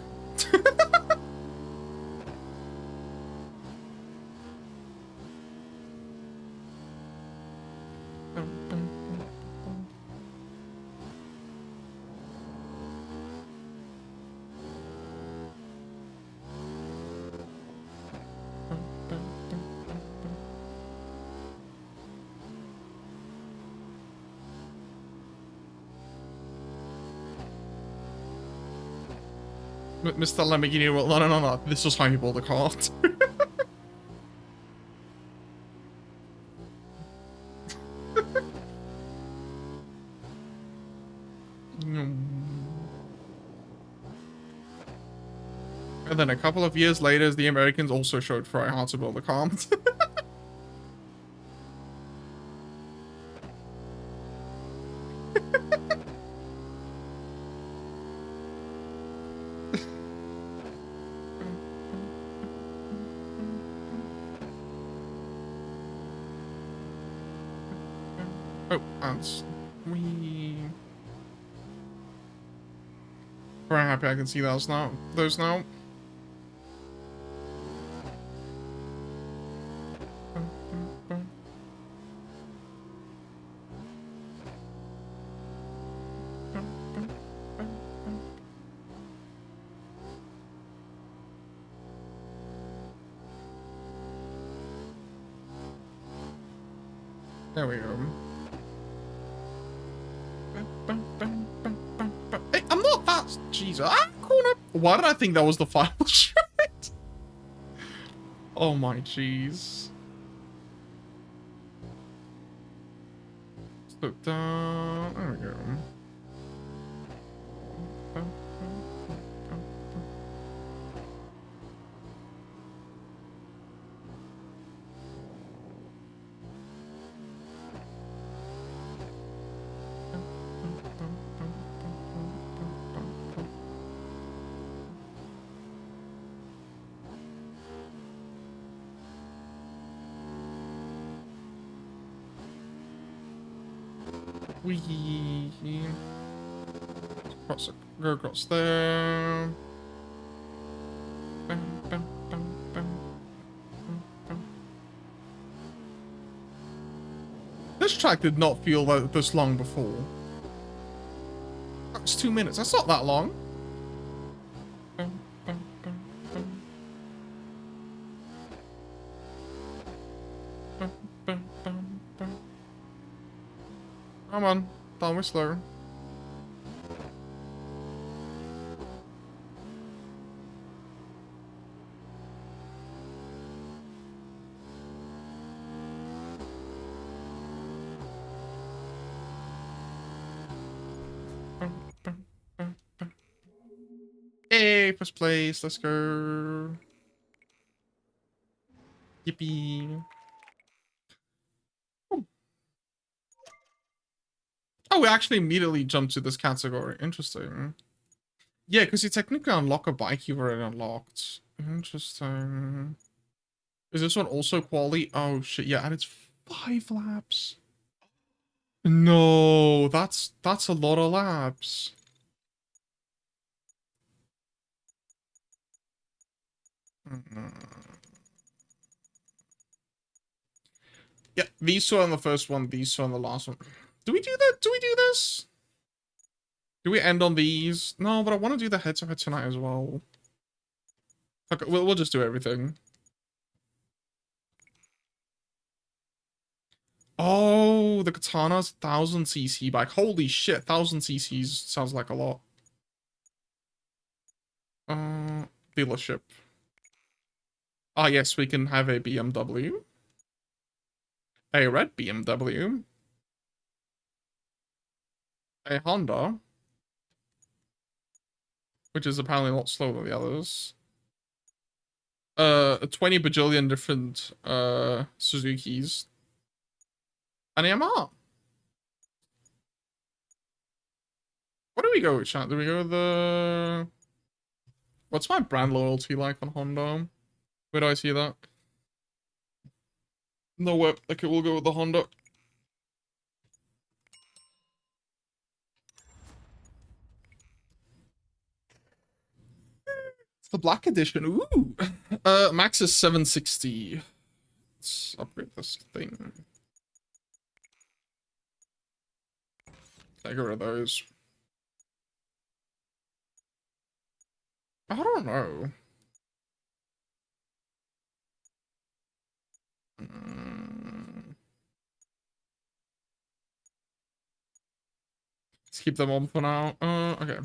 [SPEAKER 1] Mr. Lamborghini, well, no. This was how you bought the car. And then a couple of years later, the Americans also showed Ferrari how to build a car. Oh, ants. Very happy I can see those now. There we go. Hey, I'm not that. Jesus, I'm corner. Why did I think that was the final shot? Oh my jeez. Slow down. There we go. Wee. Go across there. Bam, bam, bam, bam, bam. This track did not feel like this long before. That's 2 minutes. That's not that long. Bam, bam, bam, bam. Bam, bam, bam, bam. Come on, tell me slow. Hey, first place, let's go. Yippee. Oh, we actually immediately jumped to this category. Interesting. Yeah, because you technically unlock a bike you've already unlocked. Interesting. Is this one also quality? Oh shit, yeah, and it's 5 laps. No, that's a lot of laps. Yeah, these two on the first one, these two on the last one. Do we do that? Do we do this? Do we end on these? No, but I want to do the head-to-head tonight as well. Okay, we'll just do everything. Oh, the Katana's 1000cc bike. Holy shit, 1000cc's sounds like a lot. Dealership. Ah, yes, we can have a BMW. A red BMW. A Honda. Which is apparently a lot slower than the others. 20 bajillion different, Suzukis. An Yamaha. What do we go with, chat? Do we go with the... What's my brand loyalty like on Honda? Where do I see that? No way. Okay, we'll go with the Honda. It's the black edition. Ooh. Max is 760. Let's upgrade this thing. Take rid of those. I don't know. Let's keep them on for now. Okay.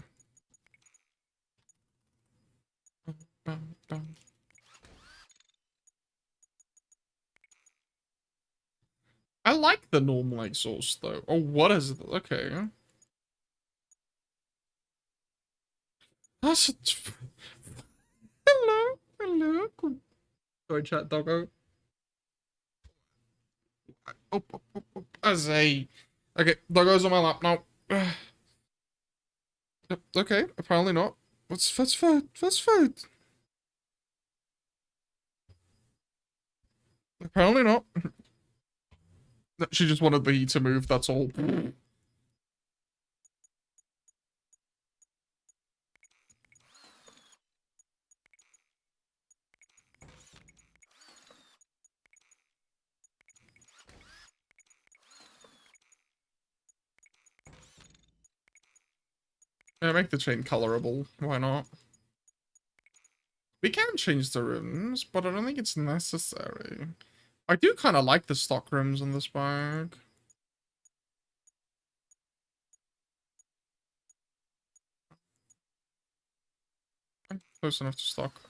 [SPEAKER 1] Bum, bum. I like the normal exhaust though. Oh, what is it? Okay. That's a hello, hello. Sorry, chat doggo. Oh, oh, oh, oh. As a okay, doggo's on my lap now. Yep, okay, apparently not. What's fast food? Fast food. Apparently not. She just wanted the heat to move, that's all. Yeah, make the chain colorable. Why not? We can change the rims, but I don't think it's necessary. I do kind of like the stock rims on this bike. Close enough to stock.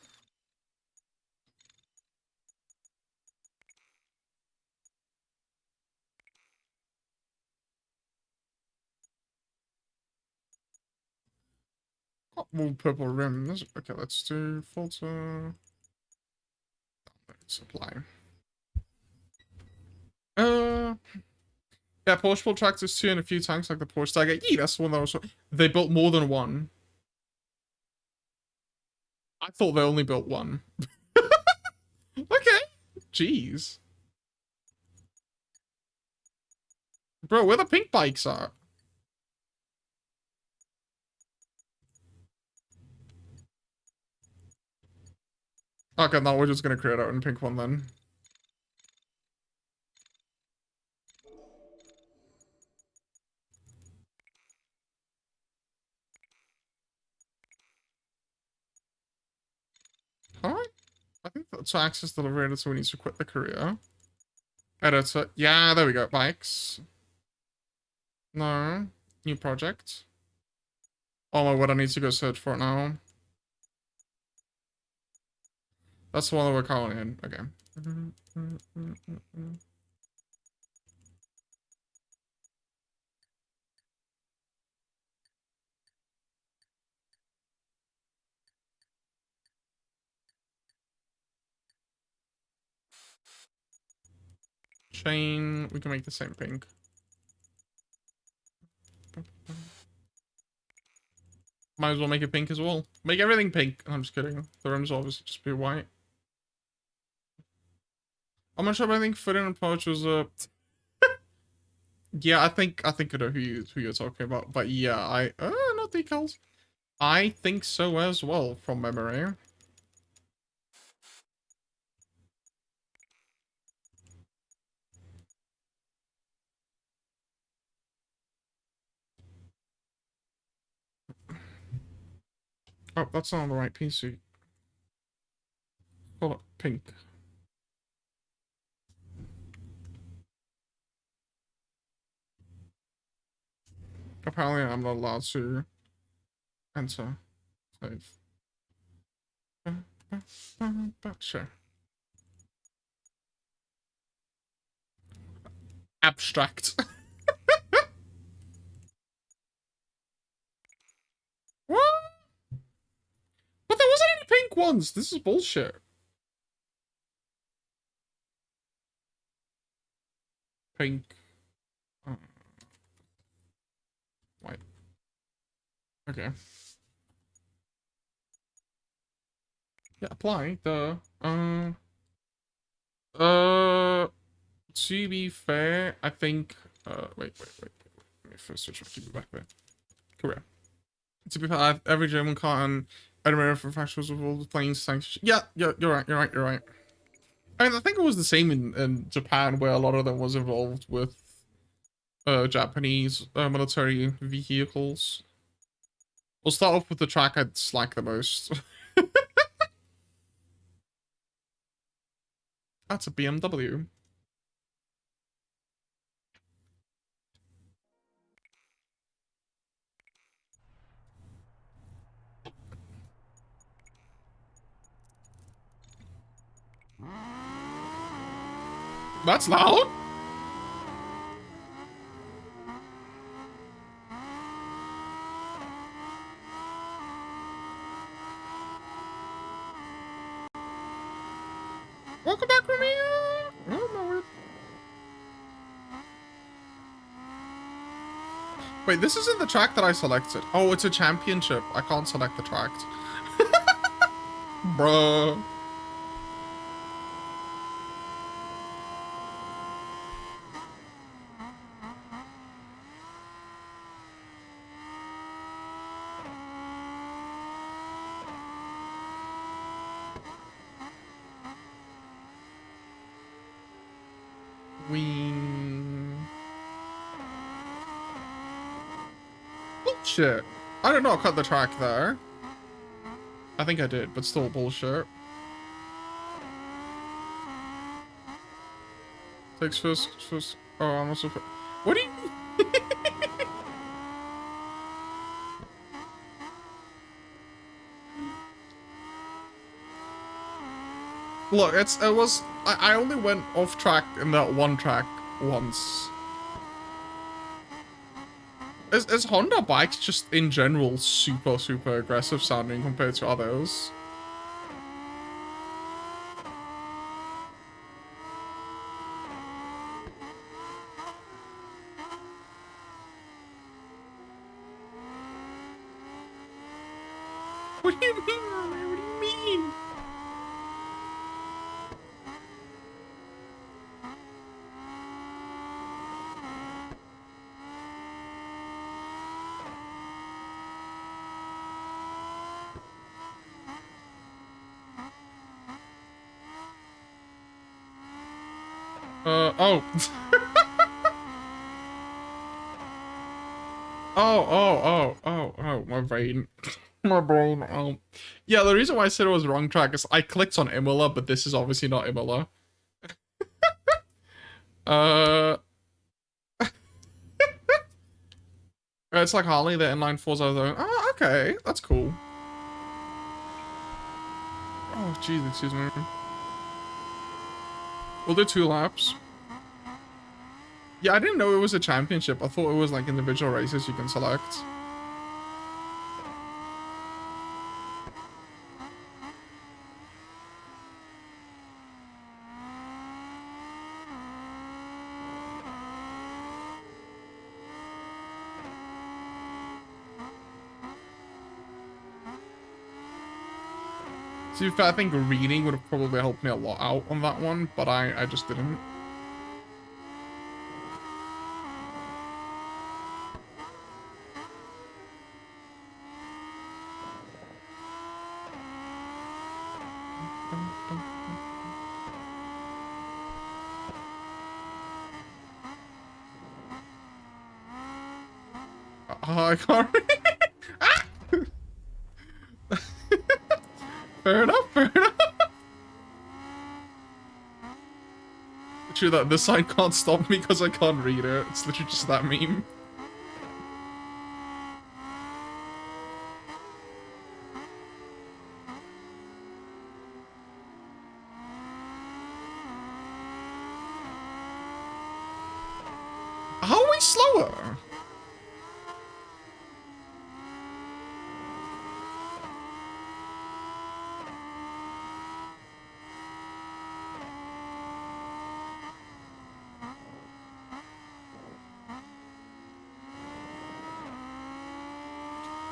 [SPEAKER 1] Can't move purple rims. Okay, let's do filter. Supply. Yeah, Porsche built tractors too, and a few tanks like the Porsche Stagger. Yeah, that's the one that was. They built more than one. I thought they only built one. Okay. Jeez. Bro, where the pink bikes are? Okay, now we're just gonna create our own pink one then. Alright. I think that's to access the elevator, so we need to quit the career. Editor. Yeah, there we go. Bikes. No. New project. Oh my god, I need to go search for it now. That's the one that we're calling in. Okay. Chain. We can make the same pink. Might as well make it pink as well. Make everything pink. I'm just kidding. The rims will obviously just be white. I'm not sure, but I think Footin and Poach was yeah, I think I know who you're talking about. But yeah, not decals. I think so as well from memory. Oh, that's not on the right PC. Call it pink. Apparently, I'm not allowed to enter. Save. Sure. Abstract. What? But there wasn't any pink ones. This is bullshit. Pink. White. Okay. Yeah, apply the to be fair, I think wait. Let me first switch my keep it back there. Korea. To be fair, every German car and Edinburgh for factions with all the planes sanctions. Yeah, you're right. I mean, I think it was the same in Japan, where a lot of them was involved with Japanese military vehicles. We'll start off with the track I dislike the most. That's a BMW. That's loud. Welcome back, Romeo. Oh my word. Wait, this isn't the track that I selected. Oh, it's a championship. I can't select the track. Bruh. Bullshit. I did not cut the track there. I think I did, but still bullshit. Takes first. Oh, I'm also. What do you? Look, I only went off track in that one track once. Is Honda bikes just in general super, super aggressive sounding compared to others? What do you mean, Ryan? What do you mean? Oh. Oh, my brain. My brain. Yeah, the reason why I said it was wrong track is I clicked on Imola, but this is obviously not Imola. It's like Harley, the inline fours are zone. Oh, okay. That's cool. Oh, jeez, excuse me. We'll do 2 laps. Yeah, I didn't know it was a championship. I thought it was like individual races you can select. To be fair, I think reading would have probably helped me a lot out on that one, but I just didn't. I can't. Ah! Fair enough, fair enough. True that this sign can't stop me because I can't read it. It's literally just that meme. How are we slower?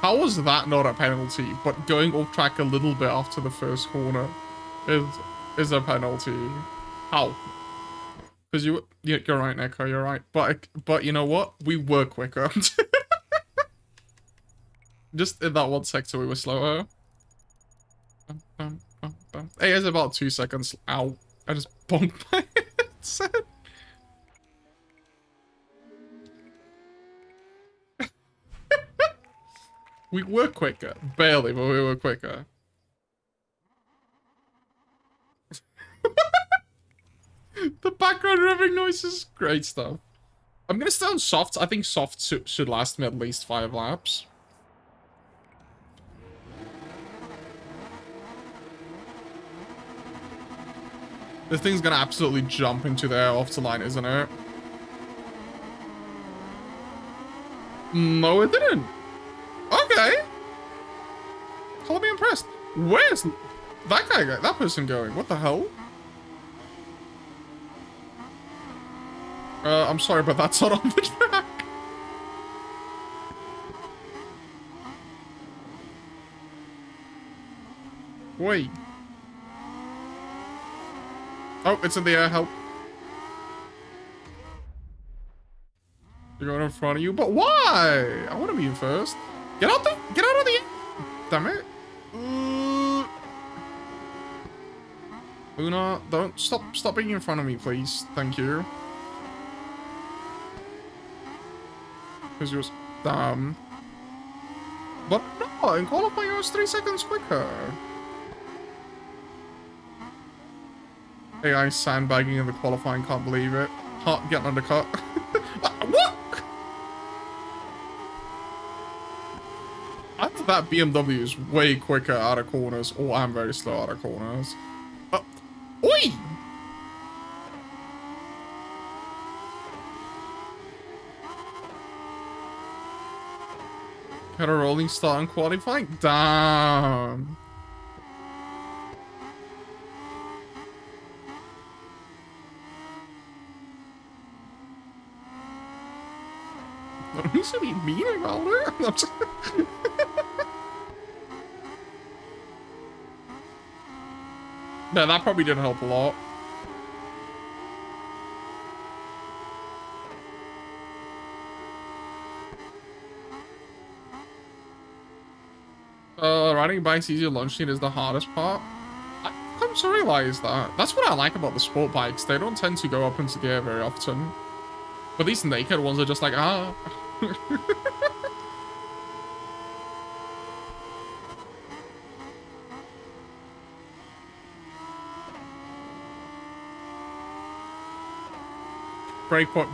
[SPEAKER 1] How was that not a penalty, but going off track a little bit after the first corner is a penalty? How? Because you're right, Neko, you're right. But you know what? We were quicker. Just in that one sector we were slower. Hey, it's about 2 seconds. Ow. I just bonked my headset. We were quicker. Barely, but we were quicker. The background revving noises. Great stuff. I'm gonna stay on soft. I think soft should last me at least 5 laps. This thing's gonna absolutely jump into the air off the line, isn't it? No, it didn't. Okay. Call me impressed. Where's that person going? What the hell? I'm sorry, but that's not on the track. Wait. Oh, it's in the air. Help. You're going in front of you, but why? I want to be in first. Get out of the damn it. Una, don't stop being in front of me, please. Thank you. Because you're damn. But no, in qualifying I was 3 seconds quicker. AI sandbagging in the qualifying, can't believe it. Heart getting undercut. What? I think that BMW is way quicker out of corners, or I'm very slow out of corners. Oi! Got a rolling start in qualifying? Damn. What used to be mean about it? I'm just... No, that probably didn't help a lot. Riding bikes easier launch speed is the hardest part. I've come to realize that. That's what I like about the sport bikes. They don't tend to go up into the air very often. But these naked ones are just like, ah.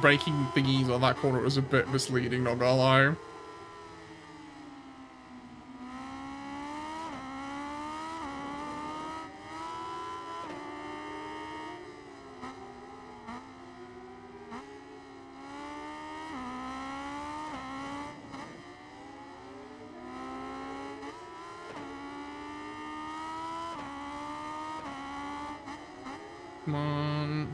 [SPEAKER 1] Braking thingies on that corner was a bit misleading, not gonna lie. Come on.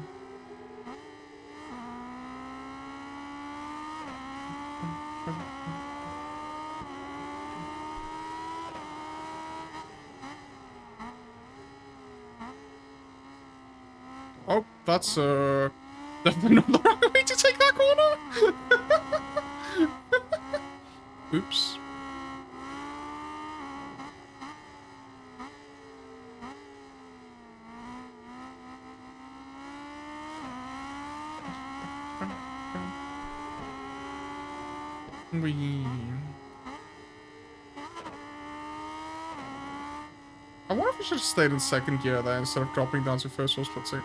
[SPEAKER 1] Oh, that's definitely not the right way to take that corner. Oops. I wonder if I should have stayed in second gear there instead of dropping down to first or split.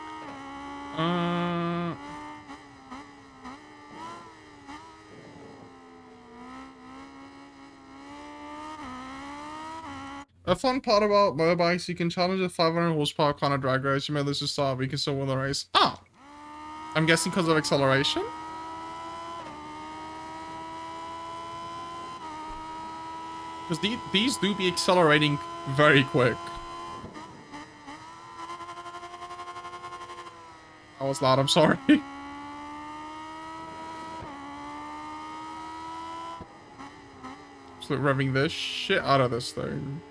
[SPEAKER 1] A fun part about motorbikes, you can challenge a 500 horsepower kind of drag race. You may lose to start, but you can still win the race. Ah! I'm guessing because of acceleration? Because these do be accelerating very quick. That was loud, I'm sorry. Just revving this shit out of this thing.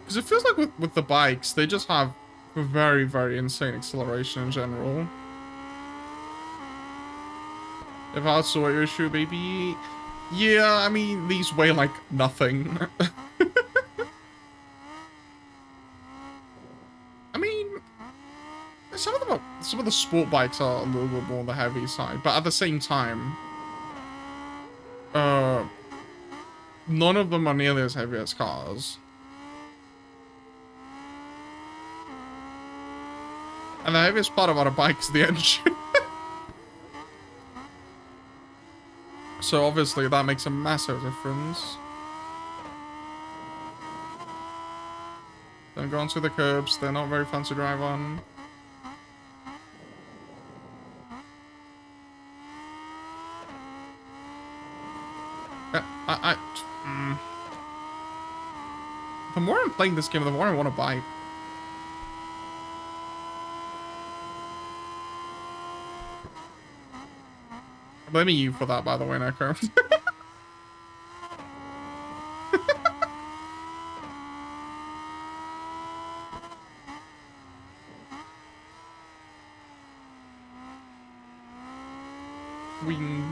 [SPEAKER 1] Because it feels like with the bikes, they just have a very, very insane acceleration in general. If that's what your issue, baby. Yeah, I mean, these weigh like nothing. I mean, some of the sport bikes are a little bit more on the heavy side, but at the same time, none of them are nearly as heavy as cars. And the heaviest part about a bike is the engine. So obviously that makes a massive difference. Don't go onto the curbs, they're not very fun to drive on. The more I'm playing this game, the more I want to bike. I'm blaming you for that, by the way, Neko. Wing.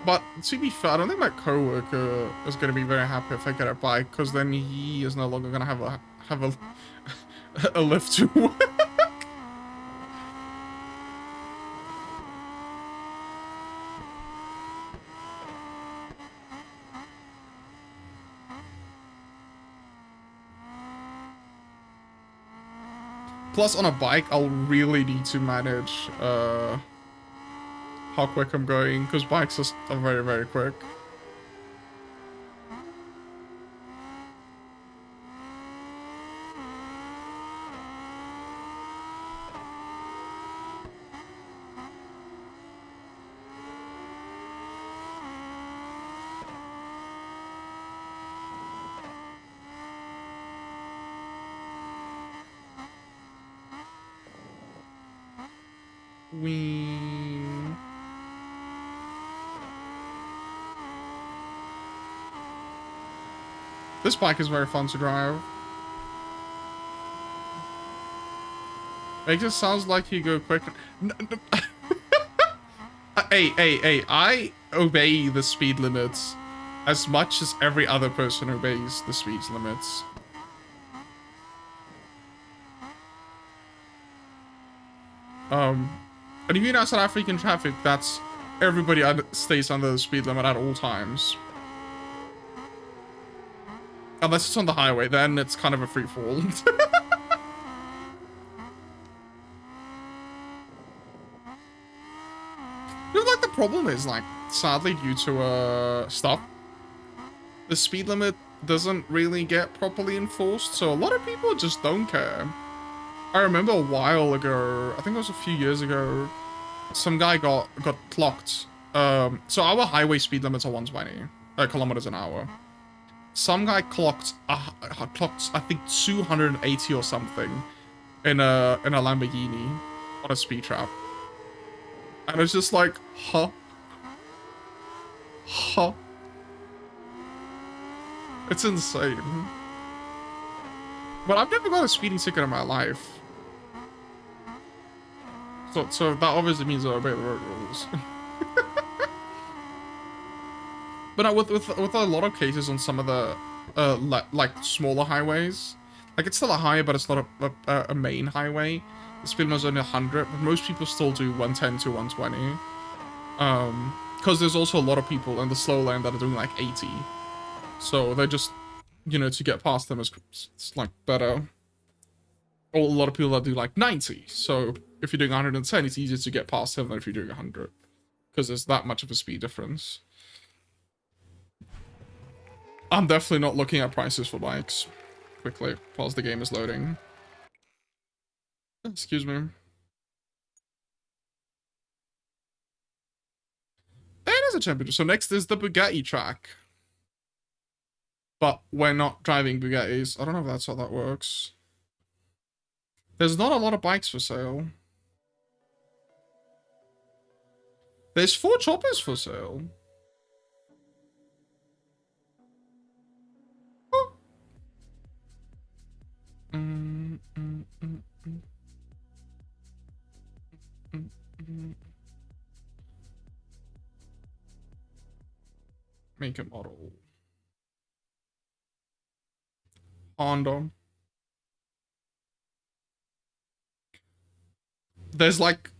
[SPEAKER 1] But to be fair, I don't think my coworker is going to be very happy if I get a bike, because then he is no longer going to have a lift to work. Plus, on a bike, I'll really need to manage how quick I'm going, because bikes are very, very quick. This bike is very fun to drive. It just sounds like you go quick. Hey, I obey the speed limits as much as every other person obeys the speed limits. And if you know South African traffic, that's everybody stays under the speed limit at all times. Unless it's on the highway, then it's kind of a free-for-all. Like, the problem is, like, sadly, due to, stuff, the speed limit doesn't really get properly enforced, so a lot of people just don't care. I remember a while ago, I think it was a few years ago, some guy got clocked. So our highway speed limits are 120 kilometers an hour. Some guy clocked, I think 280 or something in a Lamborghini on a speed trap. And it's just like, huh? Huh? It's insane. But I've never got a speeding ticket in my life. So that obviously means I obey the road rules. But with a lot of cases on some of the like smaller highways, like it's still a highway, but it's not a main highway. The speed limit is only 100, but most people still do 110 to 120. Because there's also a lot of people in the slow lane that are doing like 80. So they're just, you know, to get past them is like better. Or a lot of people that do like 90. So if you're doing 110, it's easier to get past them than if you're doing 100. Because there's that much of a speed difference. I'm definitely not looking at prices for bikes quickly whilst the game is loading. Excuse me. It is a championship. So next is the Bugatti track. But we're not driving Bugattis. I don't know if that's how that works. There's not a lot of bikes for sale. There's 4 choppers for sale. Oh. Make a model. Honda. There's like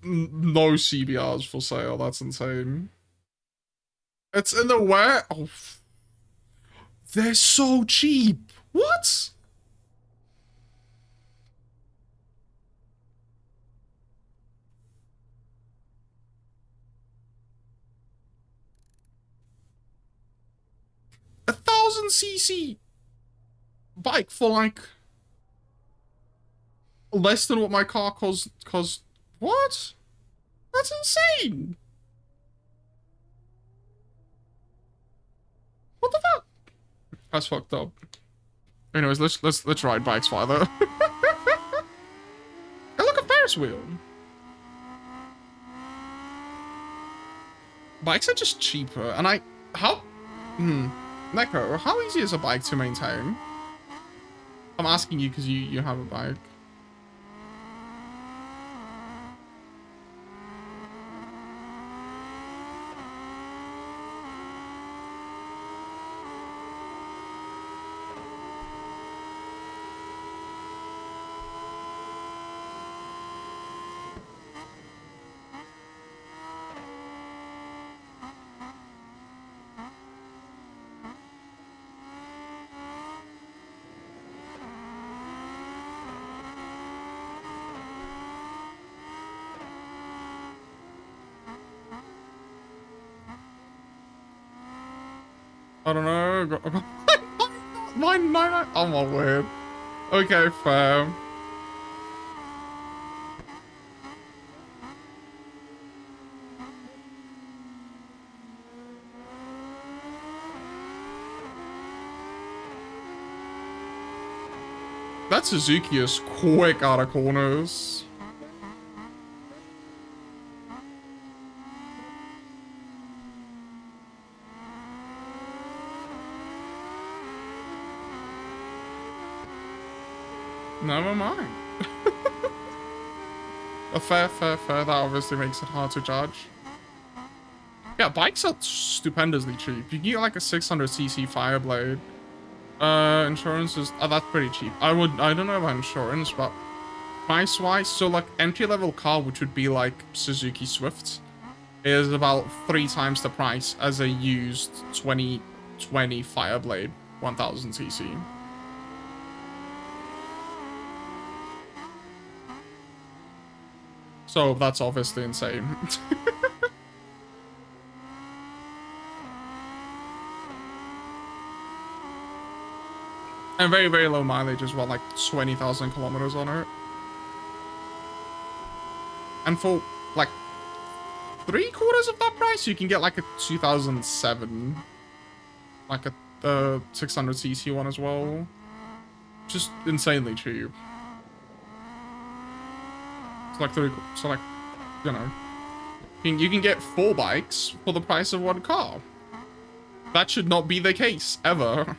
[SPEAKER 1] no CBRs for sale. That's insane. It's in the where? Oh, they're so cheap. What? A 1000cc bike for like less than what my car cost. What? That's insane. What the fuck? That's fucked up. Anyways, let's ride bikes farther. Hey, look, a Ferris wheel. Bikes are just cheaper, and Neko, how easy is a bike to maintain? I'm asking you because you have a bike. I don't know. Nine. Oh my word. Okay, fair. That Suzuki is quick out of corners. Never mind. Fair. That obviously makes it hard to judge. Yeah, bikes are stupendously cheap. You can get like a 600cc Fireblade. Insurance is that's pretty cheap. I don't know about insurance, but price wise, so like entry level car, which would be like Suzuki Swift, is about 3 times the price as a used 2020 Fireblade 1000cc. So that's obviously insane. And very, very low mileage as well, like 20,000 kilometers on it. And for like 3/4 of that price, you can get like a 2007, like a 600cc one as well. Just insanely cheap. It's like you know, you can get 4 bikes for the price of 1 car. That should not be the case ever.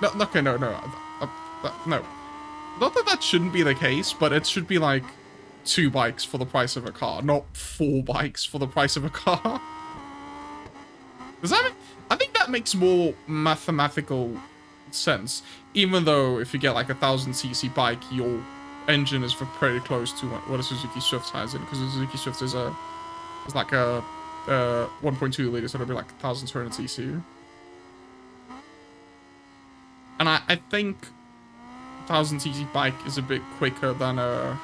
[SPEAKER 1] No, okay, no. No. Not that that shouldn't be the case, but it should be like 2 bikes for the price of a car, not 4 bikes for the price of a car. Does that I think that makes more mathematical sense, even though if you get like a 1000cc bike, your engine is pretty close to what a Suzuki Swift has in, because a Suzuki Swift is like a 1.2 liter, so it'll be like 1200cc. And I think 1000cc bike is a bit quicker than a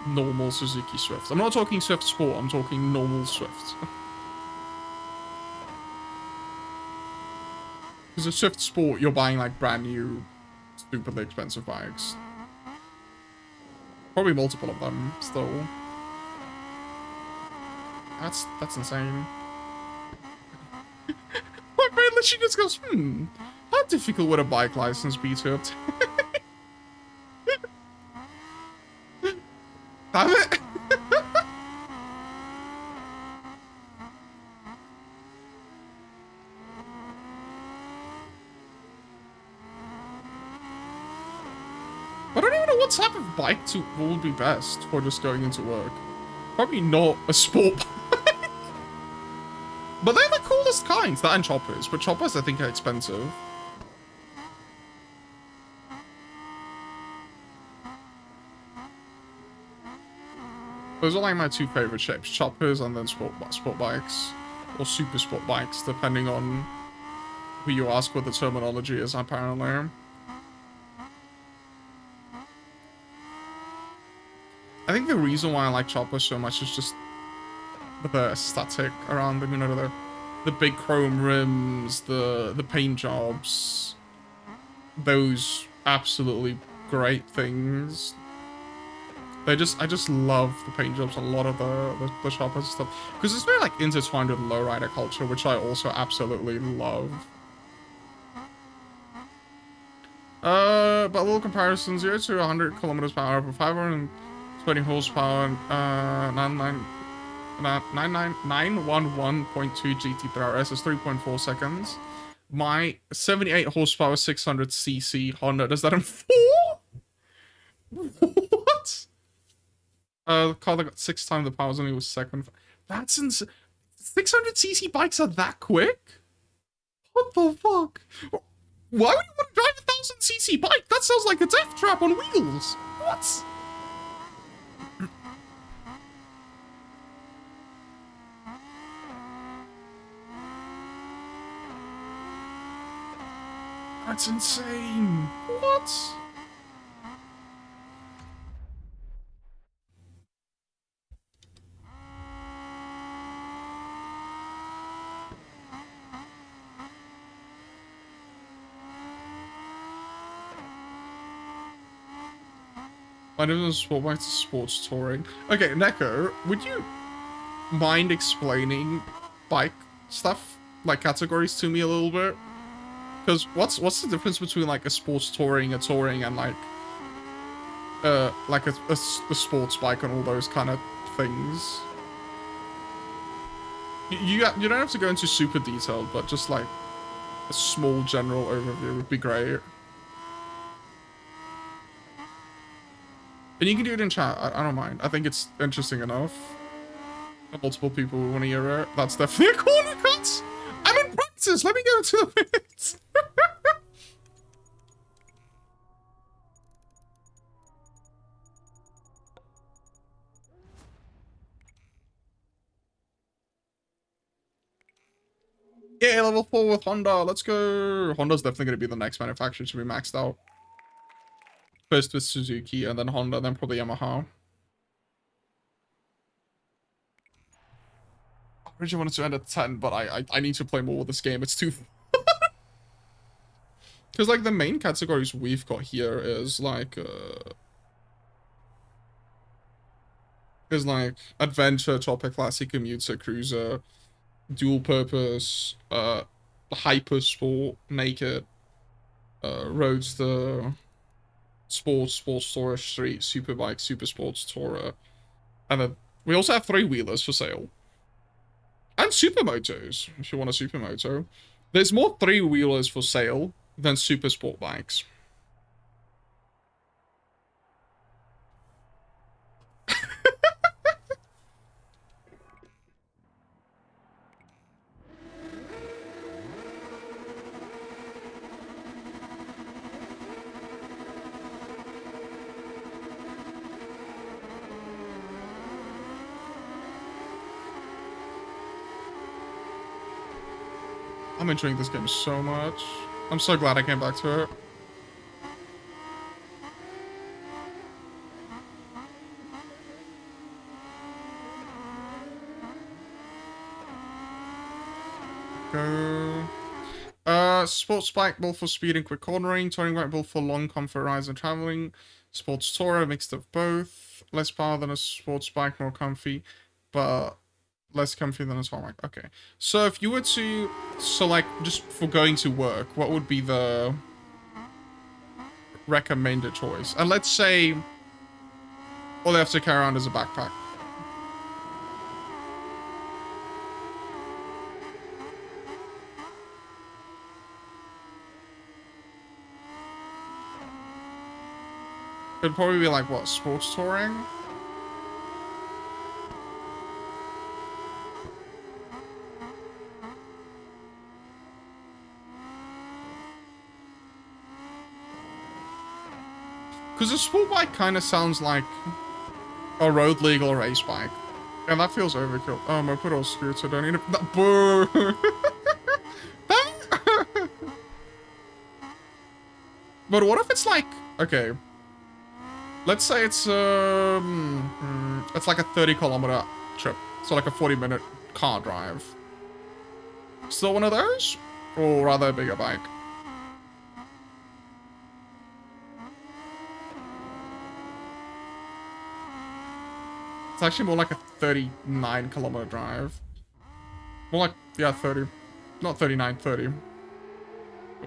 [SPEAKER 1] normal Suzuki Swift. I'm not talking Swift Sport, I'm talking normal Swift. Because a Swift Sport, you're buying like brand new, stupidly expensive bikes. Probably multiple of them still. That's insane. My friend literally just goes, how difficult would a bike license be to obtain? Damn it! I don't even know what type of bike would be best for just going into work. Probably not a sport bike. But they're the coolest kinds, that and choppers. But choppers, I think, are expensive. Those are like my 2 favorite shapes. Choppers and then sport bikes. Or super sport bikes, depending on who you ask what the terminology is, apparently. I think the reason why I like choppers so much is just the aesthetic around them, you know, the big chrome rims, the paint jobs, those absolutely great things. I just love the paint jobs, a lot of the choppers and stuff, because it's very like intertwined with lowrider culture, which I also absolutely love. But a little comparison: 0 to 100 kilometers per hour for 520 horsepower, 911.2 GT3RS is 3.4 seconds. My 78 horsepower 600cc Honda does that in 4? What? The car that got 6 times the power only was second. That's insane. 600cc bikes are that quick? What the fuck? Why would you want to drive a 1000cc bike? That sounds like a death trap on wheels. What? That's insane. What? My difference sport bike to sports touring. Okay, Neko, would you mind explaining bike stuff, like categories to me a little bit? Because what's the difference between like a sports touring, a touring, and like a sports bike and all those kind of things? You don't have to go into super detailed, but just like a small general overview would be great. And you can do it in chat. I don't mind. I think it's interesting enough. Multiple people want to hear it. That's definitely a corner cut. I'm in practice. Let me go into the minutes. Yeah, level 4 with Honda. Let's go. Honda's definitely going to be the next manufacturer to be maxed out. First with Suzuki, and then Honda, then probably Yamaha. I originally wanted to end at 10, but I need to play more with this game. It's too... Because, like, the main categories we've got here is, like, Adventure, Chopper, Classic, Commuter, Cruiser, Dual Purpose, Hyper Sport, Naked, Roadster, Sports, Sports Tourer, Street, Superbike, Super Sports Tourer. And then we also have 3-wheelers for sale. And Supermotos, if you want a Supermoto. There's more 3-wheelers for sale than super sport bikes. I'm enjoying this game so much. I'm so glad I came back to it. Go. Sports bike built for speed and quick cornering. Touring bike built for long comfort rides and traveling. Sports tourer, mixed of both. Less power than a sports bike, more comfy, but less comfy than a touring bike. Okay. So if you were to, like, just for going to work, what would be the recommended choice? And let's say all they have to carry around is a backpack. It'd probably be like, what, sports touring? Because a sport bike kind of sounds like a road legal race bike. And that feels overkill. Oh, moped or scooter, don't need a... Boo! But what if it's like... Okay. Let's say it's like a 30-kilometer trip. So like a 40-minute car drive. Still one of those? Or rather a bigger bike? It's actually more like a 39-kilometer drive. More like, yeah, 30. Not 39, 30.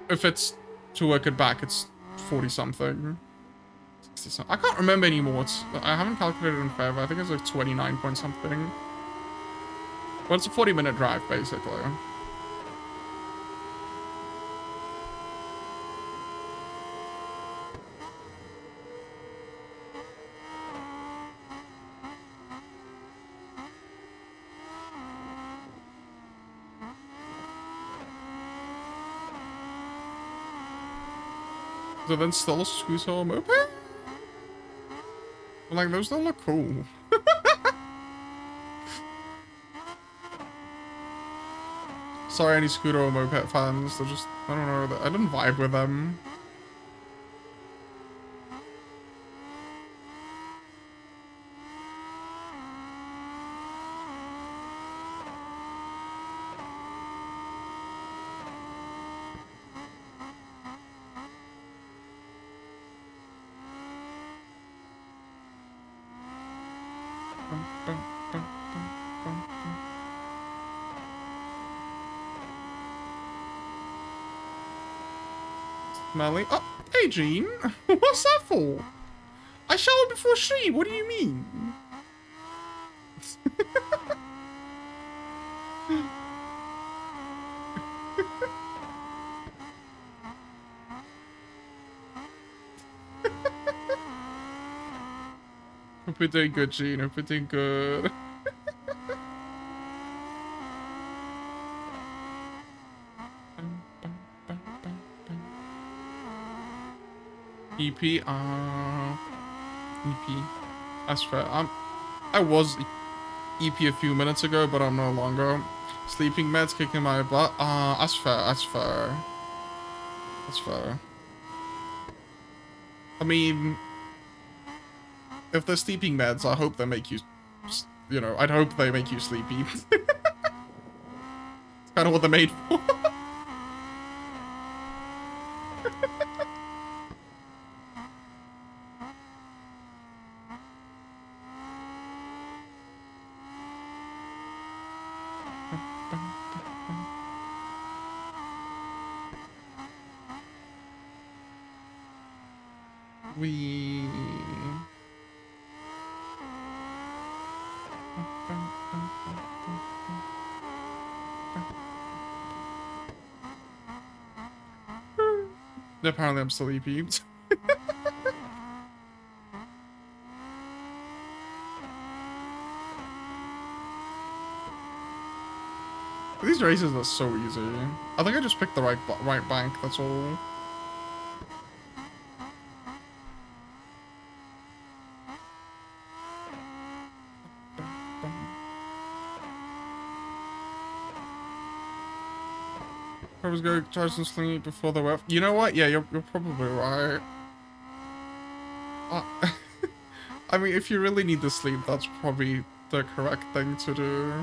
[SPEAKER 1] If it's to work it back, it's 40-something. I can't remember anymore. I haven't calculated in forever. I think it's like 29 point something. Well, it's a 40-minute drive, basically. So then still a scooter or moped? Like, those don't look cool. Sorry, any scooter or moped fans. They're just, I don't know, I didn't vibe with them. Smelly. Oh, hey, Jean. What's that for? I showered before she. What do you mean? Hope you're doing good, Jean. Hope you're doing good. EP, EP. That's fair. I was EP a few minutes ago, but I'm no longer. Sleeping meds kicking my butt. That's fair. That's fair. That's fair. I mean, if they're sleeping meds, I hope they make you, you know, I'd hope they make you sleepy. It's kind of what they're made for. We... Apparently I'm sleepy. These races are so easy. I think I just picked the right bank, that's all. I was going to try some slingy before the web. You know what? Yeah, you're probably right. I mean, if you really need to sleep, that's probably the correct thing to do.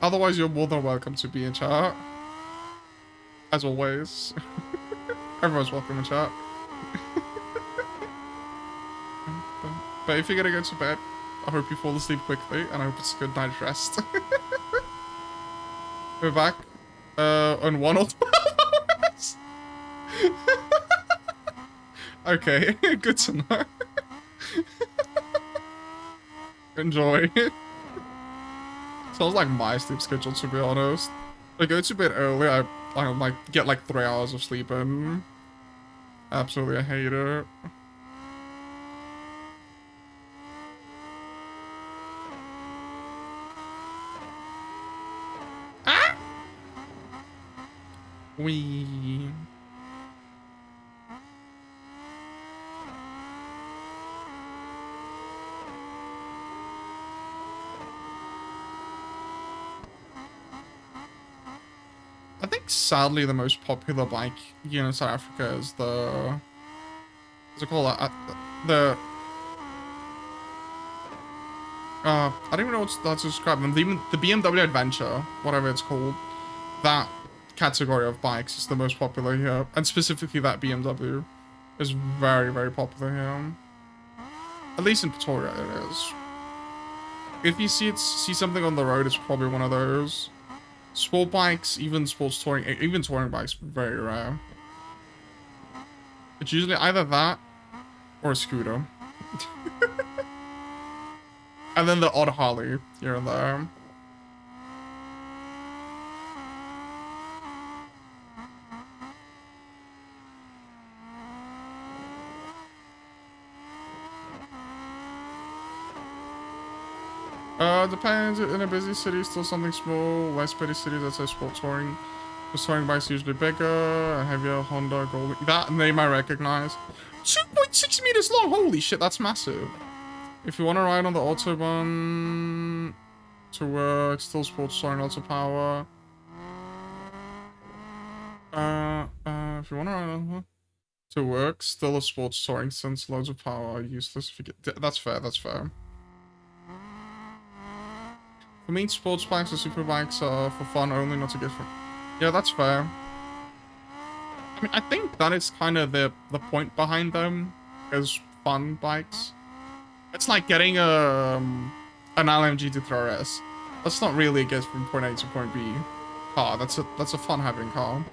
[SPEAKER 1] Otherwise, you're more than welcome to be in chat. As always. Everyone's welcome in chat. But if you're gonna go to bed, I hope you fall asleep quickly, and I hope it's a good night's rest. We're back on 1 or 12 hours. Okay, good to know. Enjoy. Sounds like my sleep schedule, to be honest. I go to bed early, I like get like 3 hours of sleep in. Absolutely, I hate it. Ah! Wee. I think sadly the most popular bike here in South Africa is the... What's it called? The... I don't even know what to describe them. The BMW Adventure, whatever it's called. That category of bikes is the most popular here. And specifically that BMW is very, very popular here. At least in Pretoria it is. If you see something on the road, it's probably one of those. Sport bikes, even sports touring, even touring bikes, very rare. It's usually either that or a scooter. And then the odd Harley here and there. Depends. In a busy city, still something small. Less busy cities, that's a sport touring. The touring bike's usually bigger, a heavier Honda Gold. That name I recognize. 2.6 meters long. Holy shit, that's massive. If you want to ride on the Autobahn to work, still sports touring, lots of power. If you want to ride on to work, still a sports touring, since loads of power, useless. That's fair. That's fair. For me, sports bikes or super bikes are for fun only, not to get from. Yeah, that's fair. I mean, I think that is kind of the point behind them, is fun bikes. It's like getting an LMG to 3RS. That's not really a get from point A to point B car. That's a fun having car.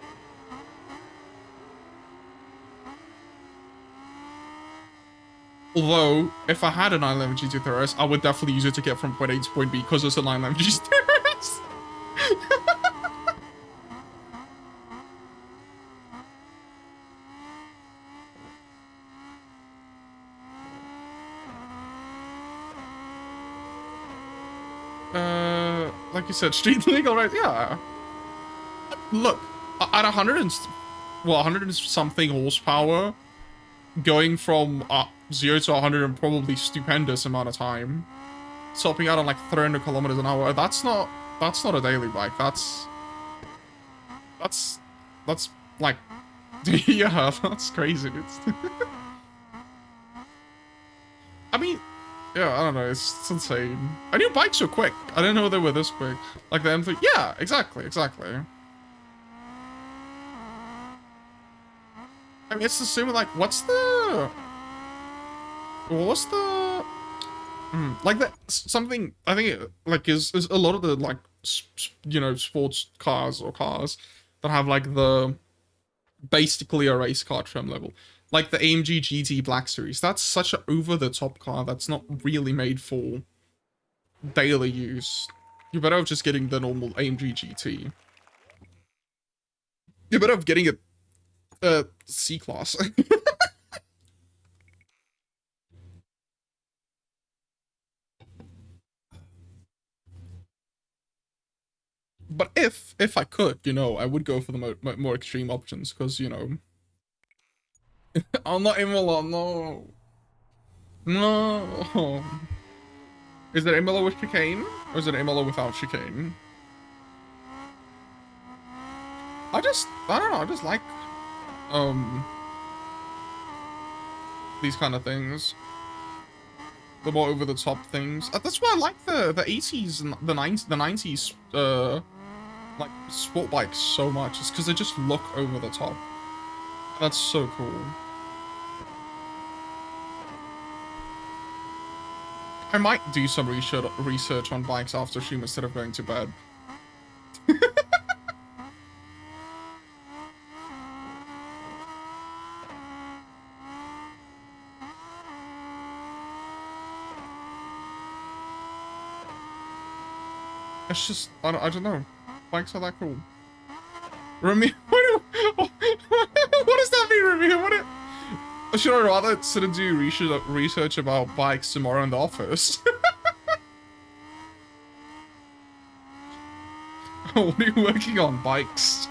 [SPEAKER 1] Although, if I had an 911 GT 3RS, I would definitely use it to get from point A to point B because it's a 911 GT 3RS. Like you said, street legal, right? Yeah. Look, at 100 and something horsepower, going from 0 to 100 in probably stupendous amount of time, stopping out on like 300 kilometers an hour. That's not a daily bike. That's like, yeah, that's crazy. I mean, yeah, I don't know. It's insane. I knew bikes were quick. I didn't know they were this quick. Like the M3. Yeah, exactly. I mean, it's the same with like, what's the like that something I think it, like is a lot of the like you know, sports cars or cars that have like the basically a race car trim level, like the AMG GT Black Series. That's such an over the top car that's not really made for daily use. You're better off just getting the normal AMG GT. You're better off getting a C class. But if I could, you know, I would go for the more extreme options because, you know, I'm not Imola, no. No. Is it Imola with chicane? Or is it Imola without chicane? I don't know, I just like, these kind of things. The more over the top things. That's why I like the 80s and the 90s, like sport bikes so much. It's because they just look over the top. That's so cool. I might do some research on bikes after stream instead of going to bed. It's just, I don't know. Bikes are that cool. Remy, what does that mean, Remy? Should I rather sort of do research about bikes tomorrow in the office? What are you working on? Bikes?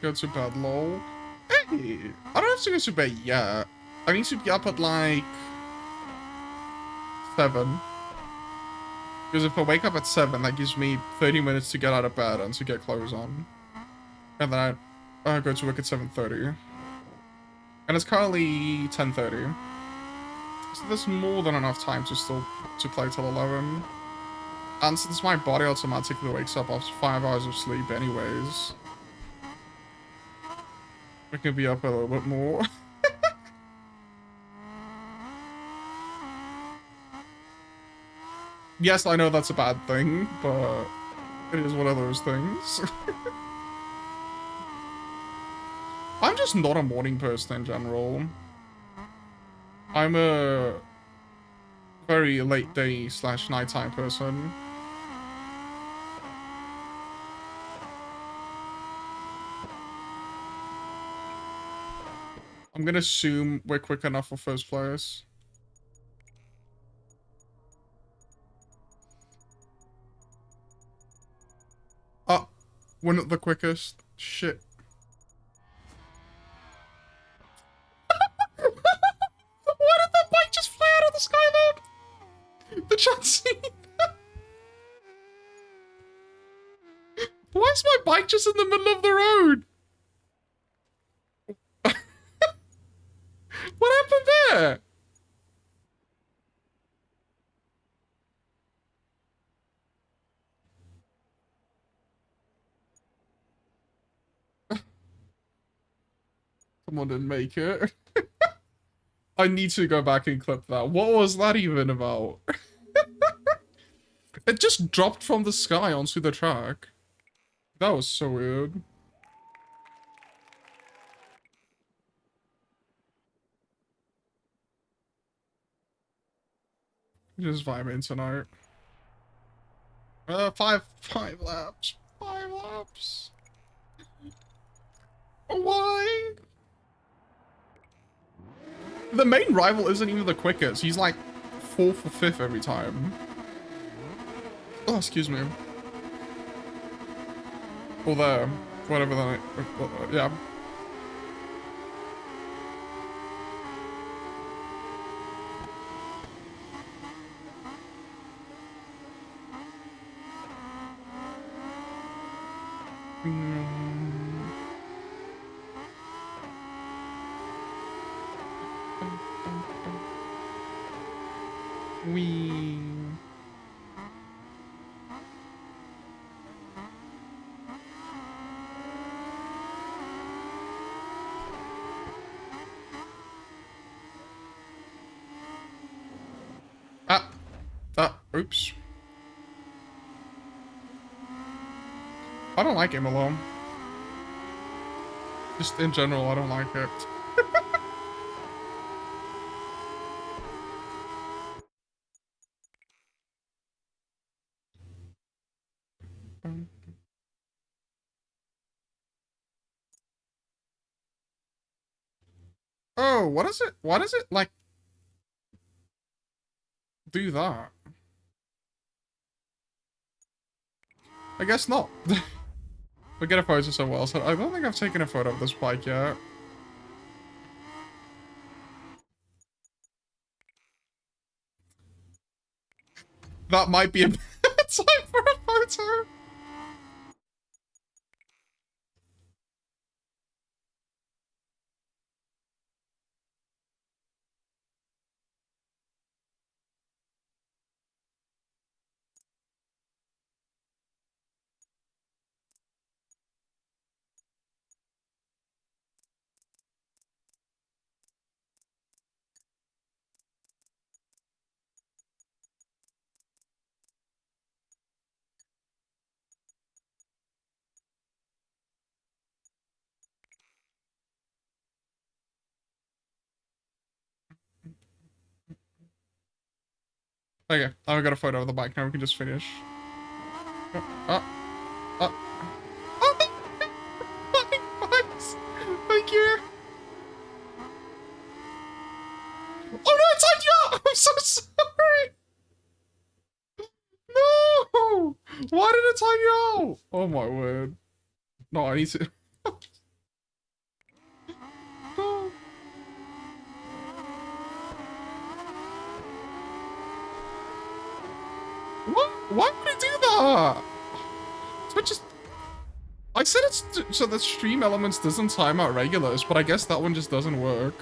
[SPEAKER 1] Go to bed, lol. Hey, I don't have to go to bed yet. I need to be up at like 7. Because if I wake up at 7, that gives me 30 minutes to get out of bed and to get clothes on. And then I go to work at 7:30. And it's currently 10:30. So there's more than enough time to play till 11. And since my body automatically wakes up after 5 hours of sleep anyways, we can be up a little bit more. Yes, I know that's a bad thing, but it is one of those things. I'm just not a morning person in general. I'm a very late day / nighttime person. I'm gonna assume we're quick enough for first place. Oh, we're not the quickest. Shit. Why did that bike just fly out of the sky then? The chat scene. Why is my bike just in the middle of the road? Yeah. Someone didn't make it. I need to go back and clip that. What was that even about? It just dropped from the sky onto the track. That was so weird. Just vibing tonight. Five laps. 5 laps. Why? The main rival isn't even the quickest. He's like 4th or 5th every time. Oh, excuse me. Or there. Whatever that. Yeah. Wee. Oops. I don't like him alone. Just in general, I don't like it. Oh, what is it? Why does it, like, do that? I guess not. We'll get a photo somewhere else. I don't think I've taken a photo of this bike yet. That might be a bad time for a photo. Okay, I've got a photo of the bike now. We can just finish. Oh, oh, oh, thanks. Thank you. Oh no, it's on you! I'm so sorry. No! Why did it time you out? Oh my word. No, I need to. No. What? Why would it do that? So it just. I said it's so that stream elements doesn't time out regulars, but I guess that one just doesn't work.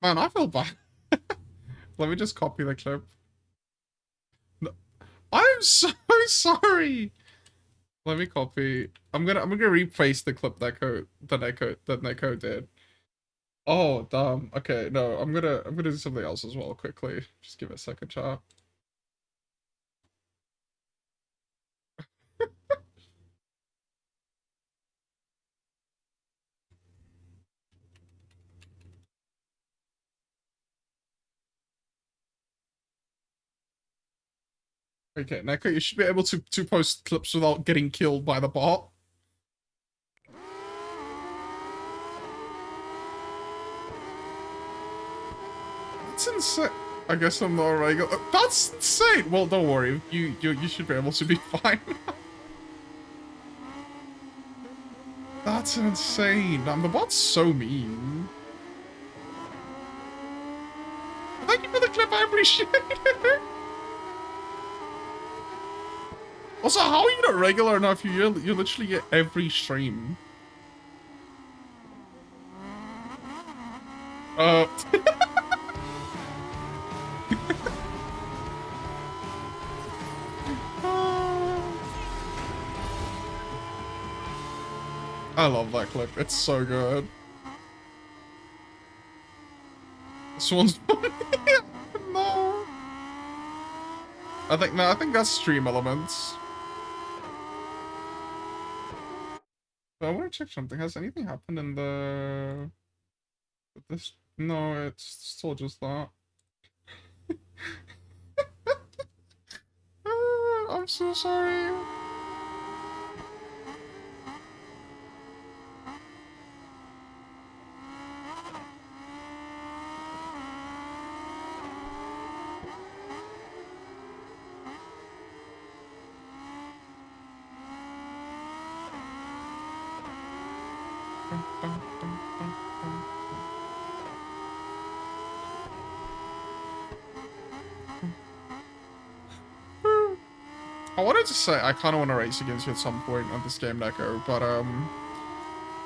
[SPEAKER 1] Man, I feel bad. Let me just copy the clip. No, I'm so sorry. Let me copy. I'm gonna replace the clip that Neko did. Oh damn. Okay, no, I'm gonna do something else as well quickly. Just give it a second, chat. Okay, Neko, you should be able to post clips without getting killed by the bot. That's insane. I guess I'm not regular. That's insane. Well, don't worry. You should be able to be fine. That's insane. The bot's so mean. Thank you for the clip. I appreciate it. Also, how are you not regular enough? You literally get every stream. I love that clip. It's so good. This one's no. I think that's stream elements. But I want to check something. Has anything happened in the this? No, it's still just that. I'm so sorry. I wanted to say I kind of want to race against you at some point on this game, Neko, but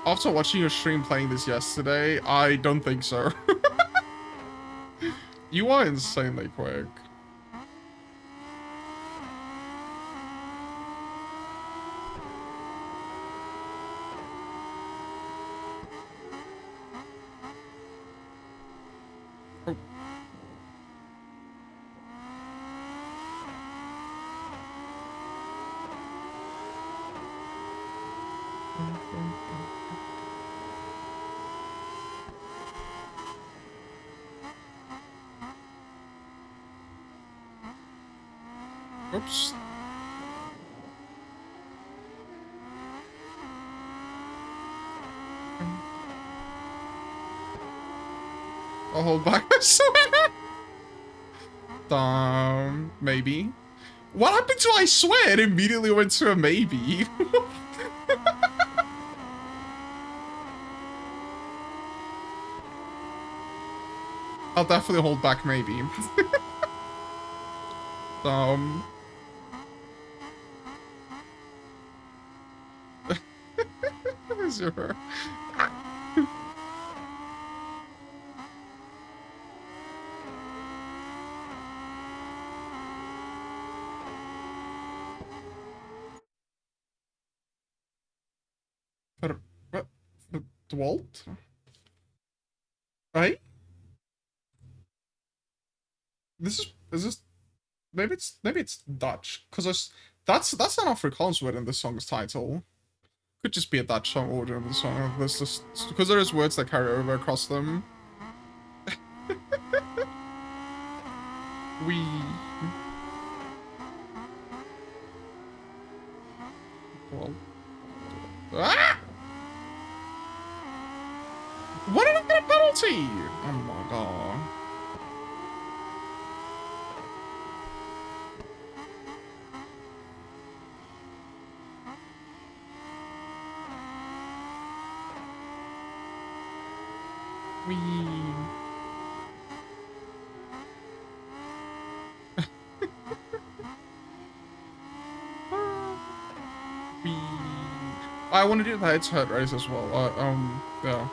[SPEAKER 1] after watching your stream playing this yesterday, I don't think so. You are insanely quick. Oops. I'll hold back, I swear. Maybe. What happened to I swear? It immediately went to a maybe. I'll definitely hold back maybe. Zero. What? Walt? Right? Is this maybe it's Dutch because that's an Afrikaans word in the song's title. Could just be a Dutch song order in the song. There's just because there is words that carry over across them. We. Well. Ah! What did I get a penalty? Oh my god. We. I want to do the head-to-head race as well. Yeah.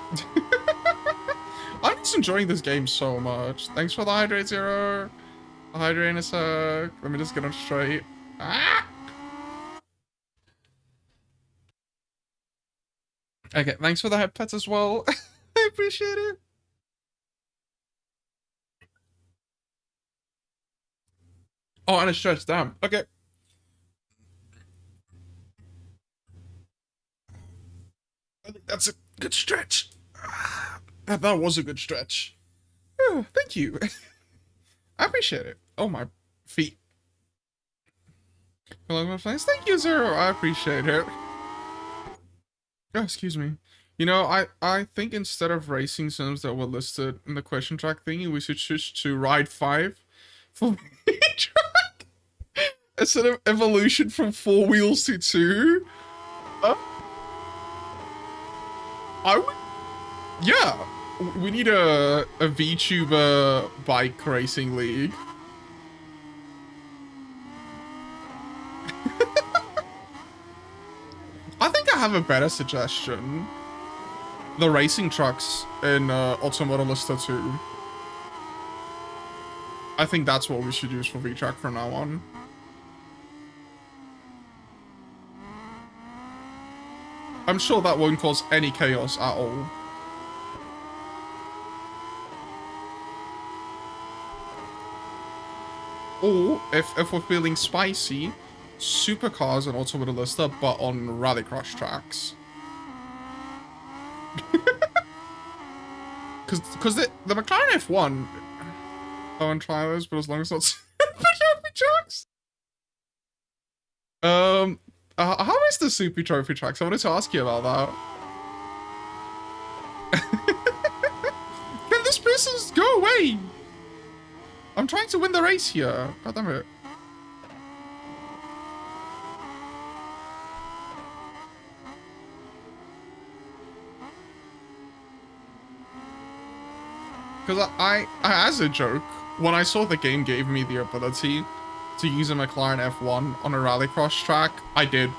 [SPEAKER 1] I'm just enjoying this game so much. Thanks for the hydrate, Zero. I'll hydrate in a sec. Let me just get on straight. Ah! Okay, thanks for the head pets as well. I appreciate it. Oh, and a stretch, damn. Okay. I think that's a good stretch. That was a good stretch. Oh, thank you. I appreciate it. Oh, my feet. Hello, my friends. Thank you, Zero. I appreciate it. Oh, excuse me. You know, I think instead of racing sims that were listed in the question track thingy, we should switch to Ride 5 for track. Instead of evolution from 4 wheels to 2. I would... Yeah. We need a VTuber bike racing league. have a better suggestion. The racing trucks in Automodelista 2. I think that's what we should use for V-Track from now on. I'm sure that won't cause any chaos at all. Or, if we're feeling spicy, supercars and Automodelista, but on rallycross tracks. Because the McLaren F1, I won't try those, but as long as it's not trophy tracks. How is the Super Trophy tracks? I wanted to ask you about that. Can this person go away? I'm trying to win the race here. God damn it. Because I, as a joke, when I saw the game gave me the ability to use a McLaren F1 on a rallycross track, I did.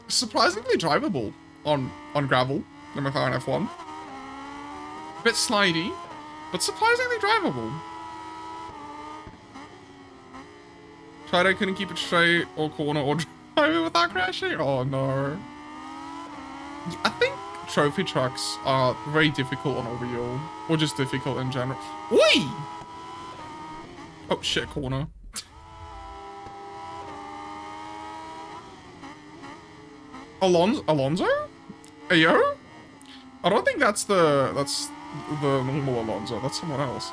[SPEAKER 1] Surprisingly drivable on gravel, the McLaren F1. A bit slidey, but surprisingly drivable. Tried I couldn't keep it straight or corner or drive it without crashing. Oh no. I think trophy trucks are very difficult on a wheel, or just difficult in general. Oi! Oh shit, corner. Alonso? Ayo? I don't think that's the normal Alonso. That's someone else.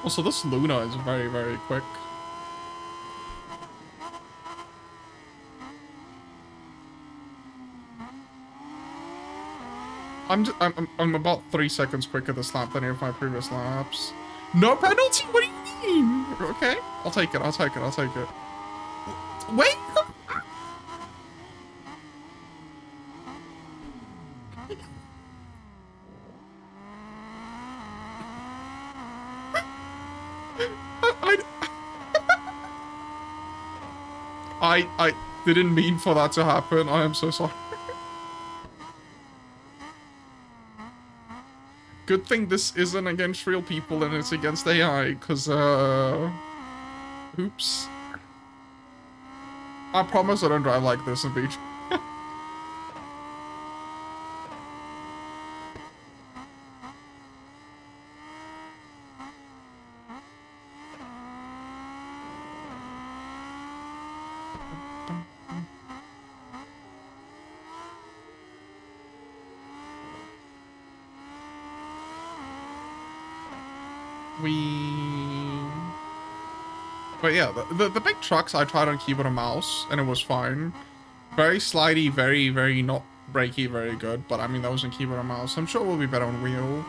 [SPEAKER 1] Also, this Luna is very, very quick. I'm about 3 seconds quicker this lap than any of my previous laps. No penalty? What do you mean? Okay, I'll take it. I'll take it. I'll take it. Wait. I didn't mean for that to happen. I am so sorry. Good thing this isn't against real people and it's against AI, because, oops. I promise I don't drive like this in beach. But yeah, the big trucks I tried on keyboard and mouse, and it was fine. Very slidey, very, very not brakey, very good. But I mean, that was on keyboard and mouse. I'm sure it will be better on wheel.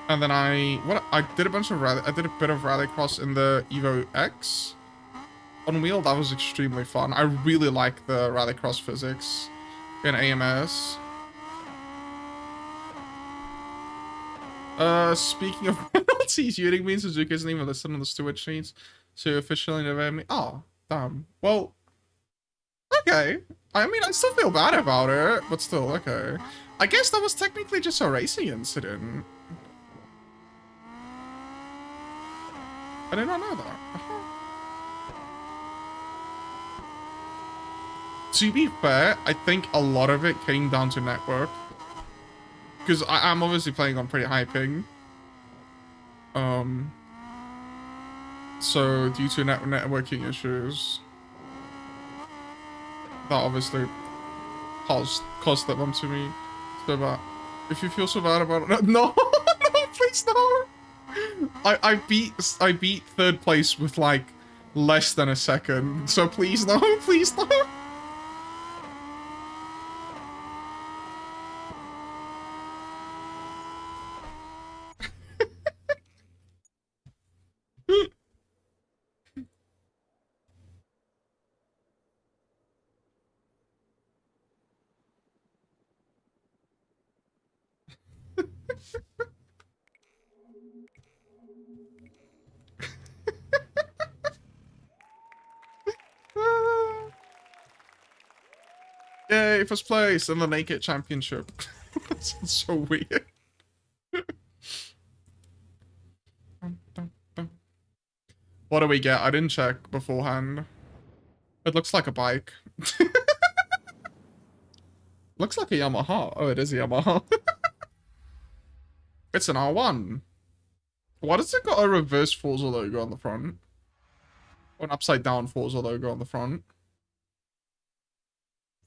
[SPEAKER 1] And then I did a bunch of I did a bit of rallycross in the Evo X. On wheel, that was extremely fun. I really like the rallycross physics in AMS. Speaking of penalties, Yuting means Suzuki isn't even listed on the steward sheets. So officially never me. Oh, damn. Well, okay. I mean, I still feel bad about it, but still, okay. I guess that was technically just a racing incident. I did not know that. To be fair, I think a lot of it came down to network. Because I'm obviously playing on pretty high ping. So due to networking issues, that obviously caused that one to me. So bad. If you feel so bad about it, no, no, please no. I beat third place with like less than a second. So please no, please no. Yay, first place in the Naked Championship. That sounds so weird. What do we get? I didn't check beforehand. It looks like a bike. Looks like a Yamaha. Oh, it is a Yamaha. It's an R1. Why does it got a reverse Forza logo on the front? Or an upside down Forza logo on the front?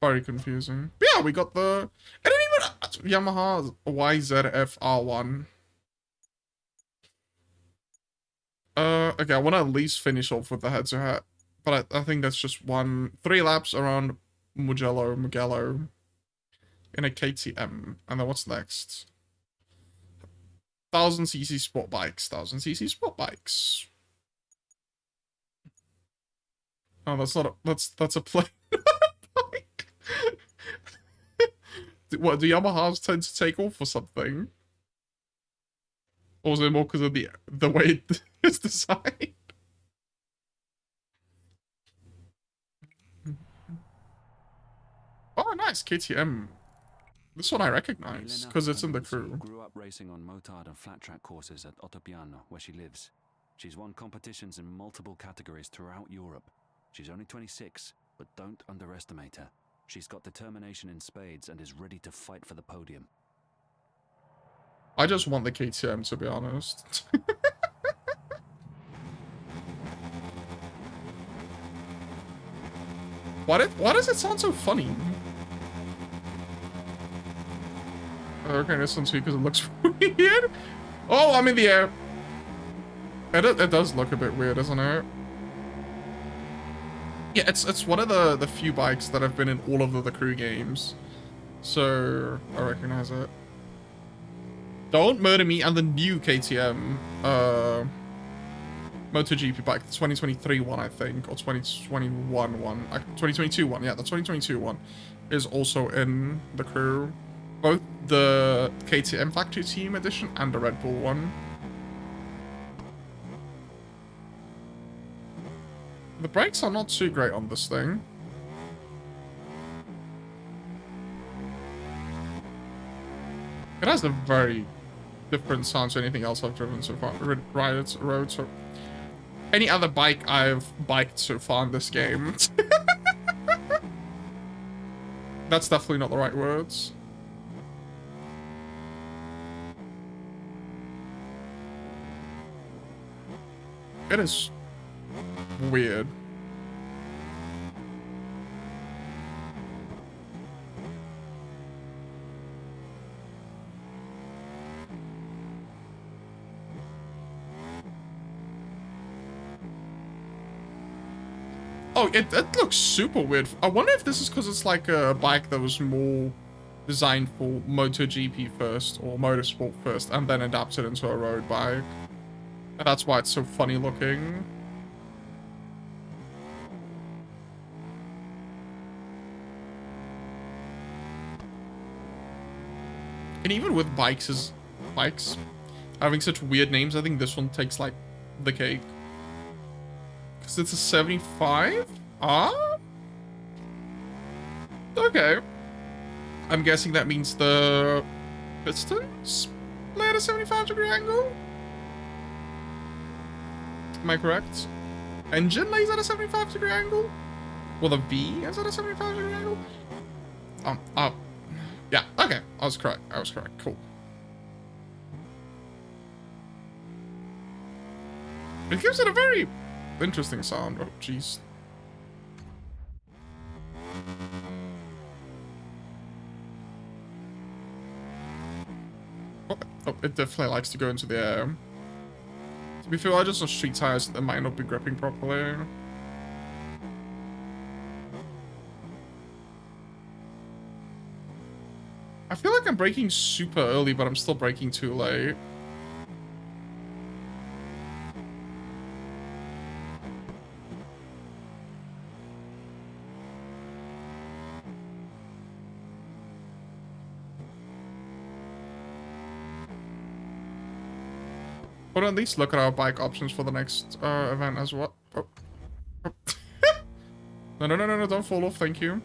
[SPEAKER 1] Very confusing. But yeah, we got the... I didn't even... Yamaha YZF R1. Okay, I want to at least finish off with the head-to-head. But I think that's just 3 laps around Mugello in a KTM. And then what's next? 1000cc sport bikes. 1000cc sport bikes. Oh, that's not a... That's a plane. Bike. What, do Yamahas tend to take off or something? Or is it more because of the way it's designed? Oh, nice, KTM. This one I recognize, because it's in the crew.
[SPEAKER 3] Grew up racing on motard and flat track courses at Ottopiano, where she lives. She's won competitions in multiple categories throughout Europe. She's only 26, but don't underestimate her. She's got determination in spades and is ready to fight for the podium.
[SPEAKER 1] I just want the KTM, to be honest. Why does it sound so funny? Okay, this one's because it looks weird. Oh, I'm in the air. It does look a bit weird, doesn't it? Yeah, it's one of the few bikes that have been in all of the crew games. So, I recognize it. Don't murder me and the new KTM MotoGP bike, the 2023 one, I think, or 2021 one. 2022 one, yeah, the 2022 one is also in the crew. Both the KTM Factory Team Edition and the Red Bull one. The brakes are not too great on this thing. It has a very different sound to anything else I've driven so far. Riot road, so any other bike I've biked so far in this game. That's definitely not the right words. It is weird. Oh, it looks super weird. I wonder if this is because it's like a bike that was more designed for MotoGP first, or Motorsport first, and then adapted into a road bike. And that's why it's so funny looking. And even with bikes having such weird names, I think this one takes like the cake. Because it's a 75? Ah? Okay. I'm guessing that means the pistons lay at a 75-degree angle? Am I correct? Engine lays at a 75-degree angle? Well, the V is at a 75-degree angle? Yeah, okay. I was correct. Cool. It gives it a very interesting sound. Oh, jeez. Oh, it definitely likes to go into the air. To be fair, I just saw street tires that might not be gripping properly. I feel like I'm braking super early, but I'm still braking too late. But at least look at our bike options for the next event as well. Oh. Oh. No, don't fall off, thank you.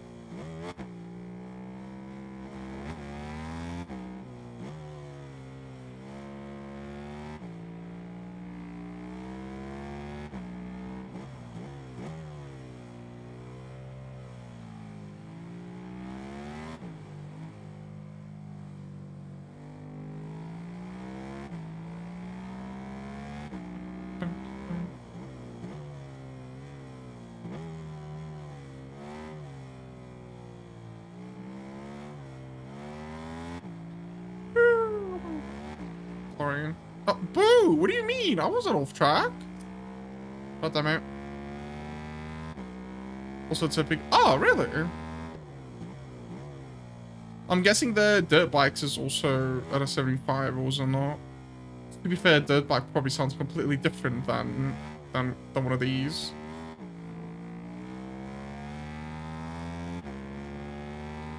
[SPEAKER 1] Sorry. Oh, boo! What do you mean? I wasn't off track. God damn it. Also tipping. Oh, really? I'm guessing the dirt bikes is also at a 75, or was it not? To be fair, dirt bike probably sounds completely different than one of these.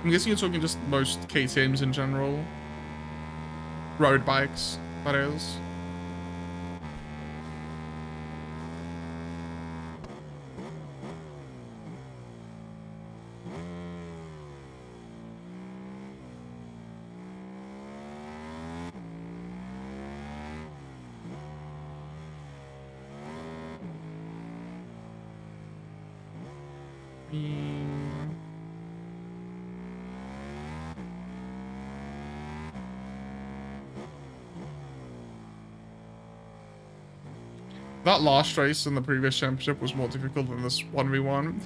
[SPEAKER 1] I'm guessing you're talking just most KTMs in general. Road bikes, that is. That last race in the previous championship was more difficult than this 1v1.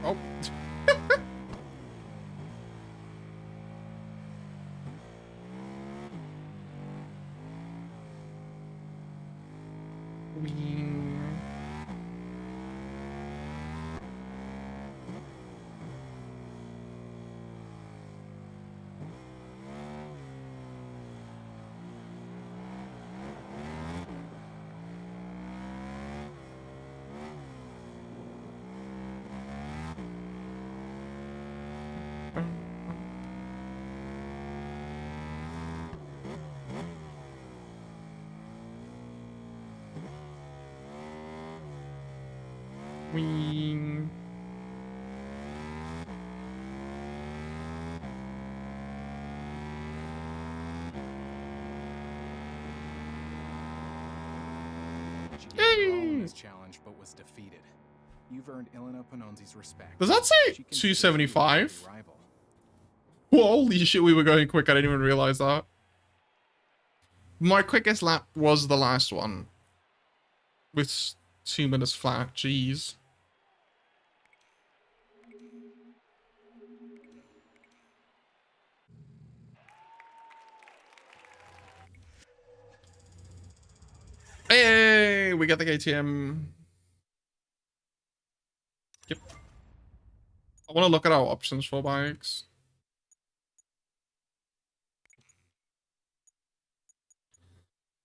[SPEAKER 1] Oh. Wing.
[SPEAKER 4] Yay! This challenge, but was defeated. You've earned Elena Panonzi's respect.
[SPEAKER 1] Does that say 275? Well, holy shit, we were going quick. I didn't even realize that. My quickest lap was the last one. With 2 minutes flat. Jeez. Hey, we got the KTM. Yep. I want to look at our options for bikes.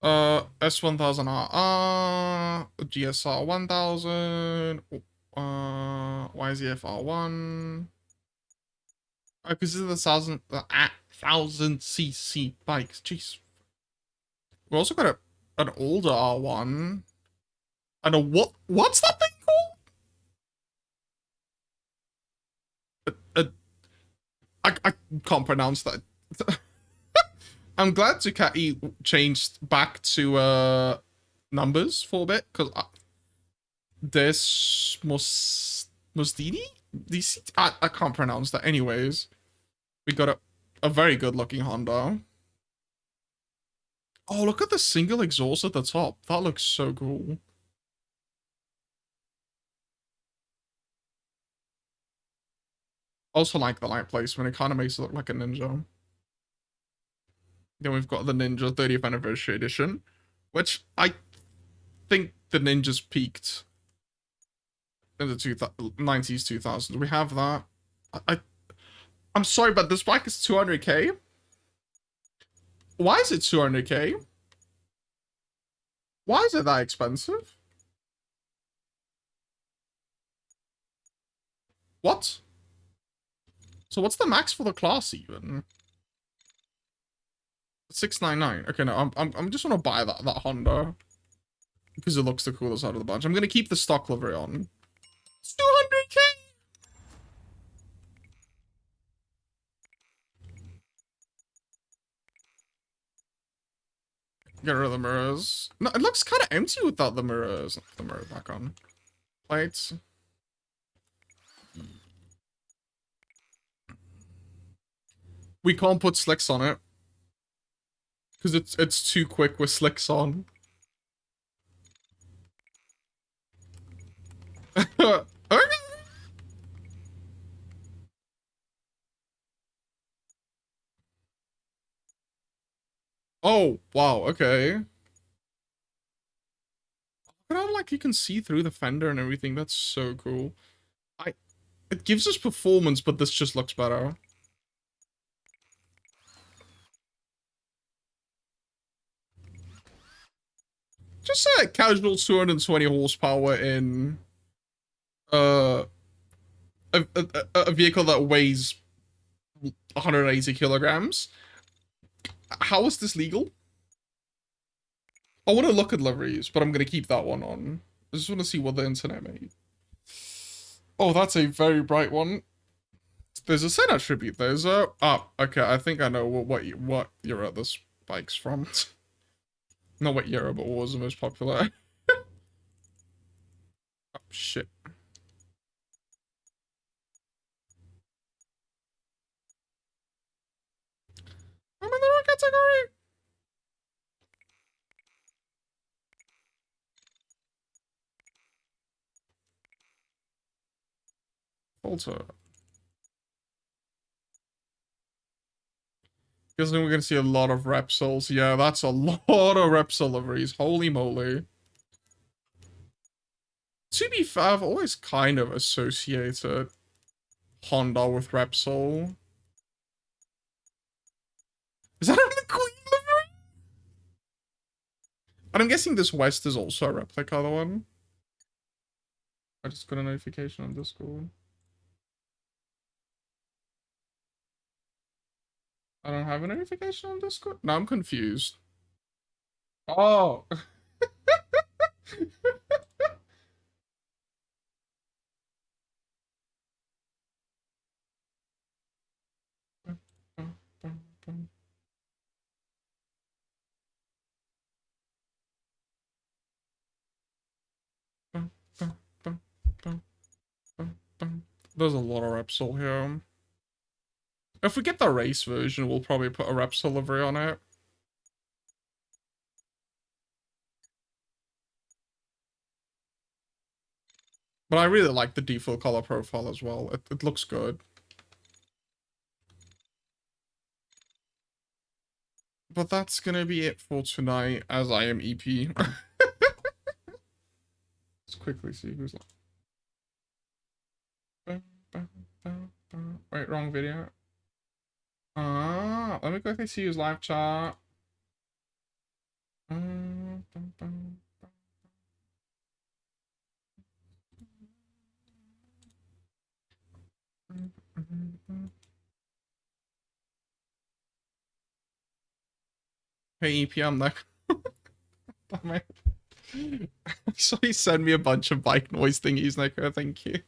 [SPEAKER 1] S1000RR, GSR 1000, YZF-R1. Because these are the 1000cc bikes. Jeez. We also got an older R1. And a what's that thing called? I can't pronounce that. I'm glad Ducati changed back to numbers for a bit, because there's Mostini? I can't pronounce that. Anyways, we got a very good looking Honda. Oh, look at the single exhaust at the top. That looks so cool. Also like the light placement. It kind of makes it look like a Ninja. Then we've got the Ninja 30th Anniversary Edition, which I think the Ninjas peaked in the 90s, 2000s. We have that. I'm sorry, but this bike is 200k. Why is it 200k? Why is it that expensive? What? So what's the max for the class even? 699. Okay, no, I'm just want to buy that Honda because it looks the coolest out of the bunch. I'm gonna keep the stock livery on. It's 200k. Get rid of the mirrors. No, it looks kind of empty without the mirrors. Put the mirror back on. Plates. We can't put slicks on it. Because it's too quick with slicks on. Oh, wow, okay. Look at how, like, you can see through the fender and everything. That's so cool. It gives us performance, but this just looks better. Just a casual 220 horsepower in uh a vehicle that weighs 180 kilograms. How is this legal? I want to look at liveries, but I'm going to keep that one on. I just want to see what the internet made. Oh, that's a very bright one. There's a set attribute. There's a... Ah, okay, I think I know what era this bike's from. Not what era, but what was the most popular. Oh, shit. I'm in the wrong category! Alter. Guess we're gonna see a lot of Repsols. Yeah, that's a lot of Repsol liveries. Holy moly. To be fair, I've always kind of associated Honda with Repsol. Is that the Queen livery? And I'm guessing this West is also a replica of the one. I just got a notification on Discord. I don't have a notification on Discord? No, I'm confused. Oh. There's a lot of Repsol here. If we get the race version, we'll probably put a Repsol livery on it. But I really like the default color profile as well. It looks good. But that's gonna be it for tonight, as I am EP. Let's quickly see who's like. Wait, wrong video. Let me quickly see who's live chat. Hey EP, I'm like, damn it. So he sent me a bunch of bike noise thingies, Nico. Thank you.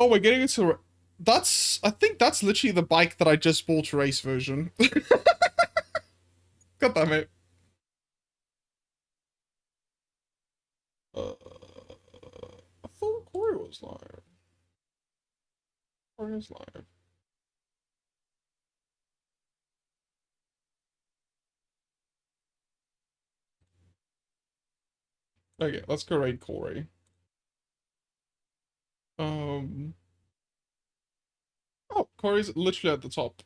[SPEAKER 1] Oh, we're getting into... I think that's literally the bike that I just bought race version. God damn it. I thought Corey was live. Corey is live. Okay, let's go raid Corey. Oh, Corey's literally at the top.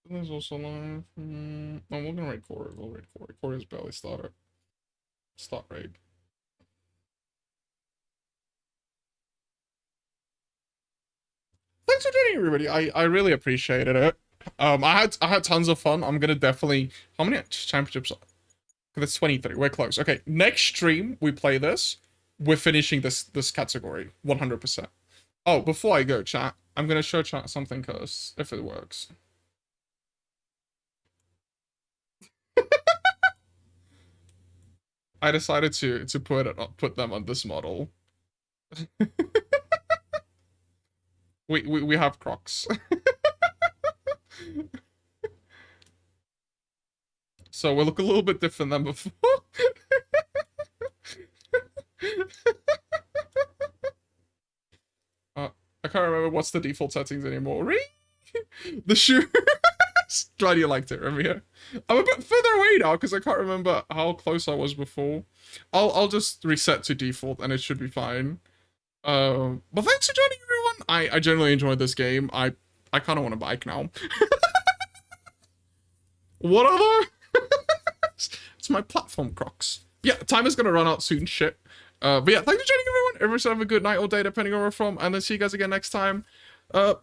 [SPEAKER 1] There's also live. Oh, we're gonna raid Corey. We'll raid Corey. Corey's barely started. Start raid. Thanks for joining, everybody. I really appreciated it. I had tons of fun. I'm gonna definitely... How many championships? That's 23. We're close. Okay, next stream we play this. We're finishing this category 100%. Oh, before I go, chat, I'm gonna show chat something cause if it works. I decided to put them on this model. We have Crocs. So we look a little bit different than before. I can't remember what's the default settings anymore. The shoe. Glad you liked it, Remy. I'm a bit further away now because I can't remember how close I was before. I'll just reset to default and it should be fine. But thanks for joining, everyone. I generally enjoyed this game. I kind of want a bike now. What other? It's my platform Crocs. Yeah, time is gonna run out soon. Shit. But yeah, thanks for joining, everyone. Everyone should have a good night or day, depending on where you're from. And then see you guys again next time. Bye.